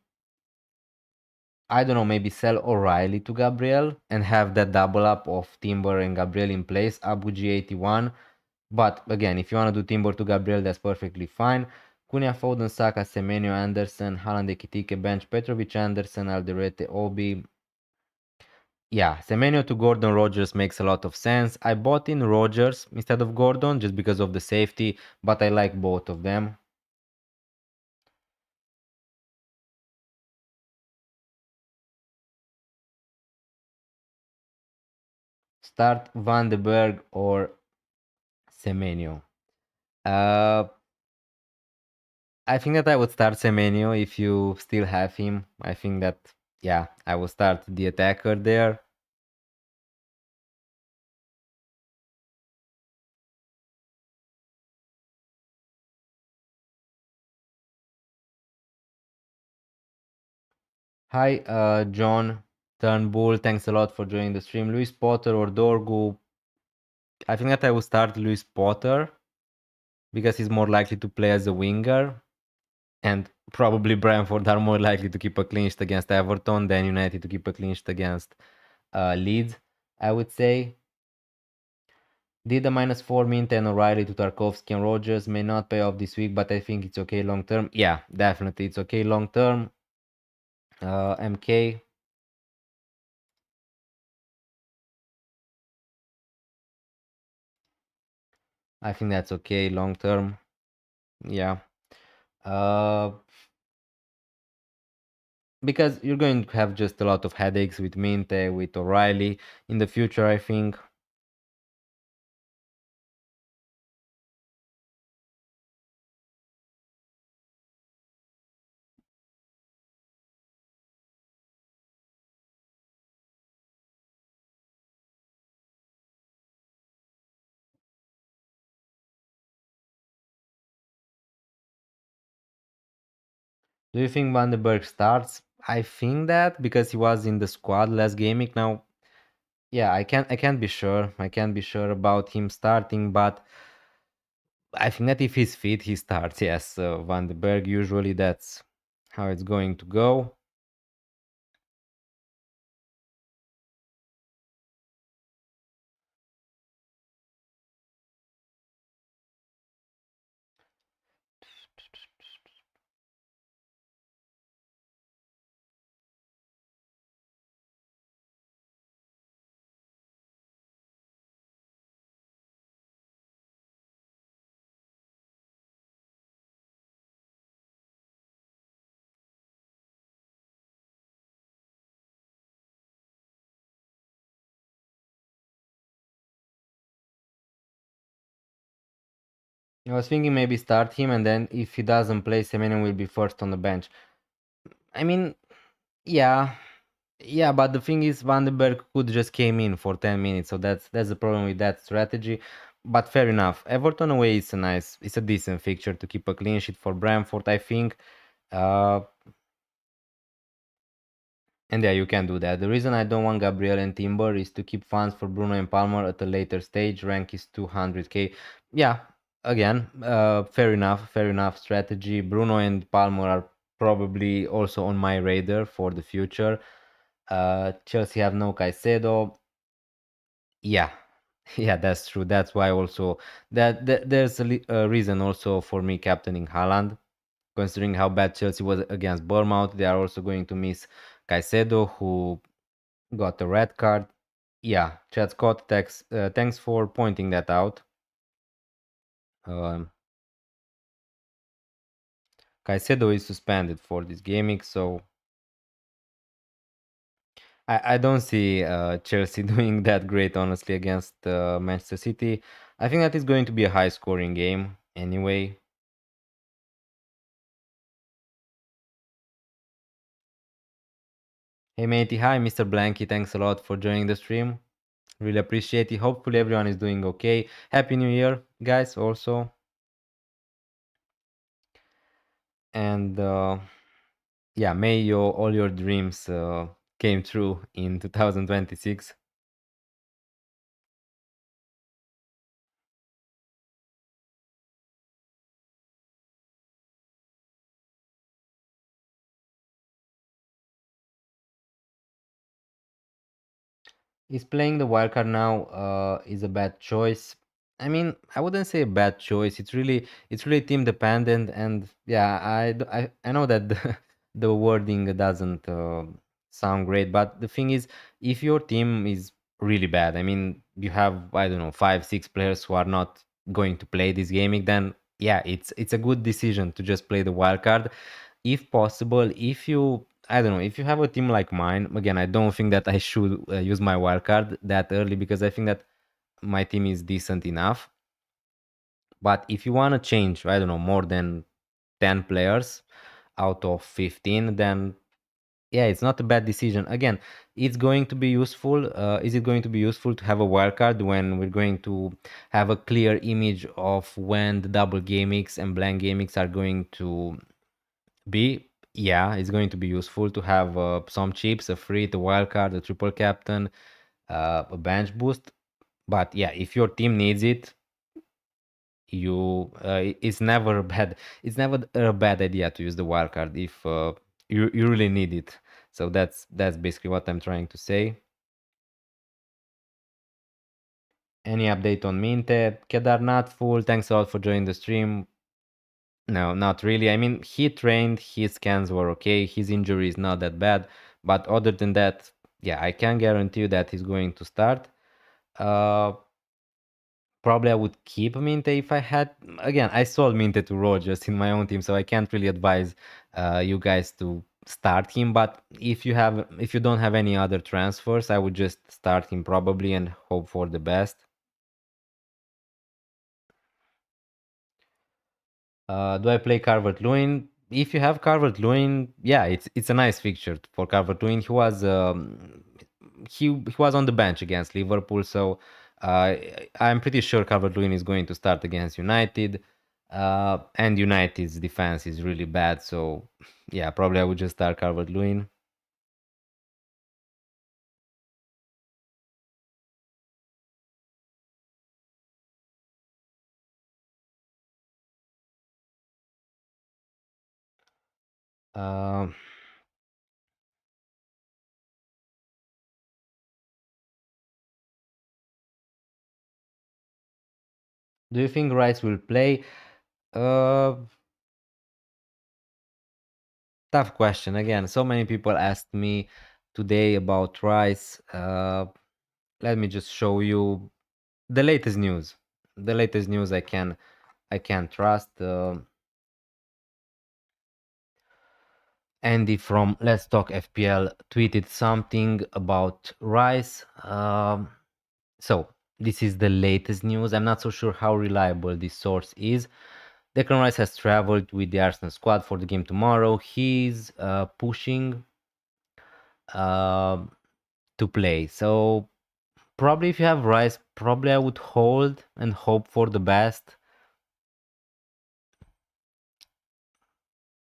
I don't know, maybe sell O'Reilly to Gabriel and have that double up of Timber and Gabriel in place, Abu G81. But again, if you want to do Timber to Gabriel, that's perfectly fine. Cunha, Foden, Saka, Semenyo, Anderson, Haaland, Ekitike, bench, Petrovic, Anderson, Alderete, Obi. Yeah, Semenyo to Gordon Rogers makes a lot of sense. I bought in Rogers instead of Gordon just because of the safety, but I like both of them. Start Van de Berg or Semenyo. I think that I would start Semenyo if you still have him. I think that, yeah, I will start the attacker there. Hi, John Turnbull. Thanks a lot for joining the stream. Luis Potter or Dorgu. I think that I will start Luis Potter because he's more likely to play as a winger. And probably Brentford are more likely to keep a clean sheet against Everton than United to keep a clean sheet against Leeds, I would say. Did the -4 Minte and O'Reilly to Tarkovsky and Rogers may not pay off this week, but I think it's okay long term. Yeah, definitely it's okay long term. MK. I think that's okay long term. Yeah. Uh, because you're going to have just a lot of headaches with Minte, with O'Reilly in the future, I think. Do you think Van den Berg starts? I think that because he was in the squad last gaming. Now, yeah, I can't be sure. I can't be sure about him starting, but I think that if he's fit, he starts. Yes, Van den Berg. Usually, that's how it's going to go. I was thinking maybe start him, and then if he doesn't play, Semenyo will be first on the bench. I mean, yeah, yeah, but the thing is, Van den Berg could just came in for 10 minutes, so that's the problem with that strategy. But fair enough. Everton away is it's a decent fixture to keep a clean sheet for Brentford, I think. Uh, and yeah, you can do that. The reason I don't want Gabriel and Timber is to keep funds for Bruno and Palmer at a later stage. Rank is 200k. Yeah, again, fair enough strategy. Bruno and Palmer are probably also on my radar for the future. Chelsea have no Caicedo. Yeah, yeah, that's true. That's why also there's a reason also for me captaining Haaland, considering how bad Chelsea was against Bournemouth. They are also going to miss Caicedo, who got a red card. Yeah, Chad Scott, thanks for pointing that out. Um, Caicedo is suspended for this gaming, so I don't see Chelsea doing that great, honestly, against Manchester City. I think that is going to be a high-scoring game anyway. Hey matey, hi Mr. Blanky, thanks a lot for joining the stream. Really appreciate it. Hopefully everyone is doing okay. Happy New Year, guys, also. And yeah, may all your dreams came true in 2026. Is playing the wildcard now is a bad choice. I mean, I wouldn't say a bad choice. It's really team dependent, and yeah, I know that the wording doesn't sound great, but the thing is, if your team is really bad, I mean, you have, I don't know, 5 6 players who are not going to play this gaming, then yeah, it's a good decision to just play the wildcard if possible. If you, I don't know, if you have a team like mine, again, I don't think that I should use my wildcard that early because I think that my team is decent enough. But if you want to change, I don't know, more than 10 players out of 15, then yeah, it's not a bad decision. Again, it's going to be useful. Is it going to be useful to have a wildcard when we're going to have a clear image of when the double gamings and blank gamings are going to be? Yeah, it's going to be useful to have some chips, a free, the wildcard, a triple captain, a bench boost. But yeah, if your team needs it, it's never a bad idea to use the wildcard if you really need it. So that's basically what I'm trying to say. Any update on Minte? Kedar not full. Thanks a lot for joining the stream. No, not really. I mean, he trained, his scans were okay, his injury is not that bad, but other than that, yeah, I can guarantee you that he's going to start. Uh, Probably I would keep Minte if I had. Again, I sold Minte to Rogers in my own team, so I can't really advise you guys to start him. But if you don't have any other transfers, I would just start him probably and hope for the best. Do I play Calvert-Lewin? If you have Calvert-Lewin, yeah, it's a nice fixture for Calvert-Lewin. He was on the bench against Liverpool, so uh, I'm pretty sure Calvert-Lewin is going to start against United. And United's defense is really bad, so yeah, probably I would just start Calvert-Lewin. Um, do you think Rice will play? Uh, Tough question. Again, so many people asked me today about Rice. Let me just show you the latest news. The latest news I can trust. Andy from Let's Talk FPL tweeted something about Rice. So this is the latest news. I'm not so sure how reliable this source is. Declan Rice has traveled with the Arsenal squad for the game tomorrow. He's pushing uh, to play. So probably if you have Rice, probably I would hold and hope for the best.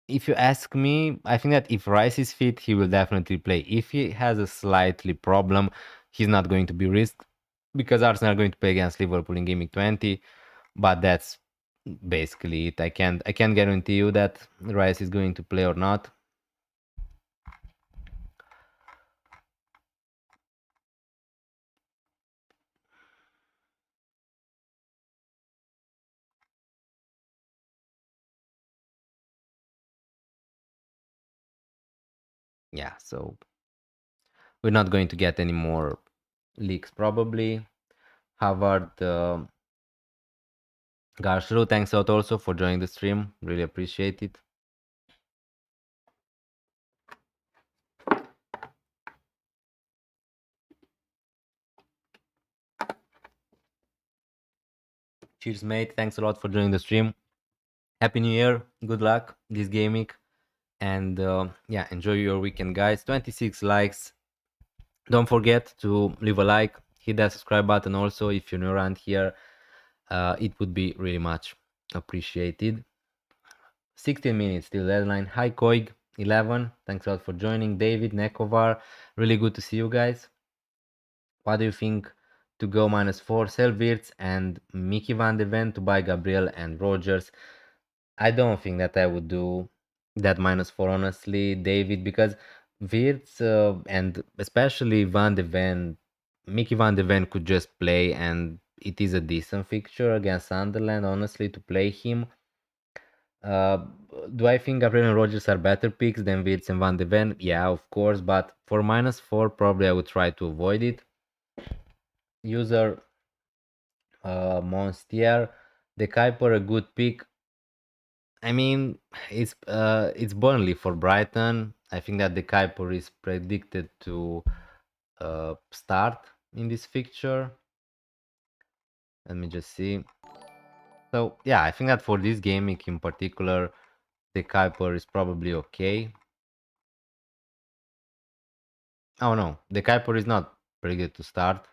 If you ask me, I think that if Rice is fit, he will definitely play. If he has a slightly problem, he's not going to be risked because Arsenal are going to play against Liverpool in Game Week 20. But that's basically it. I can't guarantee you that Rice is going to play or not. Yeah, so we're not going to get any more leaks probably. Harvard Garshru, thanks a lot also for joining the stream. Really appreciate it. Cheers, mate. Thanks a lot for joining the stream. Happy New Year. Good luck this gaming. And yeah, enjoy your weekend, guys. 26 likes. Don't forget to leave a like. Hit that subscribe button also if you're new around here. It would be really much appreciated. 16 minutes till deadline. Hi, Koig. 11. Thanks a lot for joining. David, Nekovar. Really good to see you guys. What do you think to go -4, sell Wirtz and Mickey van de Ven to buy Gabriel and Rogers? I don't think that I would do that -4, honestly, David, because Wirtz and especially Van de Ven, Mickey van de Ven could just play, and it is a decent fixture against Sunderland, honestly, to play him. Uh, do I think Gabriel and Rogers are better picks than Wirtz and Van de Ven? Yeah, of course, but for -4, probably I would try to avoid it. User Monstier, the Kuiper a good pick. I mean, it's Burnley for Brighton. I think that the Kuiper is predicted to start in this fixture. Let me just see. So yeah, I think that for this gaming in particular, the Kuiper is probably okay. Oh no, the Kuiper is not predicted to start.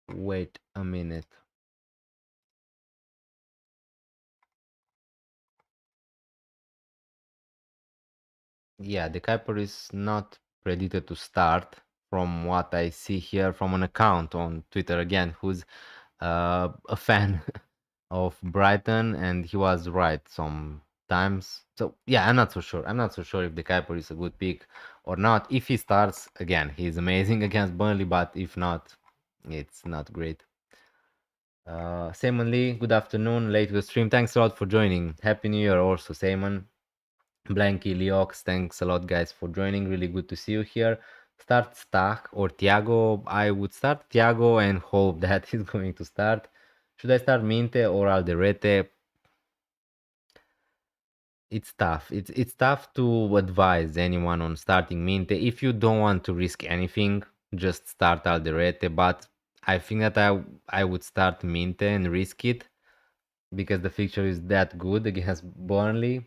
Wait a minute. Yeah, the Kuiper is not predicted to start from what I see here from an account on Twitter again, who's a fan of Brighton, and he was right sometimes. So yeah, I'm not so sure. I'm not so sure if the Kuiper is a good pick or not. If he starts again, he's amazing against Burnley, but if not, it's not great. Simon Lee, good afternoon, late to the stream. Thanks a lot for joining. Happy New Year also, Simon. Blanky, Leox, thanks a lot, guys, for joining. Really good to see you here. Start Stach or Thiago. I would start Thiago and hope that he's going to start. Should I start Minte or Alderete? It's tough. It's tough to advise anyone on starting Minte. If you don't want to risk anything, just start Alderete. But I think that I would start Minte and risk it because the fixture is that good against Burnley.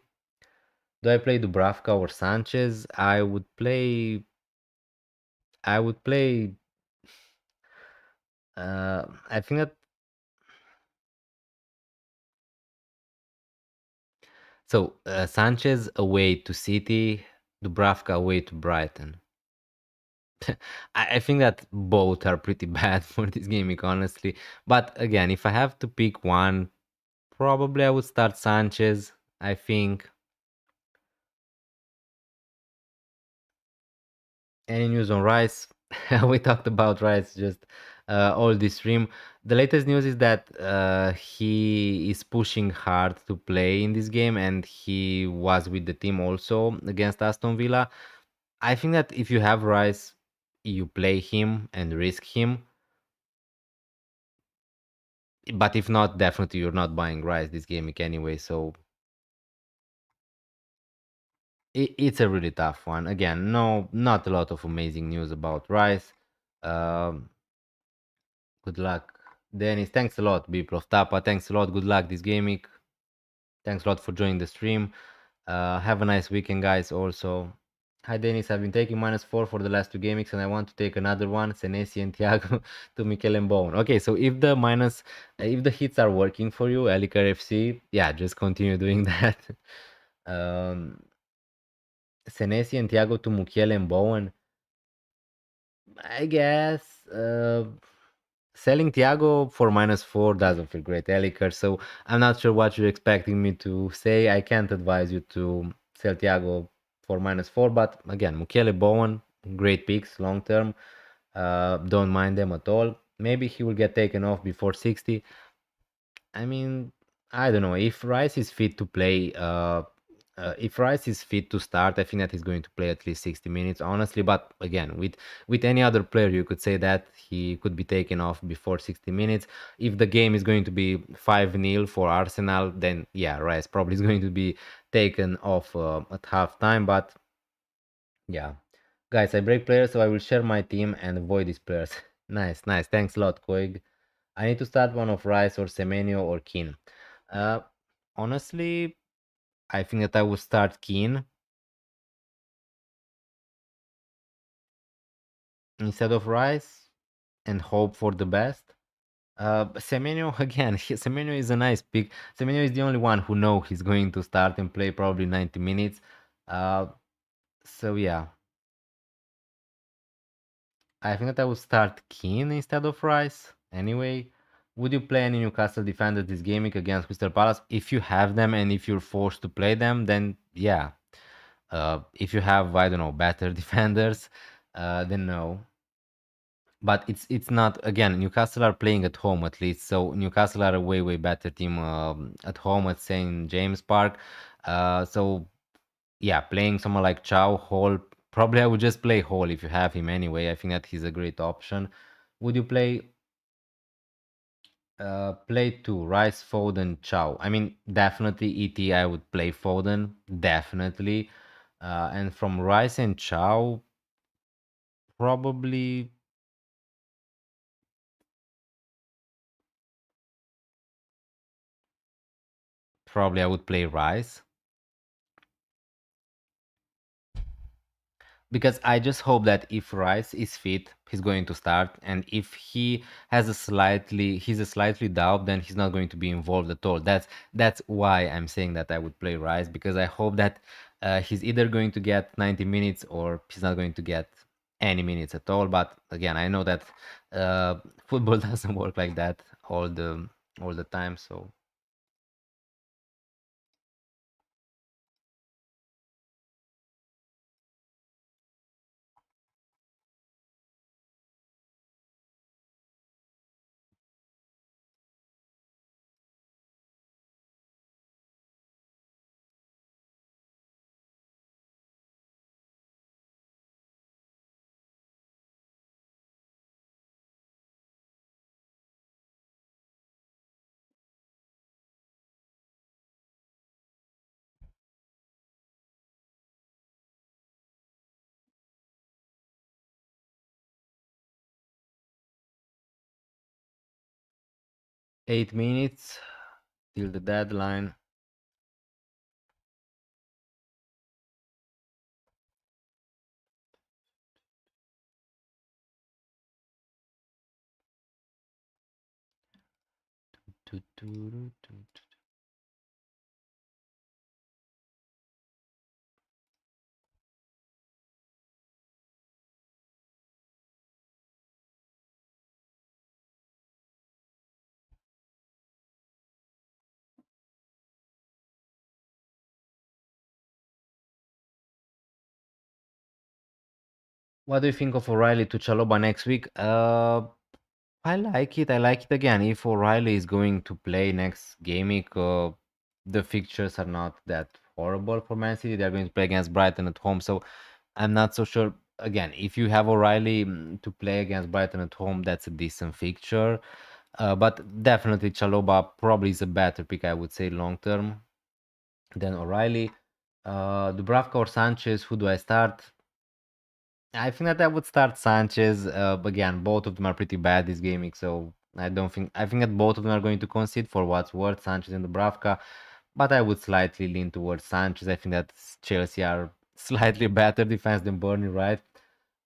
Do I play Dubravka or Sanchez? I would play. I think that. So Sanchez away to City, Dubravka away to Brighton. I think that both are pretty bad for this gaming, honestly. But again, if I have to pick one, probably I would start Sanchez. I think. Any news on Rice? We talked about Rice just all this stream. The latest news is that he is pushing hard to play in this game, and he was with the team also against Aston Villa. I think that if you have Rice, you play him and risk him. But if not, definitely you're not buying Rice this gaming anyway. So it's a really tough one. Again, no, not a lot of amazing news about Rice. Um, Good luck, Dennis. Thanks a lot, Biplov Tapa. Thanks a lot. Good luck this gaming. Thanks a lot for joining the stream. Have a nice weekend, guys. Also, hi, Dennis. I've been taking -4 for the last two gamings, and I want to take another one, Senesi and Thiago to Mikel and Bone. Okay, so if the hits are working for you, Elicar FC, yeah, just continue doing that. um, Senesi and Thiago to Mukiele and Bowen. I guess. Selling Thiago for -4 doesn't feel great, Eliker. So I'm not sure what you're expecting me to say. I can't advise you to sell Thiago for -4, but again, Mukiele, Bowen, great picks long term. Don't mind them at all. Maybe he will get taken off before 60. I mean, I don't know if Rice is fit to play If Rice is fit to start, I think that he's going to play at least 60 minutes, honestly. But again, with any other player, you could say that he could be taken off before 60 minutes. If the game is going to be 5-0 for Arsenal, then yeah, Rice probably is going to be taken off at halftime. But yeah, guys, I break players, so I will share my team and avoid these players. Nice, nice. Thanks a lot, Koig. I need to start one of Rice or Semenyo or Keane. Uh, Honestly, I think that I will start Keane instead of Rice and hope for the best. Semenyo again. Semenyo is a nice pick. Semenyo is the only one who know he's going to start and play probably 90 minutes. Uh, so yeah, I think that I would start Keane instead of Rice. Anyway, would you play any Newcastle defenders this game week against Crystal Palace? If you have them and if you're forced to play them, then yeah. If you have, I don't know, better defenders, then no. But it's not, again, Newcastle are playing at home at least, so Newcastle are a way better team at home at St. James Park. So yeah, playing someone like Chow Hall, probably I would just play Hall if you have him anyway. I think that he's a great option. Would you play two, Rice, Foden, Chow? I mean, definitely ET, I would play Foden, definitely. And from Rice and Chow, probably I would play Rice. Because I just hope that if Rice is fit, he's going to start, and if he's a slightly doubt, then he's not going to be involved at all. That's why I'm saying that I would play Rice, because I hope that he's either going to get 90 minutes or he's not going to get any minutes at all. But again, I know that football doesn't work like that all the time. So 8 minutes till the deadline. What do you think of O'Reilly to Chaloba next week? I like it. I like it again. If O'Reilly is going to play next game week, the fixtures are not that horrible for Man City. They're going to play against Brighton at home, so I'm not so sure. Again, if you have O'Reilly to play against Brighton at home, that's a decent fixture. But definitely Chaloba probably is a better pick, I would say, long term than O'Reilly. Dubravka or Sanchez, who do I start? I think that I would start Sanchez. Again, both of them are pretty bad this gaming, so I don't think. I think that both of them are going to concede for what's worth, Sanchez and Dubravka. But I would slightly lean towards Sanchez. I think that Chelsea are slightly better defense than Burnley, right?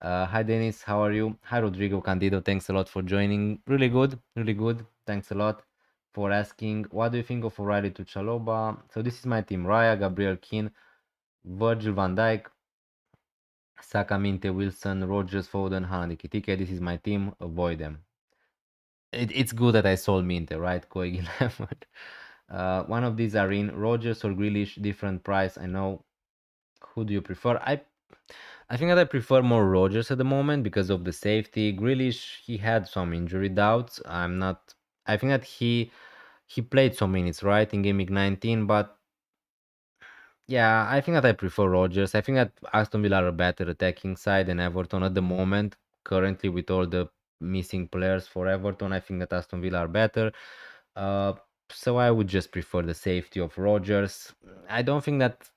Hi Dennis, how are you? Hi Rodrigo Candido, thanks a lot for joining. Really good, really good. Thanks a lot for asking. What do you think of O'Reilly to Chaloba? So this is my team: Raya, Gabriel Keane, Virgil van Dijk, Saka, Minte, Wilson, Rogers, Foden, Haaland, Ekitike. This is my team. Avoid them. It's good that I sold Minte, right? Koig 11. One of these are in Rogers or Grealish, different price. I know. Who do you prefer? I think that I prefer more Rogers at the moment because of the safety. Grealish, he had some injury doubts. I'm not. I think that he played some minutes, right, in game week 19, but Yeah, I think that I prefer Rodgers. I think that Aston Villa are a better attacking side than Everton at the moment. Currently, with all the missing players for Everton, I think that Aston Villa are better. Uh, so I would just prefer the safety of Rodgers. I don't think that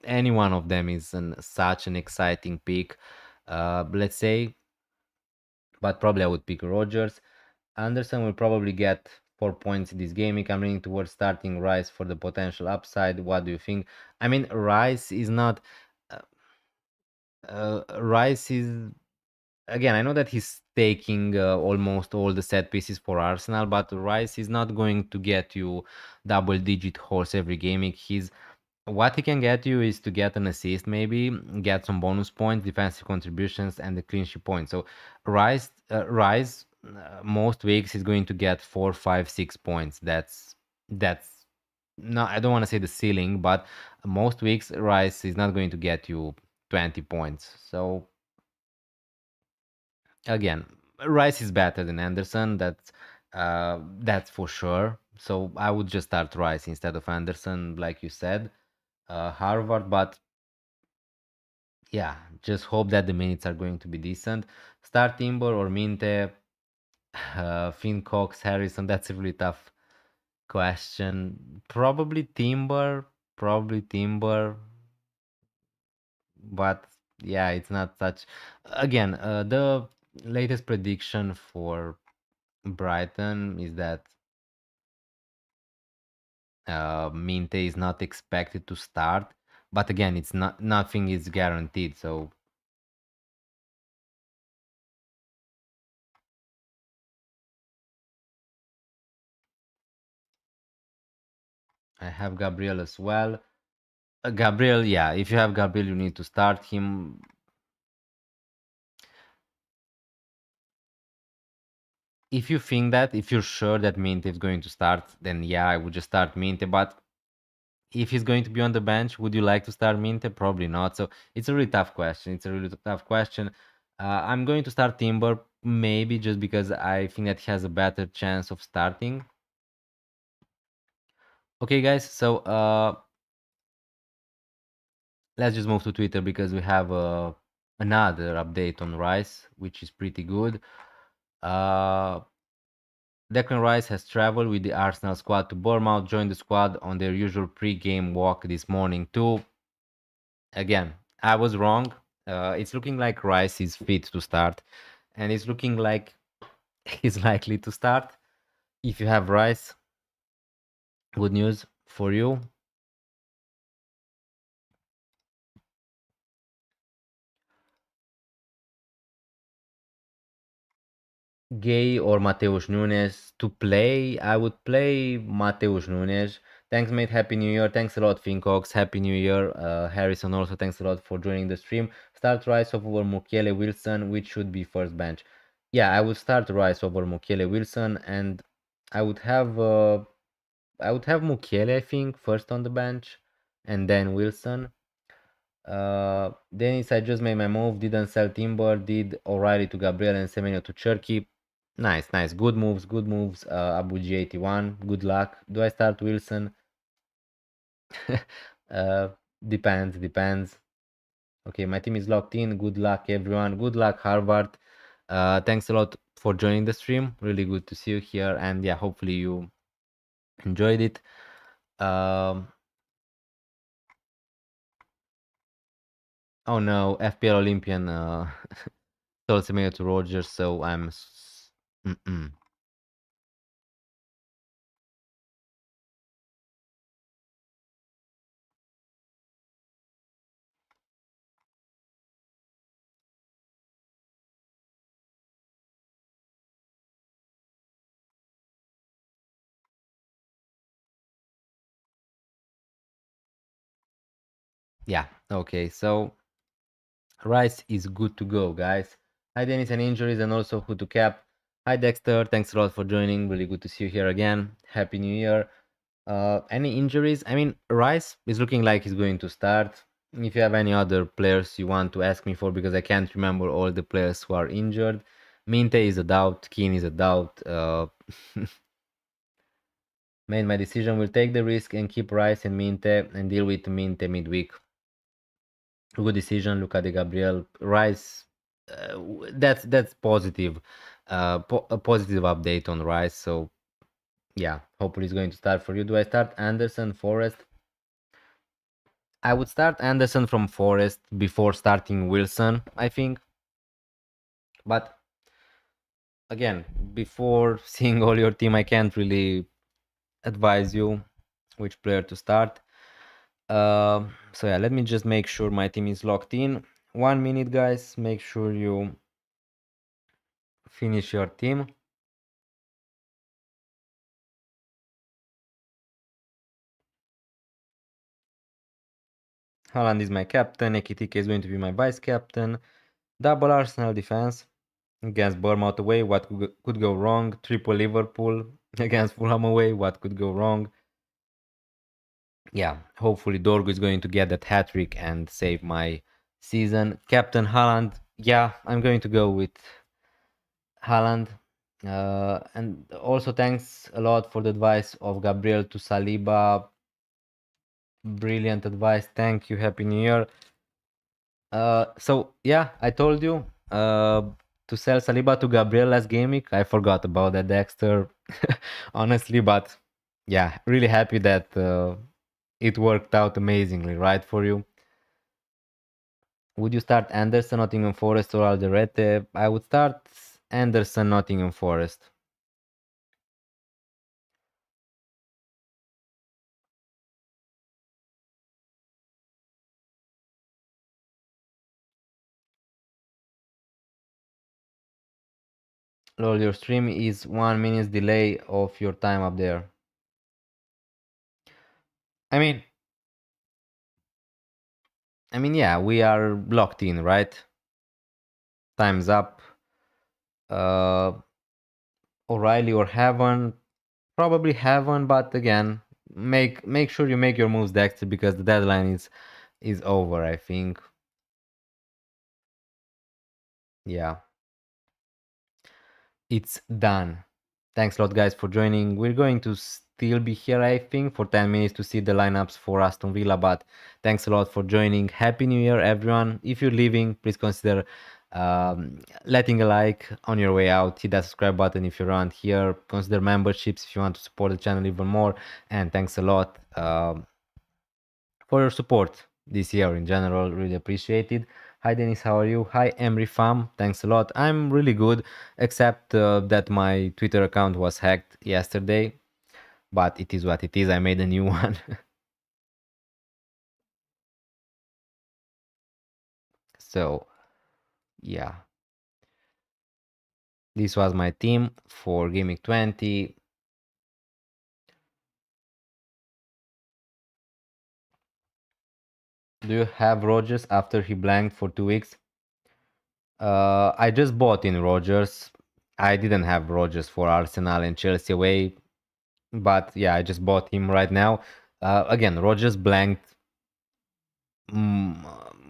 any one of them is such an exciting pick. Let's say, but probably I would pick Rodgers. Anderson will probably get 4 points in this game. I'm leaning towards starting Rice for the potential upside. What do you think? I mean, Rice is not. Uh, Rice is again. I know that he's taking almost all the set pieces for Arsenal, but Rice is not going to get you double-digit horse every game. He's what he can get you is to get an assist, maybe get some bonus points, defensive contributions, and the clean sheet point. So Rise, most weeks is going to get 4, 5, 6 points. That's no, I don't want to say the ceiling, but most weeks Rice is not going to get you 20 points. So again, Rice is better than Anderson. That's for sure. So I would just start Rice instead of Anderson, like you said. Harvard, but yeah, just hope that the minutes are going to be decent. Start Timber or Minte, Finn Cox, Harrison. That's a really tough question. Probably Timber, but yeah, it's not such. Again, the latest prediction for Brighton is that Minte is not expected to start, but again, it's not nothing is guaranteed. So I have Gabriel as well. Gabriel, yeah, if you have Gabriel, you need to start him. If you think that, if you're sure that Minte is going to start, then yeah, I would just start Minte. But if he's going to be on the bench, would you like to start Minte? Probably not. So it's a really tough question. It's a really tough question. I'm going to start Timber, maybe just because I think that he has a better chance of starting. Okay, guys, so let's just move to Twitter because we have another update on Rice, which is pretty good. Uh, Declan Rice has traveled with the Arsenal squad to Bournemouth, joined the squad on their usual pre-game walk this morning too. Again, I was wrong. It's looking like Rice is fit to start, and it's looking like he's likely to start. If you have Rice, good news for you. Gay or Mateus Nunes to play, I would play Mateus Nunes. Thanks, mate. Happy New Year. Thanks a lot, Fincox. Happy New Year. Harrison, also thanks a lot for joining the stream. Start Rice over Mukiele Wilson, which should be first bench. Yeah, I would start Rice over Mukiele Wilson, and I would have uh, I would have Mukiele, I think, first on the bench, and then Wilson. Dennis, I just made my move. Didn't sell Timber. Did O'Reilly to Gabriel and Semenyo to Cherky. Nice, nice. Good moves, good moves. Abu G81. Good luck. Do I start Wilson? uh, depends. Okay, my team is locked in. Good luck, everyone. Good luck, Harvard. Thanks a lot for joining the stream. Really good to see you here. And yeah, hopefully you enjoyed it. Oh no, FPL Olympian told Semenyo to Rogers, so mm-mm. Yeah, okay, so Rice is good to go, guys. Hi, Dennis, and injuries, and also who to cap. Hi, Dexter. Thanks a lot for joining. Really good to see you here again. Happy New Year. Any injuries? I mean, Rice is looking like he's going to start. If you have any other players you want to ask me for, because I can't remember all the players who are injured. Minte is a doubt. Keane is a doubt. Made my decision. Will take the risk and keep Rice and Minte and deal with Minte midweek. Good decision, Luca de Gabriel. Rice, that's positive. A positive update on Rice. So yeah, hopefully it's going to start for you. Do I start Anderson, Forest? I would start Anderson from Forest before starting Wilson, I think. But again, before seeing all your team, I can't really advise you which player to start. So yeah, let me just make sure my team is locked in. 1 minute, guys. Make sure you finish your team. Haaland is my captain. Ekitike is going to be my vice captain. Double Arsenal defense against Bournemouth away. What could go wrong? Triple Liverpool against Fulham away. What could go wrong? Yeah, hopefully Dorgo is going to get that hat trick and save my season. Captain Haaland. Yeah, I'm going to go with Haaland. And also thanks a lot for the advice of Gabriel to Saliba. Brilliant advice. Thank you. Happy New Year. So yeah, I told you to sell Saliba to Gabriel last game week. I forgot about that, Dexter, honestly, but yeah, really happy that it worked out amazingly, right, for you. Would you start Anderson, Nottingham Forest, or Alderete? I would start Anderson, Nottingham Forest. Lol, your stream is 1 minute delay of your time up there. I mean, yeah, we are locked in, right? Time's up. Uh, O'Reilly or Heaven, probably Heaven, but again, make sure you make your moves, Dexter, because the deadline is over, I think. Yeah, it's done. Thanks a lot, guys, for joining. We're going to still be here, I think, for 10 minutes to see the lineups for Aston Villa, but thanks a lot for joining. Happy New Year, everyone. If you're leaving, please consider letting a like on your way out. Hit that subscribe button if you're around here. Consider memberships if you want to support the channel even more. And thanks a lot for your support this year in general. Really appreciated. Hi Dennis, how are you? Hi Emery Fam, thanks a lot. I'm really good, except that my Twitter account was hacked yesterday, but it is what it is. I made a new one. So yeah, this was my team for Gaming 20. Do you have Rogers after he blanked for 2 weeks? I just bought in Rogers. I didn't have Rogers for Arsenal and Chelsea away, but yeah, I just bought him right now. Again, Rogers blanked. Mm,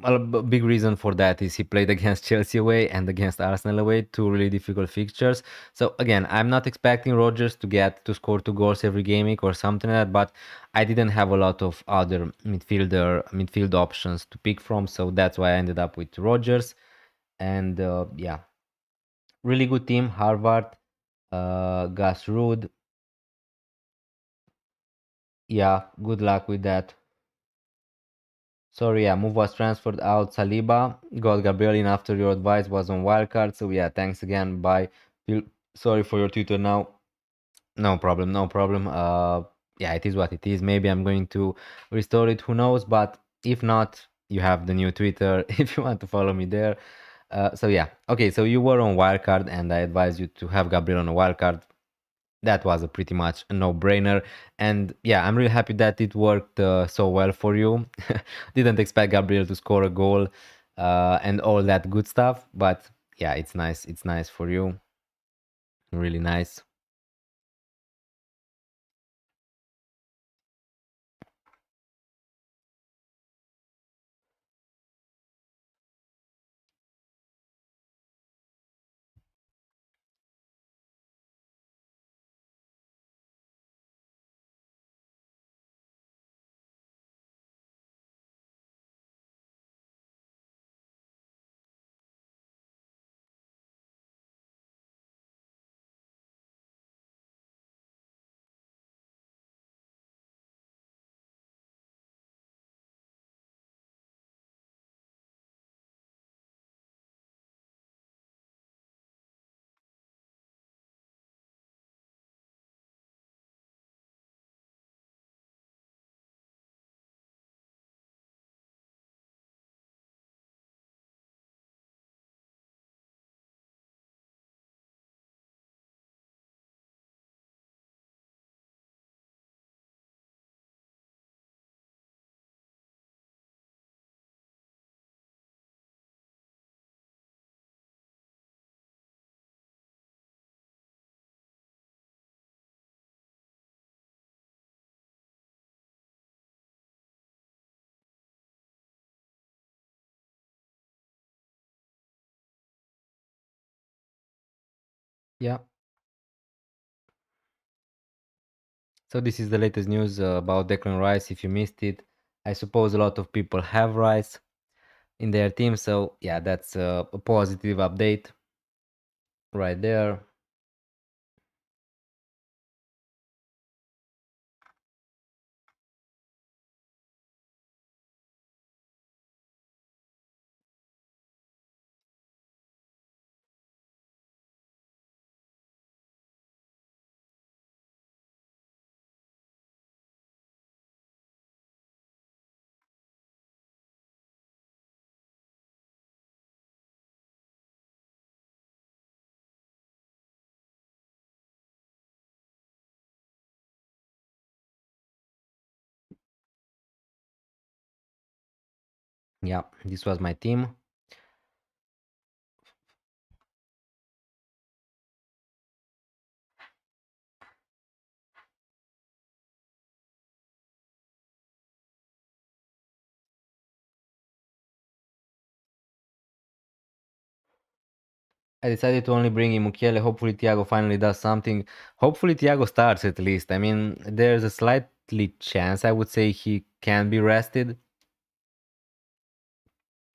a big reason for that is he played against Chelsea away and against Arsenal away, two really difficult fixtures. So again, I'm not expecting Rodgers to get to score 2 goals every game week or something like that, but I didn't have a lot of other midfield options to pick from, so that's why I ended up with Rodgers. And yeah, really good team. Harvard, Gus Rude. Yeah, good luck with that. Sorry, yeah, move was transferred out. Saliba got Gabriel in after your advice was on wildcard. So yeah, thanks again. Bye. Feel sorry for your Twitter now. No problem, no problem. Yeah, it is what it is. Maybe I'm going to restore it. Who knows? But if not, you have the new Twitter if you want to follow me there. So yeah, okay. So you were on wildcard, and I advise you to have Gabriel on a wildcard. That was a pretty much a no-brainer, and yeah, I'm really happy that it worked so well for you. Didn't expect Gabriel to score a goal and all that good stuff, but yeah, it's nice for you, really nice. Yeah. So this is the latest news about Declan Rice. If you missed it, I suppose a lot of people have Rice in their team. So yeah, that's a positive update right there. Yeah, this was my team. I decided to only bring in Mukiele. Hopefully Thiago finally does something. Hopefully Thiago starts at least. I mean, there's a slightly chance I would say he can be rested.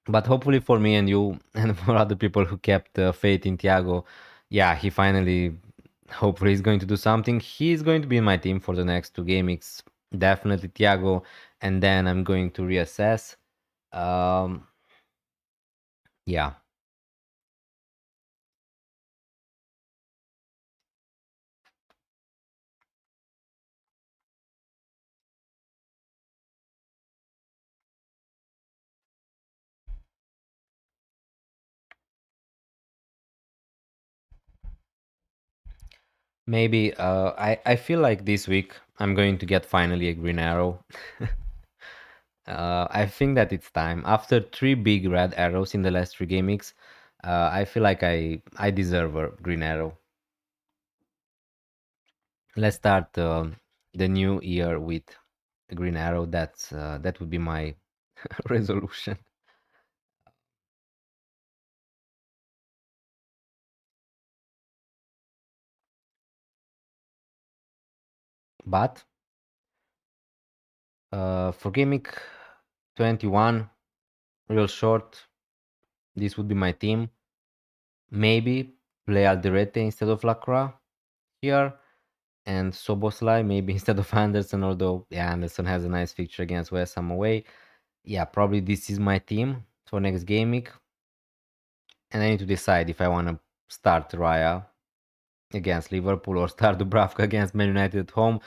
But hopefully for me and you and for other people who kept faith in Thiago, yeah, he finally, hopefully he's going to do something. He's going to be in my team for the next two game weeks. Definitely Thiago. And then I'm going to reassess. Um, yeah. Maybe I feel like this week I'm going to get finally a green arrow. I think that it's time. After three big red arrows in the last three game weeks, I feel like I deserve a green arrow. Let's start the new year with a green arrow. That would be my resolution. But for game week 21, real short, this would be my team. Maybe play Alderete instead of Lacroix here, and Soboslai maybe instead of Anderson, although yeah, Anderson has a nice fixture against West Ham away. Yeah, probably this is my team for next game week. And I need to decide if I want to start Raya against Liverpool or start Dubravka against Man United at home.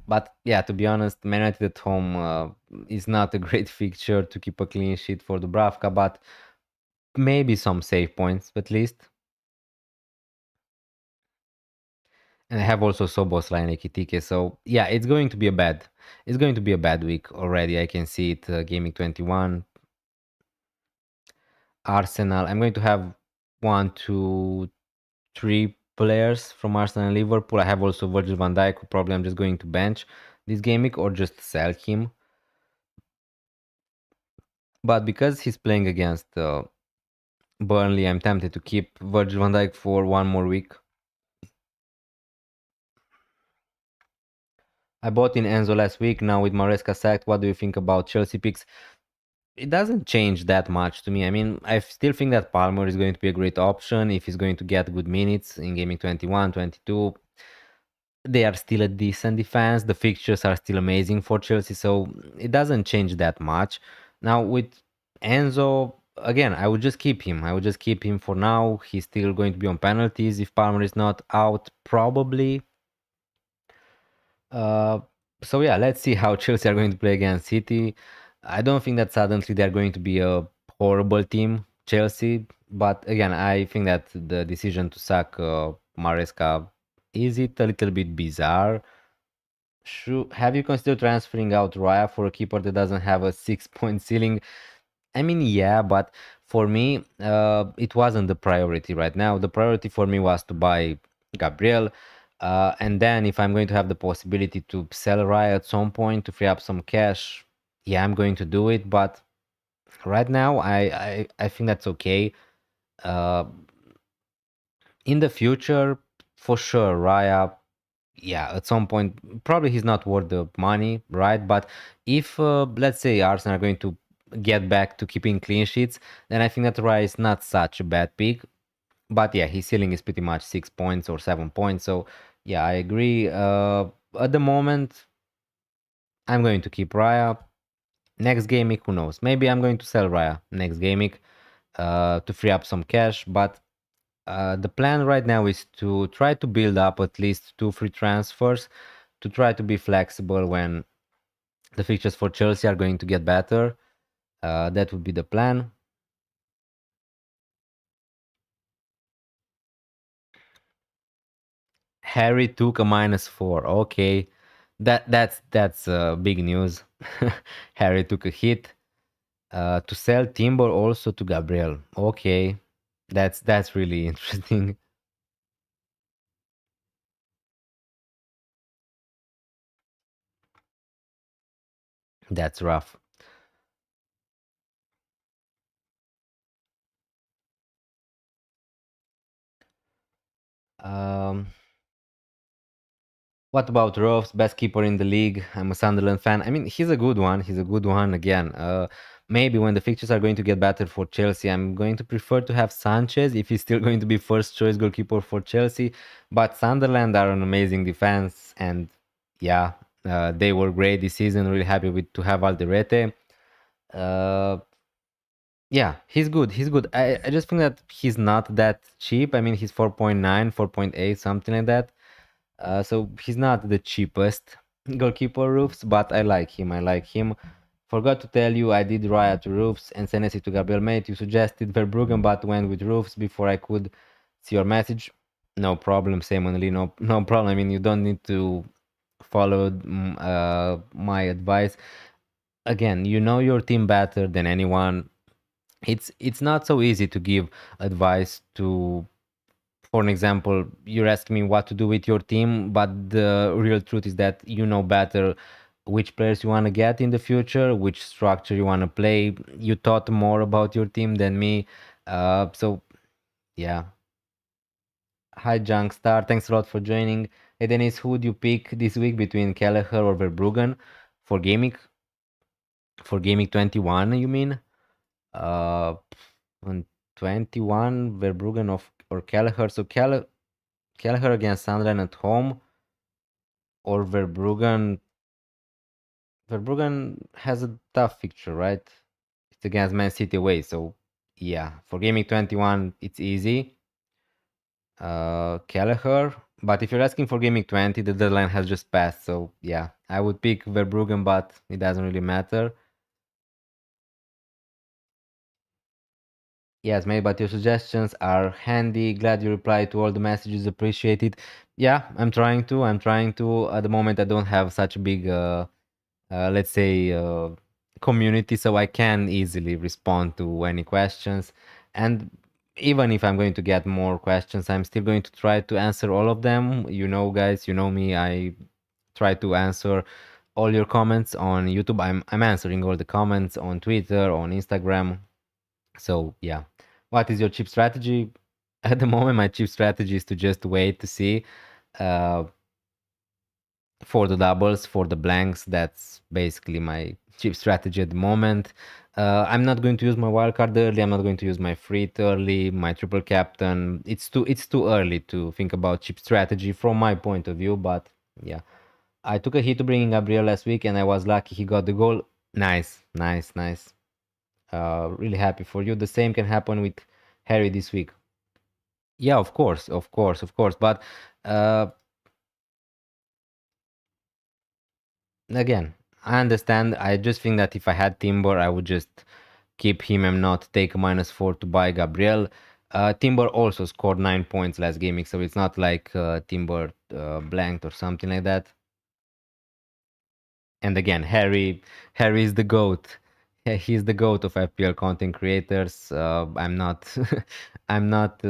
But yeah, to be honest, Man United at home is not a great fixture to keep a clean sheet for Dubravka, but maybe some save points at least. And I have also Soboslai and Ekitike. So yeah, it's going to be a bad week already. I can see it. Gaming 21, Arsenal. I'm going to have one, two, three players from Arsenal and Liverpool. I have also Virgil van Dijk, who probably I'm just going to bench this game week or just sell him. But because he's playing against Burnley, I'm tempted to keep Virgil van Dijk for one more week. I bought in Enzo last week. Now with Maresca sacked, what do you think about Chelsea picks? It doesn't change that much to me. I mean, I still think that Palmer is going to be a great option if he's going to get good minutes in gaming 21, 22. They are still a decent defense. The fixtures are still amazing for Chelsea, so it doesn't change that much. Now with Enzo, again, I would just keep him. I would just keep him for now. He's still going to be on penalties if Palmer is not out, probably. Uh, so yeah, let's see how Chelsea are going to play against City. I don't think that suddenly they're going to be a horrible team, Chelsea. But again, I think that the decision to sack Maresca, is it a little bit bizarre? Have you considered transferring out Raya for a keeper that doesn't have a 6 point ceiling? I mean, yeah, but for me, it wasn't the priority right now. The priority for me was to buy Gabriel. And then if I'm going to have the possibility to sell Raya at some point to free up some cash, yeah, I'm going to do it. But right now, I think that's okay. Uh, in the future, for sure, Raya, yeah, at some point, probably he's not worth the money, right? But if, let's say, Arsenal are going to get back to keeping clean sheets, then I think that Raya is not such a bad pick. But yeah, his ceiling is pretty much 6 points or 7 points. So yeah, I agree. At the moment, I'm going to keep Raya. Next game week, who knows? Maybe I'm going to sell Raya next game week to free up some cash. But the plan right now is to try to build up at least two free transfers to try to be flexible when the fixtures for Chelsea are going to get better. That would be the plan. Harry took a -4. Okay, that's big news. Harry took a hit. To sell Timber also to Gabriel. Okay, that's really interesting. That's rough. Um, what about Rove's best keeper in the league? I'm a Sunderland fan. I mean, he's a good one. He's a good one again. Maybe when the fixtures are going to get better for Chelsea, I'm going to prefer to have Sanchez if he's still going to be first choice goalkeeper for Chelsea. But Sunderland are an amazing defense, and yeah, they were great this season. Really happy with to have Alderete. Uh, yeah, he's good. He's good. I just think that he's not that cheap. I mean, he's 4.9, 4.8, something like that. So he's not the cheapest goalkeeper roofs, but I like him. I like him. Forgot to tell you, I did Raya to roofs and Senesi to Gabriel Mate. You suggested Verbruggen, but went with roofs before I could see your message. No problem, Simon Lee. No problem. I mean, you don't need to follow my advice. Again, you know your team better than anyone. It's not so easy to give advice to, for an example, you're asking me what to do with your team, but the real truth is that you know better which players you want to get in the future, which structure you want to play. You thought more about your team than me. So yeah. Hi Junkstar, thanks a lot for joining. Hey Dennis, who would you pick this week between Kelleher or Verbruggen for gaming? For gaming 21, you mean? Uh, on 21, Verbruggen of or Kelleher. So Kelleher against Sunderland at home, or Verbruggen. Verbruggen has a tough fixture, right? It's against Man City away, so yeah. For gaming 21, it's easy. Kelleher. But if you're asking for gaming 20, the deadline has just passed, so yeah. I would pick Verbruggen, but it doesn't really matter. Yes, mate, but your suggestions are handy. Glad you replied to all the messages. Appreciate it. Yeah, I'm trying to. I'm trying to. At the moment, I don't have such a big, let's say, community, so I can easily respond to any questions. And even if I'm going to get more questions, I'm still going to try to answer all of them. You know, guys, you know me. I try to answer all your comments on YouTube. I'm answering all the comments on Twitter, on Instagram. So yeah, what is your chip strategy? At the moment, my chip strategy is to just wait to see uh, for the doubles, for the blanks. That's basically my chip strategy at the moment. I'm not going to use my wildcard early. I'm not going to use my free early, my triple captain. It's too early to think about chip strategy from my point of view. But yeah, I took a hit to bring in Gabriel last week, and I was lucky he got the goal. Nice, nice, nice. Really happy for you. The same can happen with Harry this week. Yeah, of course, of course, of course. But uh, again, I understand. I just think that if I had Timber, I would just keep him and not take a -4 to buy Gabriel. Timber also scored 9 points last gaming, so it's not like Timber blanked or something like that. And again, Harry is the goat. He's the goat of FPL content creators. I'm not, I'm not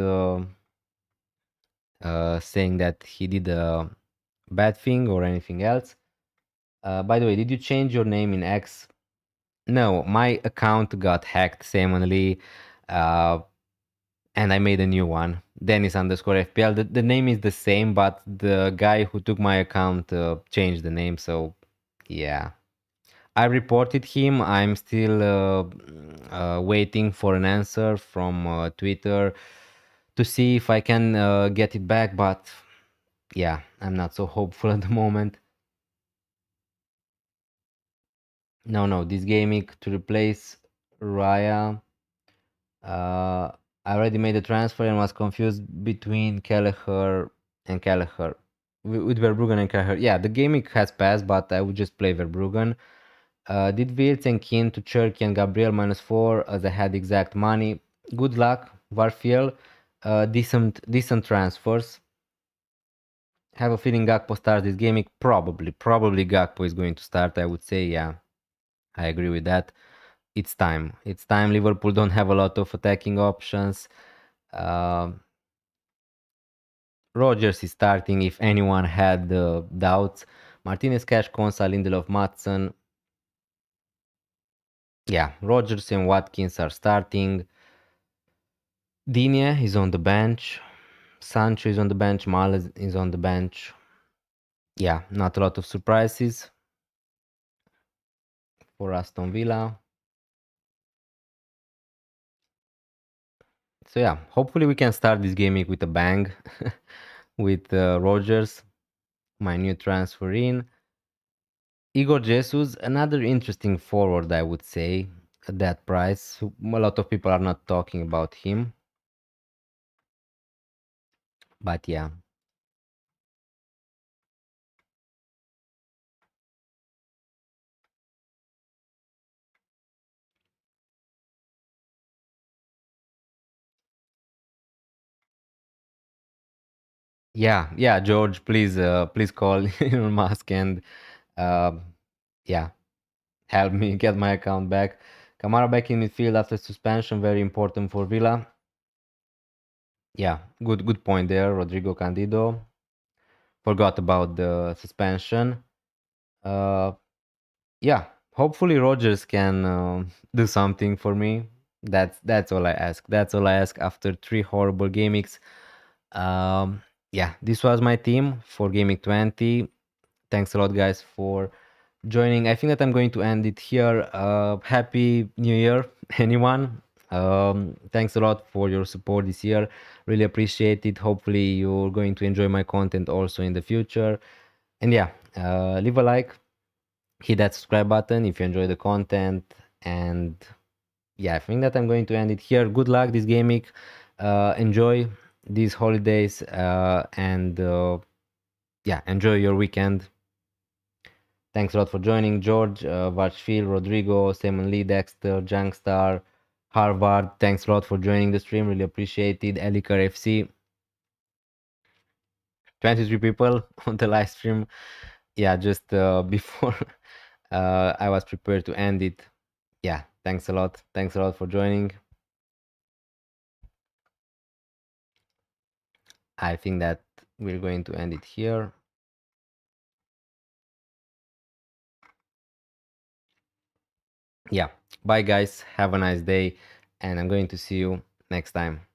saying that he did a bad thing or anything else. By the way, did you change your name in X? No, my account got hacked, Simon Lee. Uh, and I made a new one, Dennis underscore FPL. The name is the same, but the guy who took my account changed the name. So yeah, I reported him. I'm still waiting for an answer from Twitter to see if I can get it back. But yeah, I'm not so hopeful at the moment. No, this gaming to replace Raya. Uh, I already made the transfer and was confused between Kelleher and Kelleher. With Verbruggen and Kelleher. Yeah, the gaming has passed, but I would just play Verbruggen. Did Wirtz and Keane to Cherky and Gabriel -4 as I had exact money. Good luck, Varfiel. Decent transfers. Have a feeling Gakpo starts this gaming. Probably Gakpo is going to start. I would say, yeah, I agree with that. It's time. It's time. Liverpool don't have a lot of attacking options. Rogers is starting if anyone had doubts. Martinez, Cash, Konsa, Lindelof, Matson. Yeah, Rogers and Watkins are starting. Digne is on the bench. Sancho is on the bench. Males is on the bench. Yeah, not a lot of surprises for Aston Villa. So yeah, hopefully we can start this gaming with a bang with Rogers, my new transfer in. Igor Jesus, another interesting forward, I would say, at that price. A lot of people are not talking about him. But yeah. Yeah, George, please call Elon Musk and uh, yeah, help me get my account back. Kamara back in midfield after suspension, very important for Villa. Yeah, good point there, Rodrigo Candido. Forgot about the suspension. Uh, yeah, hopefully Rogers can do something for me. That's all I ask. That's all I ask after 3 horrible gamings. Yeah, this was my team for Gaming 20. Thanks a lot, guys, for joining. I think that I'm going to end it here. Happy New Year, anyone. Thanks a lot for your support this year. Really appreciate it. Hopefully, you're going to enjoy my content also in the future. And yeah, leave a like, hit that subscribe button if you enjoy the content. And yeah, I think that I'm going to end it here. Good luck this gaming. Enjoy these holidays and yeah, enjoy your weekend. Thanks a lot for joining, George, Varchfield, Rodrigo, Simon Lee, Dexter, Junkstar, Harvard. Thanks a lot for joining the stream. Really appreciated. Elikar FC. 23 people on the live stream. Yeah, just before I was prepared to end it. Yeah, thanks a lot. Thanks a lot for joining. I think that we're going to end it here. Yeah, bye guys. Have a nice day, and I'm going to see you next time.